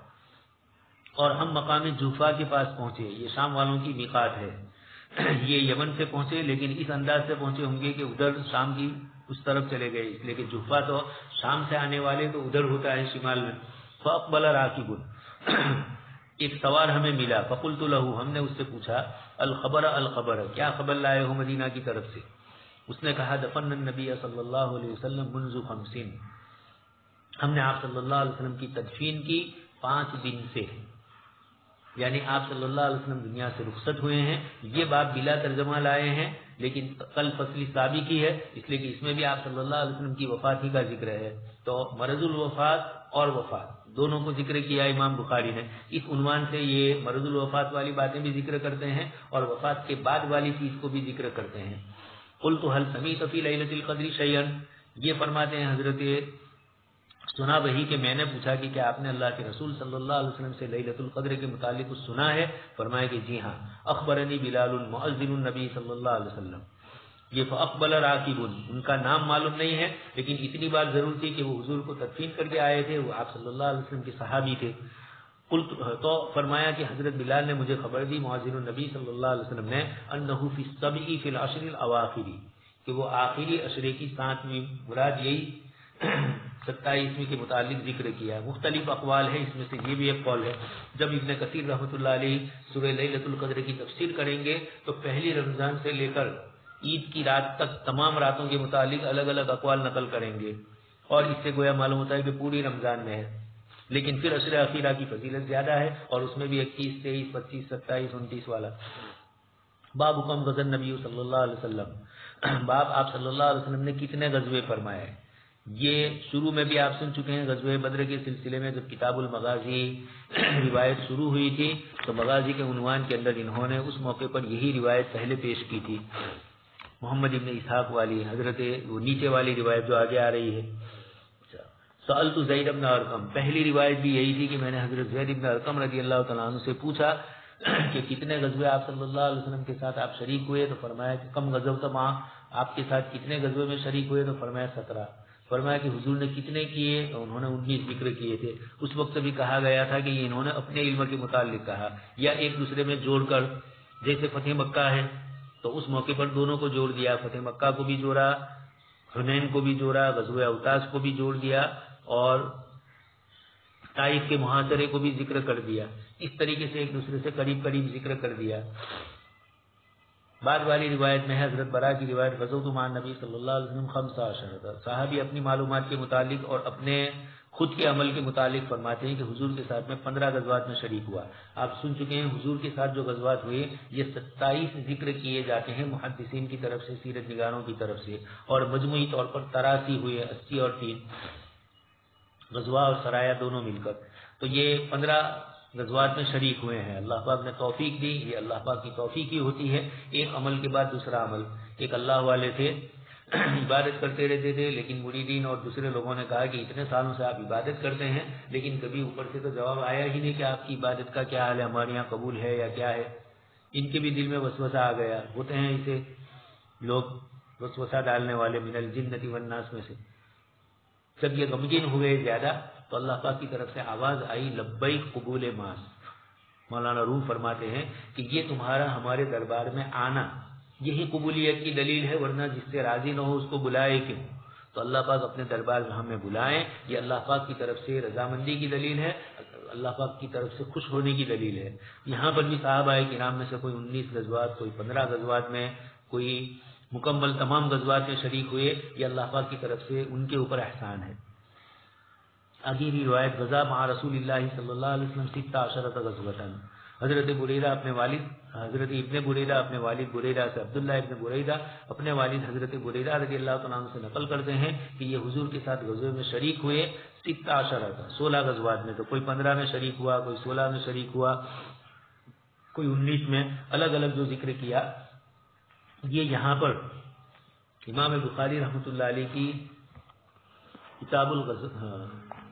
اور ہم مقام جحفہ کے پاس پہنچے، یہ شام والوں کی میقات ہے، یہ یمن سے پہنچے لیکن اس انداز سے پہنچے ہوں گے کہ ادھر شام کی اس طرف چلے گئے، اس لیے کہ جحفہ تو شام سے آنے والے تو ادھر ہوتا ہے شمال میں۔ فاقبل راکب، ایک سوار ہمیں ملا، فقلت له، ہم نے اس سے پوچھا الخبر الخبر، کیا خبر لائے ہو مدینہ کی طرف سے؟ اس نے کہا دفن النبی صلی اللہ علیہ وسلم منذ 50، ہم نے آپ صلی اللہ علیہ وسلم کی تدفین کی 5 دن سے، یعنی آپ صلی اللہ علیہ وسلم دنیا سے رخصت ہوئے ہیں۔ یہ بات بلا ترجمہ لائے ہیں لیکن کل فصل سابق کی ہے، اس لیے کہ اس میں بھی آپ صلی اللہ علیہ وسلم کی وفات ہی کا ذکر ہے، تو مرض الوفات اور وفات دونوں کو ذکر کیا امام بخاری نے، اس عنوان سے یہ مرض الوفات والی باتیں بھی ذکر کرتے ہیں اور وفات کے بعد والی چیز کو بھی ذکر کرتے ہیں۔ قلت هل سمعت في ليلة القدر شيئا، یہ فرماتے ہیں حضرت سنا وہی کہ میں نے پوچھا کہ کیا آپ نے اللہ کے رسول صلی اللہ علیہ وسلم سے لیلۃ القدر کے متعلق کچھ سنا ہے؟ فرمایا کہ جی ہاں، اخبرنی بلال مؤذن النبی صلی اللہ علیہ وسلم، یہ فاقبل راکب، ان کا نام معلوم نہیں ہے لیکن اتنی بات ضرور تھی کہ وہ حضور کو تدفین کر کے آئے تھے، وہ آپ صلی اللہ علیہ وسلم کے صحابی تھے۔ تو فرمایا کہ حضرت بلال نے مجھے خبر دی مؤذن النبی صلی اللہ علیہ وسلم نے انہ فی السبع فی العشر الاواخر، کہ وہ آخری عشرے کی 7ویں، مراد یہی 27ویں کے متعلق ذکر کیا ہے۔ مختلف اقوال ہیں، اس میں سے یہ بھی ایک قول ہے۔ جب ابن کثیر رحمۃ اللہ علیہ سورہ لیلۃ القدر کی تفسیر کریں گے تو پہلی رمضان سے لے کر عید کی رات تک تمام راتوں کے متعلق الگ الگ اقوال نقل کریں گے، اور اس سے گویا معلوم ہوتا ہے کہ پوری رمضان میں ہے، لیکن پھر عشر اخیرہ کی فضیلت زیادہ ہے اور اس میں بھی 21، 23، 25، 27، 29 والا۔ باب حکم غزا نبی صلی اللہ علیہ وسلم، باب آپ صلی اللہ علیہ وسلم نے کتنے غزوے فرمائے، یہ شروع میں بھی آپ سن چکے ہیں، غزوہ بدر کے سلسلے میں جب کتاب المغازی روایت شروع ہوئی تھی تو مغازی کے عنوان کے اندر انہوں نے اس موقع پر یہی روایت پہلے پیش کی تھی، محمد ابن اسحاق والی، حضرت وہ نیچے والی روایت جو آگے آ رہی ہے۔ سألت زید بن ارقم، پہلی روایت بھی یہی تھی کہ میں نے حضرت زید بن ارقم رضی اللہ تعالیٰ عنہ سے پوچھا کہ کتنے غزوے آپ صلی اللہ علیہ وسلم کے ساتھ آپ شریک ہوئے، تو فرمایا کہ کم غزوہ ماں، آپ کے ساتھ کتنے غزوے میں شریک ہوئے، تو فرمایا 17۔ فرمایا کہ حضور نے کتنے کیے، تو انہوں نے 19 ذکر کیے تھے۔ اس وقت بھی کہا گیا تھا کہ یہ انہوں نے اپنے علم کے متعلق کہا یا ایک دوسرے میں جوڑ کر، جیسے فتح مکہ ہے تو اس موقع پر دونوں کو جوڑ دیا، فتح مکہ کو بھی جوڑا، حنین کو بھی جوڑا، غزوہ اوتاس کو بھی جوڑ دیا اور طائف کے محاصرے کو بھی ذکر کر دیا۔ اس طریقے سے ایک دوسرے سے قریب قریب ذکر کر دیا۔ بعد والی روایت میں ہے حضرت برا کی روایت، غزوت مع نبی صلی اللہ علیہ وسلم 15 صحابی اپنی معلومات کے متعلق اور اپنے خود کے عمل کے متعلق فرماتے ہیں کہ حضور کے ساتھ میں 15 غزوات میں شریک ہوا۔ آپ سن چکے ہیں حضور کے ساتھ جو غزوات ہوئے یہ 27 ذکر کیے جاتے ہیں محدثین کی طرف سے، سیرت نگاروں کی طرف سے، اور مجموعی طور پر 83 ہوئے، 80 اور 3 غزوہ اور سرایا دونوں مل کر، تو یہ 15 غزوات میں شریک ہوئے ہیں۔ اللہ پاک نے توفیق دی، یہ اللہ پاک کی توفیق ہی ہوتی ہے، ایک عمل کے بعد دوسرا عمل۔ ایک اللہ والے تھے، عبادت کرتے رہتے تھے، لیکن مریدین اور دوسرے لوگوں نے کہا کہ اتنے سالوں سے آپ عبادت کرتے ہیں لیکن کبھی اوپر سے تو جواب آیا ہی نہیں کہ آپ کی عبادت کا کیا حال ہے، ہمارے یہاں قبول ہے یا کیا ہے۔ ان کے بھی دل میں وسوسہ آ گیا، ہوتے ہیں اسے لوگ وسوسہ ڈالنے والے، من الجنۃ والناس میں سے۔ جب یہ غمگین ہوئے زیادہ تو اللہ پاک کی طرف سے آواز آئی، لبیک قبول ماس۔ مولانا روم فرماتے ہیں کہ یہ تمہارا ہمارے دربار میں آنا یہی قبولیت کی دلیل ہے، ورنہ جس سے راضی نہ ہو اس کو بلائے کیوں؟ تو اللہ پاک اپنے دربار میں ہمیں بلائیں، یہ اللہ پاک کی طرف سے رضامندی کی دلیل ہے، اللہ پاک کی طرف سے خوش ہونے کی دلیل ہے۔ یہاں پر بھی صحابہ کرام میں سے کوئی 19 غزوات، کوئی 15 غزوات میں، کوئی مکمل تمام غزوات میں شریک ہوئے، یہ اللہ پاک کی طرف سے ان کے اوپر احسان ہے۔ آگے روایت، غزا مع رسول اللہ صلی اللہ علیہ وسلم 16 غزوۃ۔ حضرت بریدہ اپنے والد، حضرت ابن بریدہ اپنے والد بریدہ سے، عبداللہ ابن بریدہ اپنے والد حضرت بریدہ رضی اللہ تعالیٰ عنہ سے نقل کرتے ہیں کہ یہ حضور کے ساتھ غزوے میں شریک ہوئے 16 غزوات میں، تو کوئی 15 میں شریک ہوا، کوئی 16 میں شریک ہوا، کوئی 19 میں، الگ الگ جو ذکر کیا۔ یہ یہاں پر امام بخاری رحمۃ اللہ علیہ کی کتاب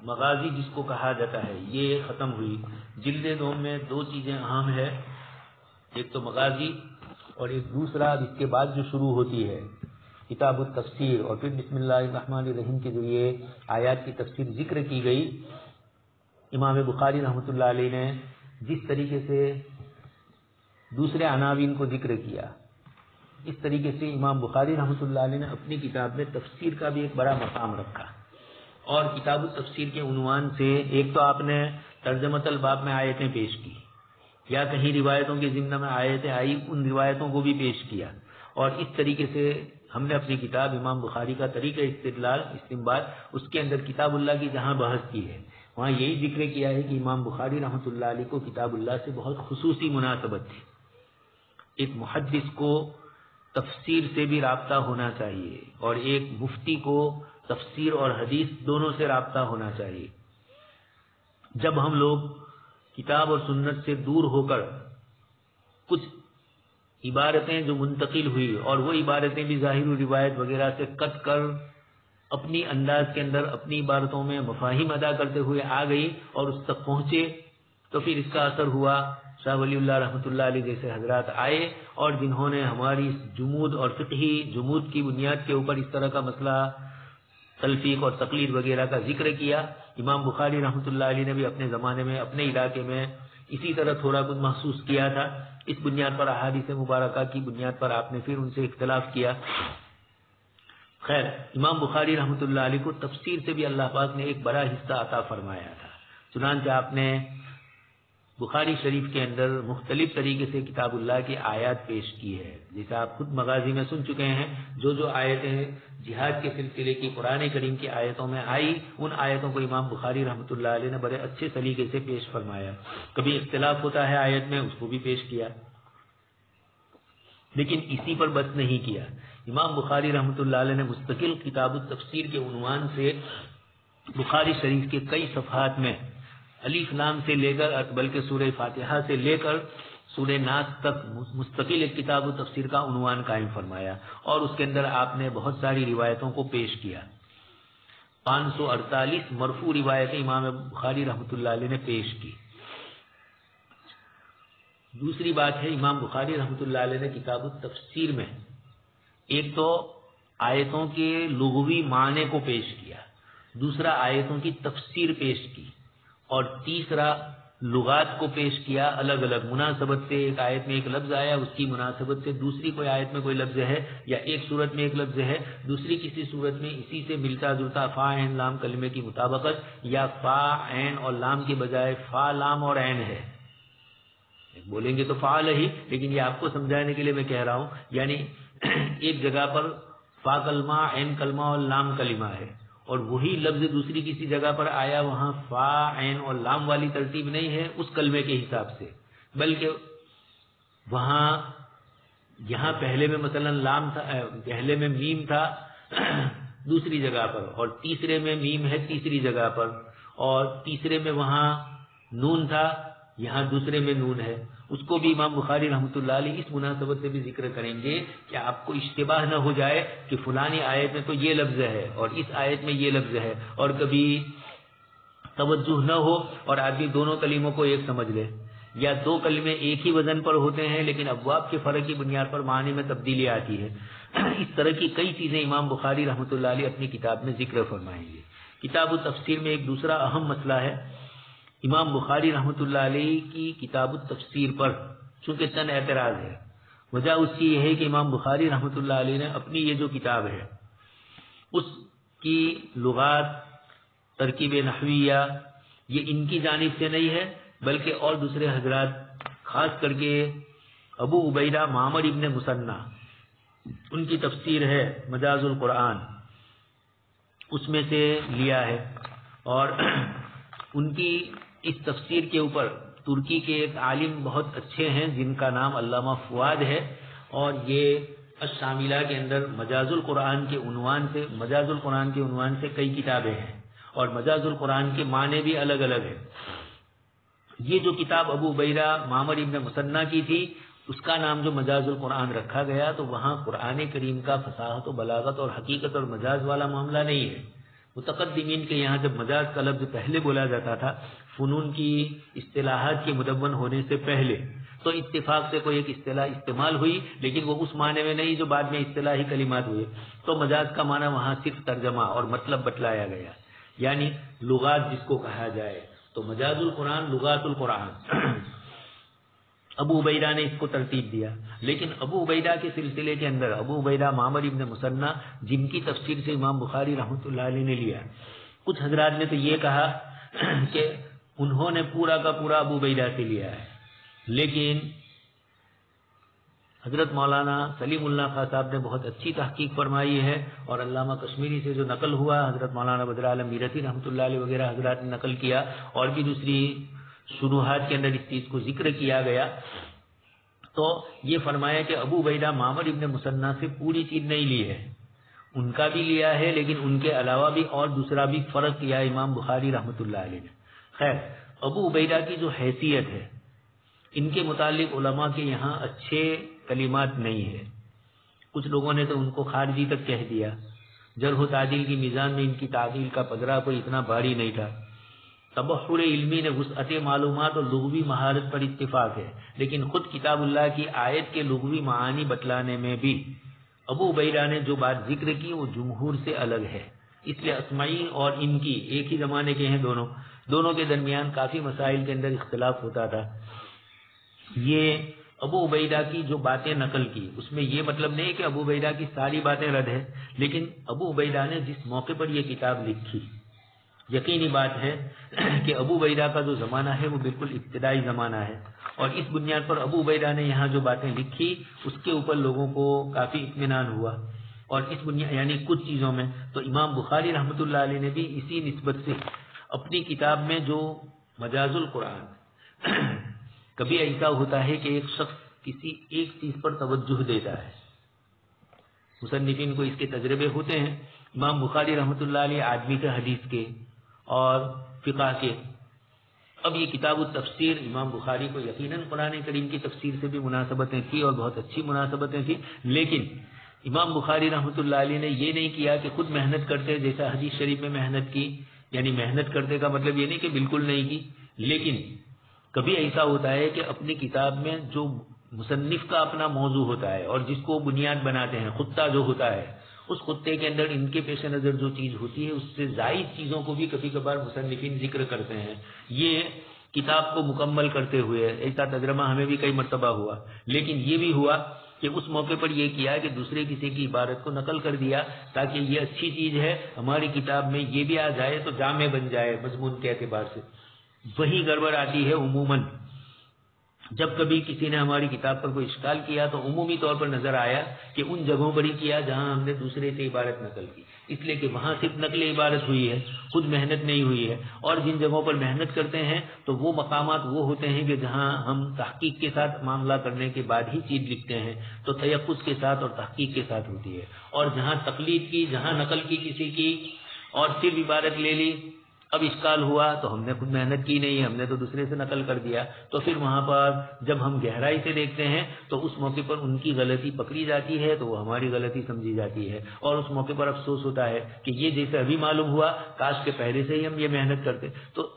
مغازی جس کو کہا جاتا ہے یہ ختم ہوئی۔ جلد دوم میں 2 چیزیں اہم ہے، ایک تو مغازی اور ایک دوسرا جس کے بعد جو شروع ہوتی ہے کتاب التفسیر، اور پھر بسم اللہ الرحمن الرحیم کے ذریعے آیات کی تفسیر ذکر کی گئی۔ امام بخاری رحمۃ اللہ علیہ نے جس طریقے سے دوسرے عناوین کو ذکر کیا، اس طریقے سے امام بخاری رحمۃ اللہ علیہ نے اپنی کتاب میں تفسیر کا بھی ایک بڑا مقام رکھا، اور کتاب التفسیر کے عنوان سے ایک تو آپ نے ترجمۃ الباب میں آیتیں پیش کی، یا کہیں روایتوں کے ضمن میں آیتیں آئی ان روایتوں کو بھی پیش کیا، اور اس طریقے سے ہم نے اپنی کتاب امام بخاری کا طریقہ استدلال استنباط اس کے اندر کتاب اللہ کی جہاں بحث کی ہے وہاں یہی ذکر کیا ہے کہ امام بخاری رحمۃ اللہ علیہ کو کتاب اللہ سے بہت خصوصی مناسبت تھی۔ ایک محدث کو تفسیر سے بھی رابطہ ہونا چاہیے، اور ایک مفتی کو تفسیر اور حدیث دونوں سے رابطہ ہونا چاہیے۔ جب ہم لوگ کتاب اور سنت سے دور ہو کر کچھ عبارتیں جو منتقل ہوئی اور وہ عبارتیں بھی ظاہر روایت وغیرہ سے کٹ کر اپنی انداز کے اندر اپنی عبارتوں میں مفاہیم ادا کرتے ہوئے آ گئی اور اس تک پہنچے، تو پھر اس کا اثر ہوا شاہ ولی اللہ رحمۃ اللہ علیہ جیسے حضرات آئے اور جنہوں نے ہماری جمود اور فقہی جمود کی بنیاد کے اوپر اس طرح کا مسئلہ تلفیق اور تقلید وغیرہ کا ذکر کیا۔ امام بخاری رحمۃ اللہ علیہ نے بھی اپنے زمانے میں اپنے علاقے میں اسی طرح تھوڑا کچھ محسوس کیا تھا، اس بنیاد پر احادیث مبارکہ کی بنیاد پر آپ نے پھر ان سے اختلاف کیا۔ خیر، امام بخاری رحمۃ اللہ علیہ کو تفسیر سے بھی اللہ پاک نے ایک بڑا حصہ عطا فرمایا تھا، چنانچہ آپ نے بخاری شریف کے اندر مختلف طریقے سے کتاب اللہ کی آیات پیش کی ہے، جیسے آپ خود مغازی میں سن چکے ہیں، جو آیتیں جہاد کے سلسلے کی قرآن کریم کی آیتوں میں آئی ان آیتوں کو امام بخاری رحمۃ اللہ علیہ نے بڑے اچھے طریقے سے پیش فرمایا۔ کبھی اختلاف ہوتا ہے آیت میں، اس کو بھی پیش کیا، لیکن اسی پر بس نہیں کیا۔ امام بخاری رحمۃ اللہ علیہ نے مستقل کتاب التفسیر کے عنوان سے بخاری شریف کے کئی صفحات میں الف لام سے لے کر بلکہ سورہ فاتحہ سے لے کر سورہ ناس تک مستقل ایک کتاب التفسیر کا عنوان قائم فرمایا، اور اس کے اندر آپ نے بہت ساری روایتوں کو پیش کیا۔ 548 مرفوع روایتیں امام بخاری رحمۃ اللہ علیہ نے پیش کی۔ دوسری بات ہے، امام بخاری رحمۃ اللہ علیہ نے کتاب التفسیر میں ایک تو آیتوں کے لغوی معنی کو پیش کیا، دوسرا آیتوں کی تفسیر پیش کی، اور تیسرا لغات کو پیش کیا الگ الگ مناسبت سے۔ ایک آیت میں ایک لفظ آیا، اس کی مناسبت سے دوسری کوئی آیت میں کوئی لفظ ہے، یا ایک صورت میں ایک لفظ ہے، دوسری کسی صورت میں اسی سے ملتا جلتا فا عین لام کلمے کی مطابقت، یا فا عین اور لام کے بجائے فا لام اور عین ہے۔ بولیں گے تو فعل ہی، لیکن یہ آپ کو سمجھانے کے لیے میں کہہ رہا ہوں، یعنی ایک جگہ پر فا کلمہ، عین کلمہ اور لام کلمہ ہے، اور وہی لفظ دوسری کسی جگہ پر آیا، وہاں فا عین اور لام والی ترتیب نہیں ہے اس کلمے کے حساب سے، بلکہ وہاں یہاں پہلے میں مثلا لام تھا، پہلے میں میم تھا دوسری جگہ پر، اور تیسرے میں میم ہے تیسری جگہ پر، اور تیسرے میں وہاں نون تھا، یہاں دوسرے میں نون ہے۔ اس کو بھی امام بخاری رحمۃ اللہ علیہ اس مناسبت سے بھی ذکر کریں گے کہ آپ کو اشتباہ نہ ہو جائے کہ فلانی آیت میں تو یہ لفظ ہے اور اس آیت میں یہ لفظ ہے، اور کبھی توجہ نہ ہو اور آدمی دونوں کلموں کو ایک سمجھ لے، یا دو کلمے ایک ہی وزن پر ہوتے ہیں لیکن ابواب کے فرق کی بنیاد پر معنی میں تبدیلی آتی ہے۔ اس طرح کی کئی چیزیں امام بخاری رحمۃ اللہ علیہ اپنی کتاب میں ذکر فرمائیں گے۔ کتاب التفسیر میں ایک دوسرا اہم مسئلہ ہے، امام بخاری رحمۃ اللہ علیہ کی کتاب التفسیر پر چونکہ چند اعتراض ہے۔ وجہ اس کی یہ ہے کہ امام بخاری رحمۃ اللہ علیہ نے اپنی یہ جو کتاب ہے اس کی لغات، ترکیب نحویہ، یہ ان کی جانب سے نہیں ہے، بلکہ اور دوسرے حضرات، خاص کر کے ابو عبیدہ معمر ابن مثنیٰ، ان کی تفسیر ہے مجاز القرآن، اس میں سے لیا ہے، اور ان کی اس تفسیر کے اوپر ترکی کے ایک عالم بہت اچھے ہیں جن کا نام علامہ فواد ہے، اور یہ الشاملہ کے اندر مجاز القرآن کے عنوان سے کئی کتابیں ہیں، اور مجاز القرآن کے معنی بھی الگ الگ ہیں۔ یہ جو کتاب ابو عبیدہ معمر ابن مثنیٰ کی تھی، اس کا نام جو مجاز القرآن رکھا گیا، تو وہاں قرآن کریم کا فصاحت و بلاغت اور حقیقت اور مجاز والا معاملہ نہیں ہے۔ متقدمین کے یہاں جب مجاز کا لفظ پہلے بولا جاتا تھا، فنون کی اصطلاحات کے مدون ہونے سے پہلے، تو اتفاق سے کوئی ایک اصطلاح استعمال ہوئی، لیکن وہ اس معنی میں نہیں جو بعد میں اصطلاحی کلمات ہوئے، تو مجاز کا معنی وہاں صرف ترجمہ اور مطلب بتلایا گیا، یعنی لغات جس کو کہا جائے، تو مجاز القرآن لغات القرآن۔ ابو عبیدہ نے اس کو ترتیب دیا، لیکن ابو عبیدہ کے سلسلے کے اندر ابو عبیدہ معمر ابن مثنیٰ، جن کی تفسیر سے امام بخاری رحمۃ اللہ علیہ نے لیا، کچھ حضرات نے تو یہ کہا کہ انہوں نے پورا کا پورا ابو عبیدہ سے لیا ہے، لیکن حضرت مولانا سلیم اللہ خان صاحب نے بہت اچھی تحقیق فرمائی ہے، اور علامہ کشمیری سے جو نقل ہوا، حضرت مولانا بدر عالم میرٹھی رحمۃ اللہ علیہ وغیرہ حضرات نے نقل کیا، اور بھی دوسری شروحات کے اندر اس چیز کو ذکر کیا گیا، تو یہ فرمایا کہ ابو عبیدہ معمر ابن مثنیٰ سے پوری چیز نہیں لی ہے، ان کا بھی لیا ہے، لیکن ان کے علاوہ بھی اور دوسرا بھی فرق کیا امام بخاری رحمۃ اللہ علیہ نے۔ خیر، ابو عبیدہ کی جو حیثیت ہے، ان کے متعلق علماء کے یہاں اچھے کلمات نہیں ہے، کچھ لوگوں نے تو ان کو خارجی تک کہہ دیا، جرح و تعدیل کی میزان میں ان کی تعدیل کا پدرا کوئی اتنا بھاری نہیں تھا۔ تبحر علمی نے وسعت معلومات اور لغوی مہارت پر اتفاق ہے، لیکن خود کتاب اللہ کی آیت کے لغوی معانی بتلانے میں بھی ابو عبیدہ نے جو بات ذکر کی وہ جمہور سے الگ ہے، اس لیے اسمعی اور ان کی ایک ہی زمانے کے ہیں، دونوں کے درمیان کافی مسائل کے اندر اختلاف ہوتا تھا۔ یہ ابو عبیدہ کی جو باتیں نقل کی، اس میں یہ مطلب نہیں کہ ابو عبیدہ کی ساری باتیں رد ہے، لیکن ابو عبیدہ نے جس موقع پر یہ کتاب لکھی، یقینی بات ہے کہ ابو عبیدہ کا جو زمانہ ہے وہ بالکل ابتدائی زمانہ ہے، اور اس بنیاد پر ابو عبیدہ نے یہاں جو باتیں لکھی اس کے اوپر لوگوں کو کافی اطمینان ہوا، اور اس بنیاد یعنی کچھ چیزوں میں تو امام بخاری رحمۃ اللہ علیہ نے بھی اسی نسبت سے اپنی کتاب میں جو مجاز القرآن، کبھی ایسا ہوتا ہے کہ ایک شخص کسی ایک چیز پر توجہ دیتا ہے، مصنفین کو اس کے تجربے ہوتے ہیں. امام بخاری رحمۃ اللہ علیہ آدمی کے حدیث کے اور فقہ کے. اب یہ کتاب التفسیر امام بخاری کو یقیناً قرآن کریم کی تفسیر سے بھی مناسبتیں تھی اور بہت اچھی مناسبتیں تھیں، لیکن امام بخاری رحمۃ اللہ علیہ نے یہ نہیں کیا کہ خود محنت کرتے جیسا حدیث شریف میں محنت کی. یعنی محنت کرتے کا مطلب یہ نہیں کہ بالکل نہیں کی، لیکن کبھی ایسا ہوتا ہے کہ اپنی کتاب میں جو مصنف کا اپنا موضوع ہوتا ہے اور جس کو بنیاد بناتے ہیں، خطہ جو ہوتا ہے، اس خطے کے اندر ان کے پیش نظر جو چیز ہوتی ہے اس سے زائد چیزوں کو بھی کبھی کبھار مصنفین ذکر کرتے ہیں. یہ کتاب کو مکمل کرتے ہوئے ایسا تجربہ ہمیں بھی کئی مرتبہ ہوا. لیکن یہ بھی ہوا کہ اس موقع پر یہ کیا کہ دوسرے کسی کی عبارت کو نقل کر دیا تاکہ یہ اچھی چیز ہے ہماری کتاب میں یہ بھی آ جائے تو جامع بن جائے مضمون کے اعتبار سے. وہی گڑبڑ آتی ہے عموماً جب کبھی کسی نے ہماری کتاب پر کوئی اشکال کیا تو عمومی طور پر نظر آیا کہ ان جگہوں پر ہی کیا جہاں ہم نے دوسرے سے عبارت نقل کی، اس لیے کہ وہاں صرف نقل عبارت ہوئی ہے، خود محنت نہیں ہوئی ہے. اور جن جگہوں پر محنت کرتے ہیں تو وہ مقامات وہ ہوتے ہیں کہ جہاں ہم تحقیق کے ساتھ معاملہ کرنے کے بعد ہی چیز لکھتے ہیں تو تیقظ کے ساتھ اور تحقیق کے ساتھ ہوتی ہے. اور جہاں تقلید کی، جہاں نقل کی کسی کی اور صرف عبارت لے لی، اب اشکال ہوا تو ہم نے خود محنت کی نہیں، ہم نے تو دوسرے سے نقل کر دیا، تو پھر وہاں پر جب ہم گہرائی سے دیکھتے ہیں تو اس موقع پر ان کی غلطی پکڑی جاتی ہے تو وہ ہماری غلطی سمجھی جاتی ہے، اور اس موقع پر افسوس ہوتا ہے کہ یہ جیسے ابھی معلوم ہوا کاش کے پہلے سے ہی ہم یہ محنت کرتے. تو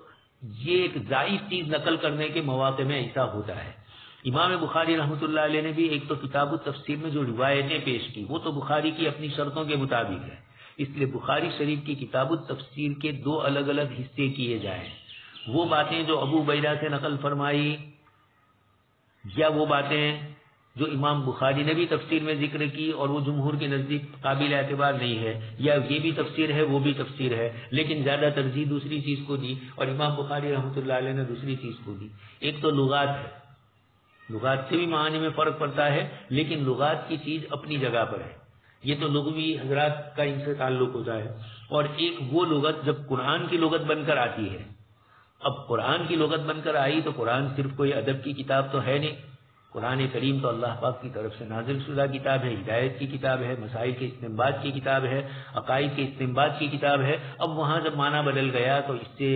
یہ ایک ضعیف چیز نقل کرنے کے مواقع میں ایسا ہوتا ہے. امام بخاری رحمۃ اللہ علیہ نے بھی ایک تو کتاب التفسیر میں جو روایتیں پیش کی وہ تو بخاری کی اپنی شرطوں کے مطابق ہے، اس لیے بخاری شریف کی کتاب التفسیر کے دو الگ الگ حصے کیے جائیں. وہ باتیں جو ابو عبیدہ سے نقل فرمائی یا وہ باتیں جو امام بخاری نے بھی تفسیر میں ذکر کی اور وہ جمہور کے نزدیک قابل اعتبار نہیں ہے، یا یہ بھی تفسیر ہے وہ بھی تفسیر ہے لیکن زیادہ ترجیح دوسری چیز کو دی اور امام بخاری رحمۃ اللہ علیہ نے دوسری چیز کو دی. ایک تو لغات ہے، لغات سے بھی معنی میں فرق پڑتا ہے لیکن لغات کی چیز اپنی جگہ پر ہے، یہ تو لغوی حضرات کا ان سے تعلق ہوتا ہے. اور ایک وہ لغت جب قرآن کی لغت بن کر آتی ہے. اب قرآن کی لغت بن کر آئی تو قرآن صرف کوئی ادب کی کتاب تو ہے نہیں، قرآن کریم تو اللہ پاک کی طرف سے نازل شدہ کتاب ہے، ہدایت کی کتاب ہے، مسائل کے استنباط کی کتاب ہے، عقائد کے استنباط کی کتاب ہے. اب وہاں جب معنی بدل گیا تو اس سے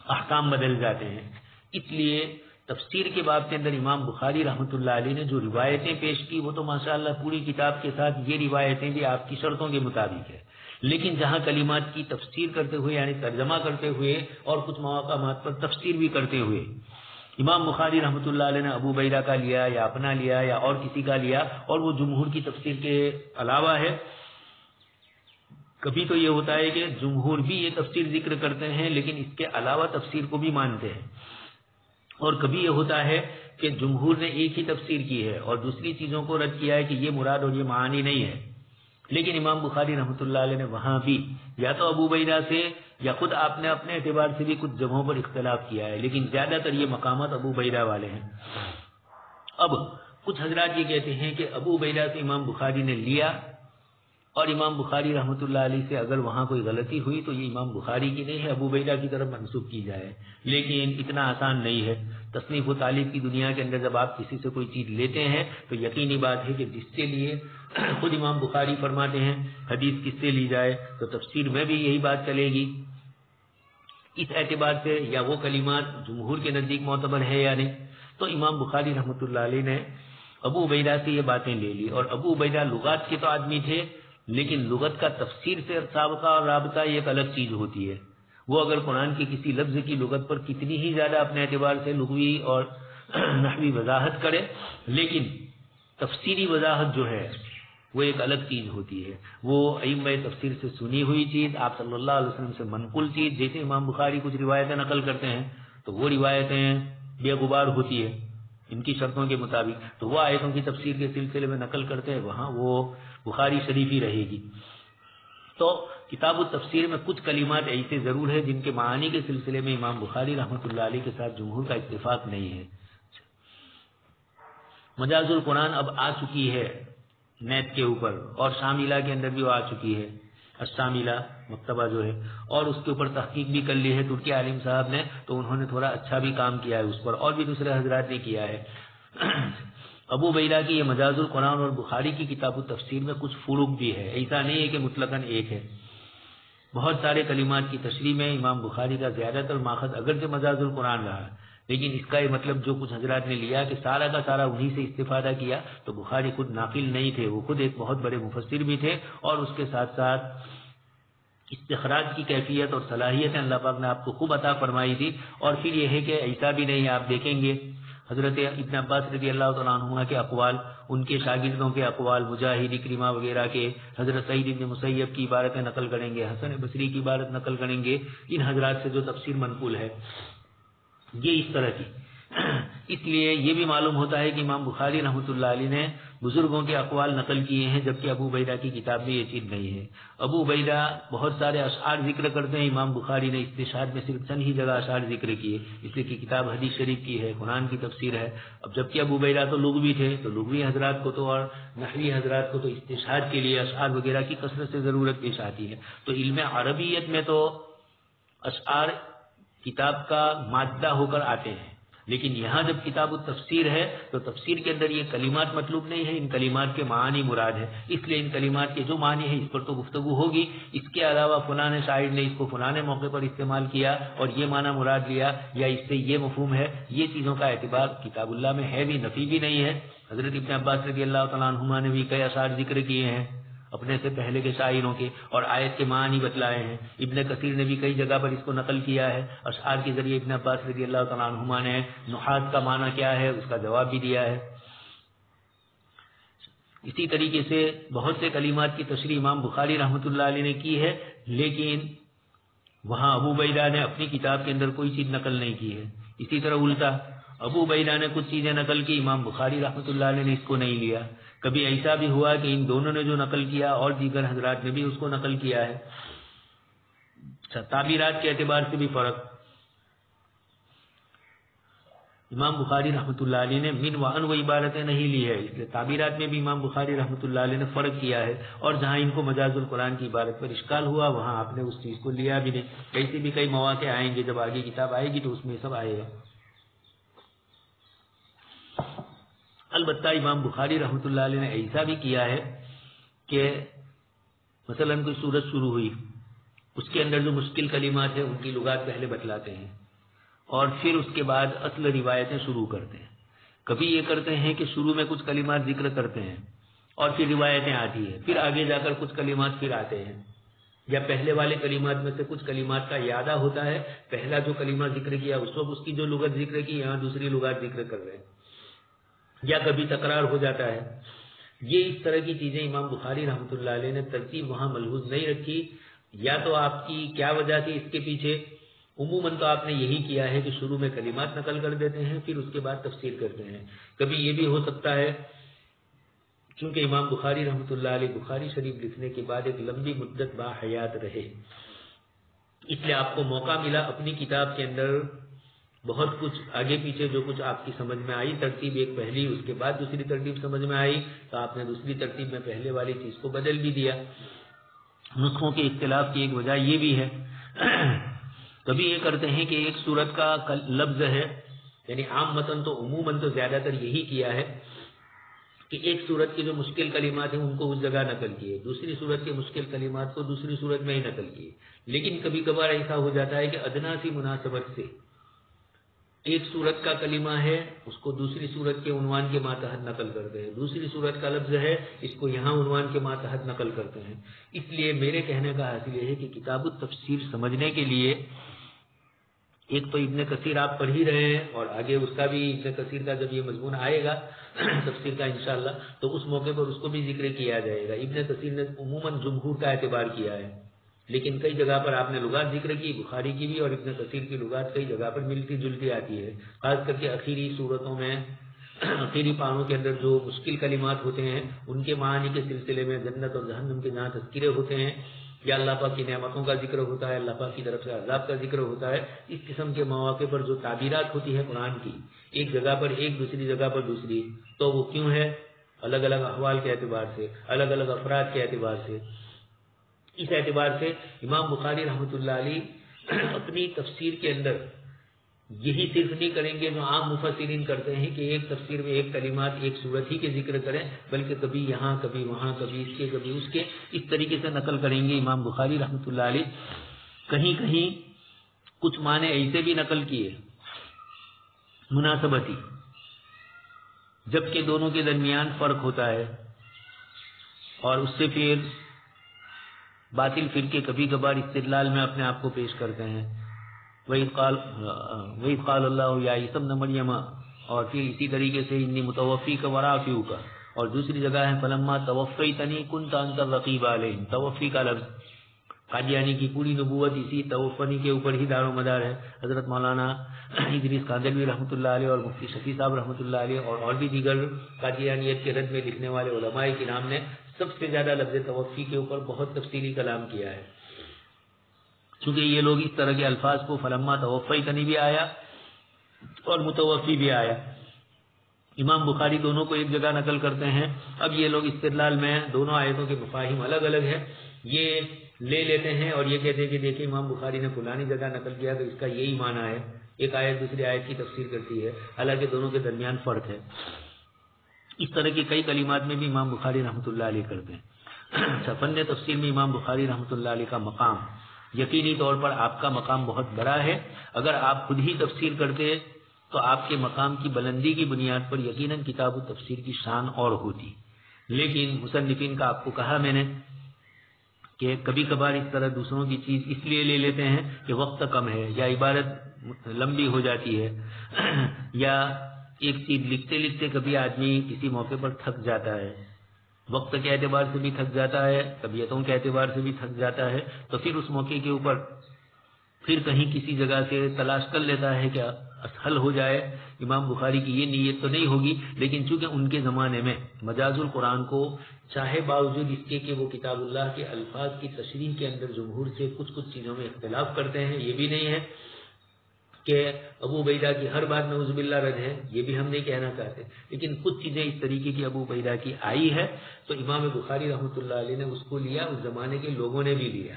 احکام بدل جاتے ہیں. اس لیے تفسیر کے باب کے اندر امام بخاری رحمۃ اللہ علیہ نے جو روایتیں پیش کی وہ تو ماشاءاللہ پوری کتاب کے ساتھ یہ روایتیں بھی آپ کی شرطوں کے مطابق ہے، لیکن جہاں کلمات کی تفسیر کرتے ہوئے یعنی ترجمہ کرتے ہوئے اور کچھ مقامات پر تفسیر بھی کرتے ہوئے امام بخاری رحمۃ اللہ علیہ نے ابو بیدہ کا لیا یا اپنا لیا یا اور کسی کا لیا اور وہ جمہور کی تفسیر کے علاوہ ہے. کبھی تو یہ ہوتا ہے کہ جمہور بھی یہ تفسیر ذکر کرتے ہیں لیکن اس کے علاوہ تفسیر کو بھی مانتے ہیں، اور کبھی یہ ہوتا ہے کہ جمہور نے ایک ہی تفسیر کی ہے اور دوسری چیزوں کو رد کیا ہے کہ یہ مراد اور یہ معانی نہیں ہے. لیکن امام بخاری رحمۃ اللہ علیہ نے وہاں بھی یا تو ابو بیدہ سے یا خود آپ نے اپنے اعتبار سے بھی کچھ جگہوں پر اختلاف کیا ہے، لیکن زیادہ تر یہ مقامات ابو بیدہ والے ہیں. اب کچھ حضرات یہ کہتے ہیں کہ ابو بیدہ سے امام بخاری نے لیا اور امام بخاری رحمۃ اللہ علیہ سے اگر وہاں کوئی غلطی ہوئی تو یہ امام بخاری کی نہیں ہے، ابو بیدہ کی طرف منسوب کی جائے. لیکن اتنا آسان نہیں ہے. تصنیف و تعلیف کی دنیا کے اندر جب آپ کسی سے کوئی چیز لیتے ہیں تو یقینی بات ہے کہ جس سے لیے خود امام بخاری فرماتے ہیں حدیث کس سے لی جائے تو تفسیر میں بھی یہی بات چلے گی. اس اعتبار سے یا وہ کلمات جمہور کے نزدیک معتبر ہے یا نہیں. تو امام بخاری رحمۃ اللہ علیہ نے ابو عبیدہ سے یہ باتیں لے لی، اور ابو عبیدہ لغات کے تو آدمی تھے لیکن لغت کا تفسیر سے سابقہ اور رابطہ یہ ایک الگ چیز ہوتی ہے. وہ اگر قرآن کے کسی لفظ کی لغت پر کتنی ہی زیادہ اپنے اعتبار سے لغوی اور نحوی وضاحت کرے لیکن تفسیری وضاحت جو ہے وہ ایک الگ چیز ہوتی ہے. وہ ائمہ تفسیر سے سنی ہوئی چیز، آپ صلی اللہ علیہ وسلم سے منقول چیز، جیسے امام بخاری کچھ روایتیں نقل کرتے ہیں تو وہ روایتیں بے غبار ہوتی ہے ان کی شرطوں کے مطابق، تو وہ آیتوں کی تفسیر کے سلسلے میں نقل کرتے ہیں وہاں وہ بخاری شریف ہی رہے گی. تو کتاب التفسیر میں کچھ کلمات ایسے ضرور ہیں جن کے معانی کے سلسلے میں امام بخاری رحمۃ اللہ علیہ کے ساتھ جمہور کا اتفاق نہیں ہے. مجاز القرآن اب آ چکی ہے نیٹ کے اوپر اور شاملہ کے اندر بھی وہ آ چکی ہے، الشاملہ مکتبہ جو ہے، اور اس کے اوپر تحقیق بھی کر لی ہے ترکی عالم صاحب نے، تو انہوں نے تھوڑا اچھا بھی کام کیا ہے اس پر، اور بھی دوسرے حضرات نے کیا ہے. ابو عبیدہ کی یہ مجاز القرآن اور بخاری کی کتاب التفسیر میں کچھ فروق بھی ہے، ایسا نہیں ہے کہ مطلقاً ایک ہے۔ بہت سارے کلمات کی تشریح میں امام بخاری کا زیادہ تر ماخذ اگرچہ مجاز القرآن رہا، لیکن اس کا یہ مطلب جو کچھ حضرات نے لیا کہ سارا کا سارا وہی سے استفادہ کیا، تو بخاری خود ناقل نہیں تھے، وہ خود ایک بہت بڑے مفسر بھی تھے، اور اس کے ساتھ ساتھ استخراج کی کیفیت اور صلاحیت اللہ پاک نے آپ کو خوب عطا فرمائی تھی۔ اور پھر یہ ہے کہ ایسا بھی نہیں، آپ دیکھیں گے حضرت ابن عباس رضی اللہ تعالیٰ عنہ کے اقوال، ان کے شاگردوں کے اقوال، مجاہد، اکرمہ وغیرہ کے، حضرت سعید بن مسیب کی عبارتیں نقل کریں گے، حسن بصری کی عبارت نقل کریں گے، ان حضرات سے جو تفسیر منقول ہے یہ اس طرح کی۔ اس لیے یہ بھی معلوم ہوتا ہے کہ امام بخاری رحمۃ اللہ علیہ نے بزرگوں کے اقوال نقل کیے ہیں، جبکہ ابو عبیدہ کی کتاب میں یہ چیز نہیں ہے۔ ابو عبیدہ بہت سارے اشعار ذکر کرتے ہیں، امام بخاری نے استشہاد میں صرف چند ہی جگہ اشعار ذکر کیے، اس لیے کہ کتاب حدیث شریف کی ہے، قرآن کی تفسیر ہے۔ اب جبکہ ابو عبیدہ تو لغوی تھے، تو لغوی حضرات کو تو اور نحوی حضرات کو تو استشہاد کے لیے اشعار وغیرہ کی کثرت سے ضرورت پیش آتی ہے، تو علم عربیت میں تو اشعار کتاب کا مادہ ہو کر آتے ہیں، لیکن یہاں جب کتاب التفسیر ہے تو تفسیر کے اندر یہ کلمات مطلوب نہیں ہے، ان کلمات کے معانی مراد ہے، اس لیے ان کلمات کے جو معنی ہے اس پر تو گفتگو ہوگی، اس کے علاوہ فلاں شاعر نے اس کو فلاں موقع پر استعمال کیا اور یہ معنی مراد لیا یا اس سے یہ مفہوم ہے، یہ چیزوں کا اعتبار کتاب اللہ میں ہے بھی، نفی بھی نہیں ہے۔ حضرت ابن عباس رضی اللہ تعالیٰ عنہما نے بھی کئی اشعار ذکر کیے ہیں اپنے سے پہلے کے شاعروں کے، اور آیت کے معنی بتلائے ہیں۔ ابن کثیر نے بھی کئی جگہ پر اس کو نقل کیا ہے، اشعار کے ذریعے ابن عباس رضی اللہ تعالیٰ عنہما نے نحات کا معنی کیا ہے اس کا جواب بھی دیا ہے۔ اسی طریقے سے بہت سے کلمات کی تشریح امام بخاری رحمۃ اللہ علیہ نے کی ہے، لیکن وہاں ابو عبیدہ نے اپنی کتاب کے اندر کوئی چیز نقل نہیں کی ہے۔ اسی طرح الٹا ابو عبیدہ نے کچھ چیزیں نقل کی، امام بخاری رحمۃ اللہ علیہ نے اس کو نہیں لیا۔ کبھی ایسا بھی ہوا کہ ان دونوں نے جو نقل کیا اور دیگر حضرات نے بھی اس کو نقل کیا ہے۔ تعبیرات کے اعتبار سے بھی فرق، امام بخاری رحمۃ اللہ علیہ نے من و ان و عبارتیں نہیں لی ہے، اس لیے تعبیرات میں بھی امام بخاری رحمۃ اللہ علیہ نے فرق کیا ہے، اور جہاں ان کو مجاز القرآن کی عبارت پر اشکال ہوا وہاں آپ نے اس چیز کو لیا بھی نہیں۔ ایسے بھی کئی مواقع آئیں گے، جب آگے کتاب آئے گی تو اس میں سب آئے گا۔ البتہ امام بخاری رحمۃ اللہ علیہ نے ایسا بھی کیا ہے کہ مثلا کوئی سورت شروع ہوئی، اس کے اندر جو مشکل کلمات ہیں ان کی لغات پہلے بتلاتے ہیں، اور پھر اس کے بعد اصل روایتیں شروع کرتے ہیں۔ کبھی یہ کرتے ہیں کہ شروع میں کچھ کلمات ذکر کرتے ہیں اور پھر روایتیں آتی ہیں، پھر آگے جا کر کچھ کلمات پھر آتے ہیں، یا پہلے والے کلمات میں سے کچھ کلمات کا اعادہ ہوتا ہے، پہلا جو کلمہ ذکر کیا اس وقت اس کی جو لغت ذکر کی یہاں دوسری لغات ذکر کر رہے ہیں، یا کبھی تکرار ہو جاتا ہے۔ یہ اس طرح کی چیزیں امام بخاری رحمۃ اللہ علیہ نے ترتیب وہاں ملحوظ نہیں رکھی، یا تو آپ کی کیا وجہ تھی اس کے پیچھے؟ عموماً تو آپ نے یہی کیا ہے کہ شروع میں کلمات نقل کر دیتے ہیں، پھر اس کے بعد تفسیر کرتے ہیں۔ کبھی یہ بھی ہو سکتا ہے چونکہ امام بخاری رحمۃ اللہ علیہ بخاری شریف لکھنے کے بعد ایک لمبی مدت باحیات رہے، اس لیے آپ کو موقع ملا اپنی کتاب کے اندر بہت کچھ آگے پیچھے جو کچھ آپ کی سمجھ میں آئی ترتیب، ایک پہلی اس کے بعد دوسری ترتیب سمجھ میں آئی تو آپ نے دوسری ترتیب میں پہلے والی چیز کو بدل بھی دیا۔ نسخوں کے اختلاف کی ایک وجہ یہ بھی ہے، کبھی یہ کرتے ہیں کہ ایک صورت کا لفظ ہے، یعنی عام متن تو عموماً تو زیادہ تر یہی کیا ہے کہ ایک صورت کے جو مشکل کلمات ہیں ان کو اس جگہ نقل کیے، دوسری صورت کے مشکل کلمات کو دوسری صورت میں ہی نقل کیے۔ لیکن کبھی کبھار ایسا ہو جاتا ہے کہ ادنا سی مناسبت سے ایک صورت کا کلمہ ہے اس کو دوسری صورت کے عنوان کے ماتحت نقل کرتے ہیں، دوسری صورت کا لفظ ہے اس کو یہاں عنوان کے ماتحت نقل کرتے ہیں۔ اس لیے میرے کہنے کا حاصل یہ ہے کہ کتاب التفسیر سمجھنے کے لیے ایک تو ابن کثیر آپ پڑھ ہی رہے ہیں، اور آگے اس کا بھی ابن کثیر کا جب یہ مضمون آئے گا تفسیر کا انشاءاللہ تو اس موقع پر اس کو بھی ذکر کیا جائے گا۔ ابن کثیر نے عموماً جمہور کا اعتبار کیا ہے، لیکن کئی جگہ پر آپ نے لغات ذکر کی، بخاری کی بھی اور ابن کثیر کی لغات کئی جگہ پر ملتی جلتی آتی ہے، خاص کر کے آخری صورتوں میں، آخری پاروں کے اندر جو مشکل کلمات ہوتے ہیں ان کے معانی کے سلسلے میں جنت اور جہنم کے جہاں تذکرے ہوتے ہیں، یا اللہ پاک کی نعمتوں کا ذکر ہوتا ہے، اللہ پاک کی طرف سے عذاب کا ذکر ہوتا ہے، اس قسم کے مواقع پر جو تعبیرات ہوتی ہے قرآن کی، ایک جگہ پر ایک دوسری جگہ پر دوسری، تو وہ کیوں ہے؟ الگ الگ احوال کے اعتبار سے، الگ الگ افراد کے اعتبار سے۔ اس اعتبار سے امام بخاری رحمۃ اللہ علیہ اپنی تفسیر کے اندر یہی صرف نہیں کریں گے جو عام مفسرین کرتے ہیں کہ ایک تفسیر میں ایک کلمات ایک صورت ہی کے ذکر کریں، بلکہ کبھی یہاں کبھی وہاں کبھی اس کے کبھی اس کے، اس طریقے سے نقل کریں گے۔ امام بخاری رحمۃ اللہ علیہ کہیں کہیں کچھ معنی ایسے بھی نقل کیے مناسبتی، جبکہ دونوں کے درمیان فرق ہوتا ہے، اور اس سے پھر باطل فرقے کبھی کبھار استدلال میں اپنے آپ کو پیش کرتے ہیں۔ وَإِذْ قَالَ اللَّهُ يَا عِيسَى ابْنَ مَرْيَمَ، اور پھر اسی طریقے سے انی متوفیک ورافعک، اور دوسری جگہ ہے فلما توفیتنی کنت انت الرقیب علیہم۔ توفی کا لفظ قادیانی کی پوری نبوت اسی توفنی کے اوپر ہی دار و مدار ہے۔ حضرت مولانا ادریس کاندلوی رحمۃ اللہ علیہ اور مفتی شفیع صاحب رحمۃ اللہ علیہ اور بھی دیگر قادیانیت کے رد میں لکھنے والے علماء کرام نے سب سے زیادہ لفظ توفی کے اوپر بہت تفصیلی کلام کیا ہے، چونکہ یہ لوگ اس طرح کے الفاظ کو فلما توفیتنی بھی آیا اور متوفی بھی آیا، امام بخاری دونوں کو ایک جگہ نقل کرتے ہیں۔ اب یہ لوگ استدلال میں دونوں آیتوں کے مفاہیم الگ الگ ہیں، یہ لے لیتے ہیں اور یہ کہتے ہیں کہ دیکھیں امام بخاری نے فلانی جگہ نقل کیا تو اس کا یہی معنی ہے، ایک آیت دوسری آیت کی تفسیر کرتی ہے، حالانکہ دونوں کے درمیان فرق ہے۔ اس طرح کی کئی کلمات میں بھی امام بخاری رحمۃ اللہ علیہ کرتے ہیں۔ فن تفسیر میں امام بخاری رحمۃ اللہ علیہ کا مقام یقینی طور پر آپ کا مقام بہت بڑا ہے۔ اگر آپ خود ہی تفسیر کرتے تو آپ کے مقام کی بلندی کی بنیاد پر یقیناً کتاب و تفسیر کی شان اور ہوتی، لیکن مصنفین کا آپ کو کہا میں نے کہ کبھی کبھار اس طرح دوسروں کی چیز اس لیے لے لیتے ہیں کہ وقت کم ہے یا عبارت لمبی ہو جاتی ہے، یا ایک چیز لکھتے لکھتے کبھی آدمی کسی موقع پر تھک جاتا ہے، وقت کے اعتبار سے بھی تھک جاتا ہے، طبیعتوں کے اعتبار سے بھی تھک جاتا ہے، تو پھر اس موقع کے اوپر پھر کہیں کسی جگہ سے تلاش کر لیتا ہے کہ حل ہو جائے۔ امام بخاری کی یہ نیت تو نہیں ہوگی، لیکن چونکہ ان کے زمانے میں مجاز القرآن کو چاہے باوجود اس کے کہ وہ کتاب اللہ کے الفاظ کی تشریح کے اندر جمہور سے کچھ چیزوں میں اختلاف کرتے ہیں، یہ بھی نہیں ہے کہ ابو عبیدہ کی ہر بات میں نعوذ باللہ رد ہے، یہ بھی ہم نہیں کہنا چاہتے، لیکن کچھ چیزیں اس طریقے کی ابو عبیدہ کی آئی ہے تو امام بخاری رحمۃ اللہ علیہ نے اس کو لیا، اس زمانے کے لوگوں نے بھی لیا۔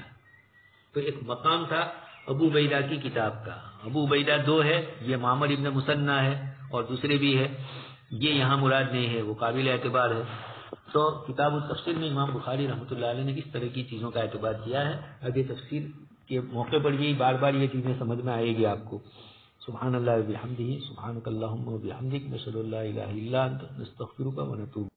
تو ایک مقام تھا ابو عبیدہ کی کتاب کا۔ ابو عبیدہ دو ہے، یہ معمر ابن مثنیٰ ہے اور دوسرے بھی ہے، یہ یہاں مراد نہیں ہے، وہ قابل اعتبار ہے۔ تو کتاب التفسیر میں امام بخاری رحمۃ اللہ علیہ نے اس طرح کی چیزوں کا اعتبار کیا ہے۔ آگے تفسیر کے موقع پر یہ بار بار یہ چیزیں سمجھ میں آئے گی آپ کو۔ سبحان اللہ و بحمدہ، سبحانک اللہم و بحمدک، نشہد ان لا الہ الا انت، نستغفرک و نتوب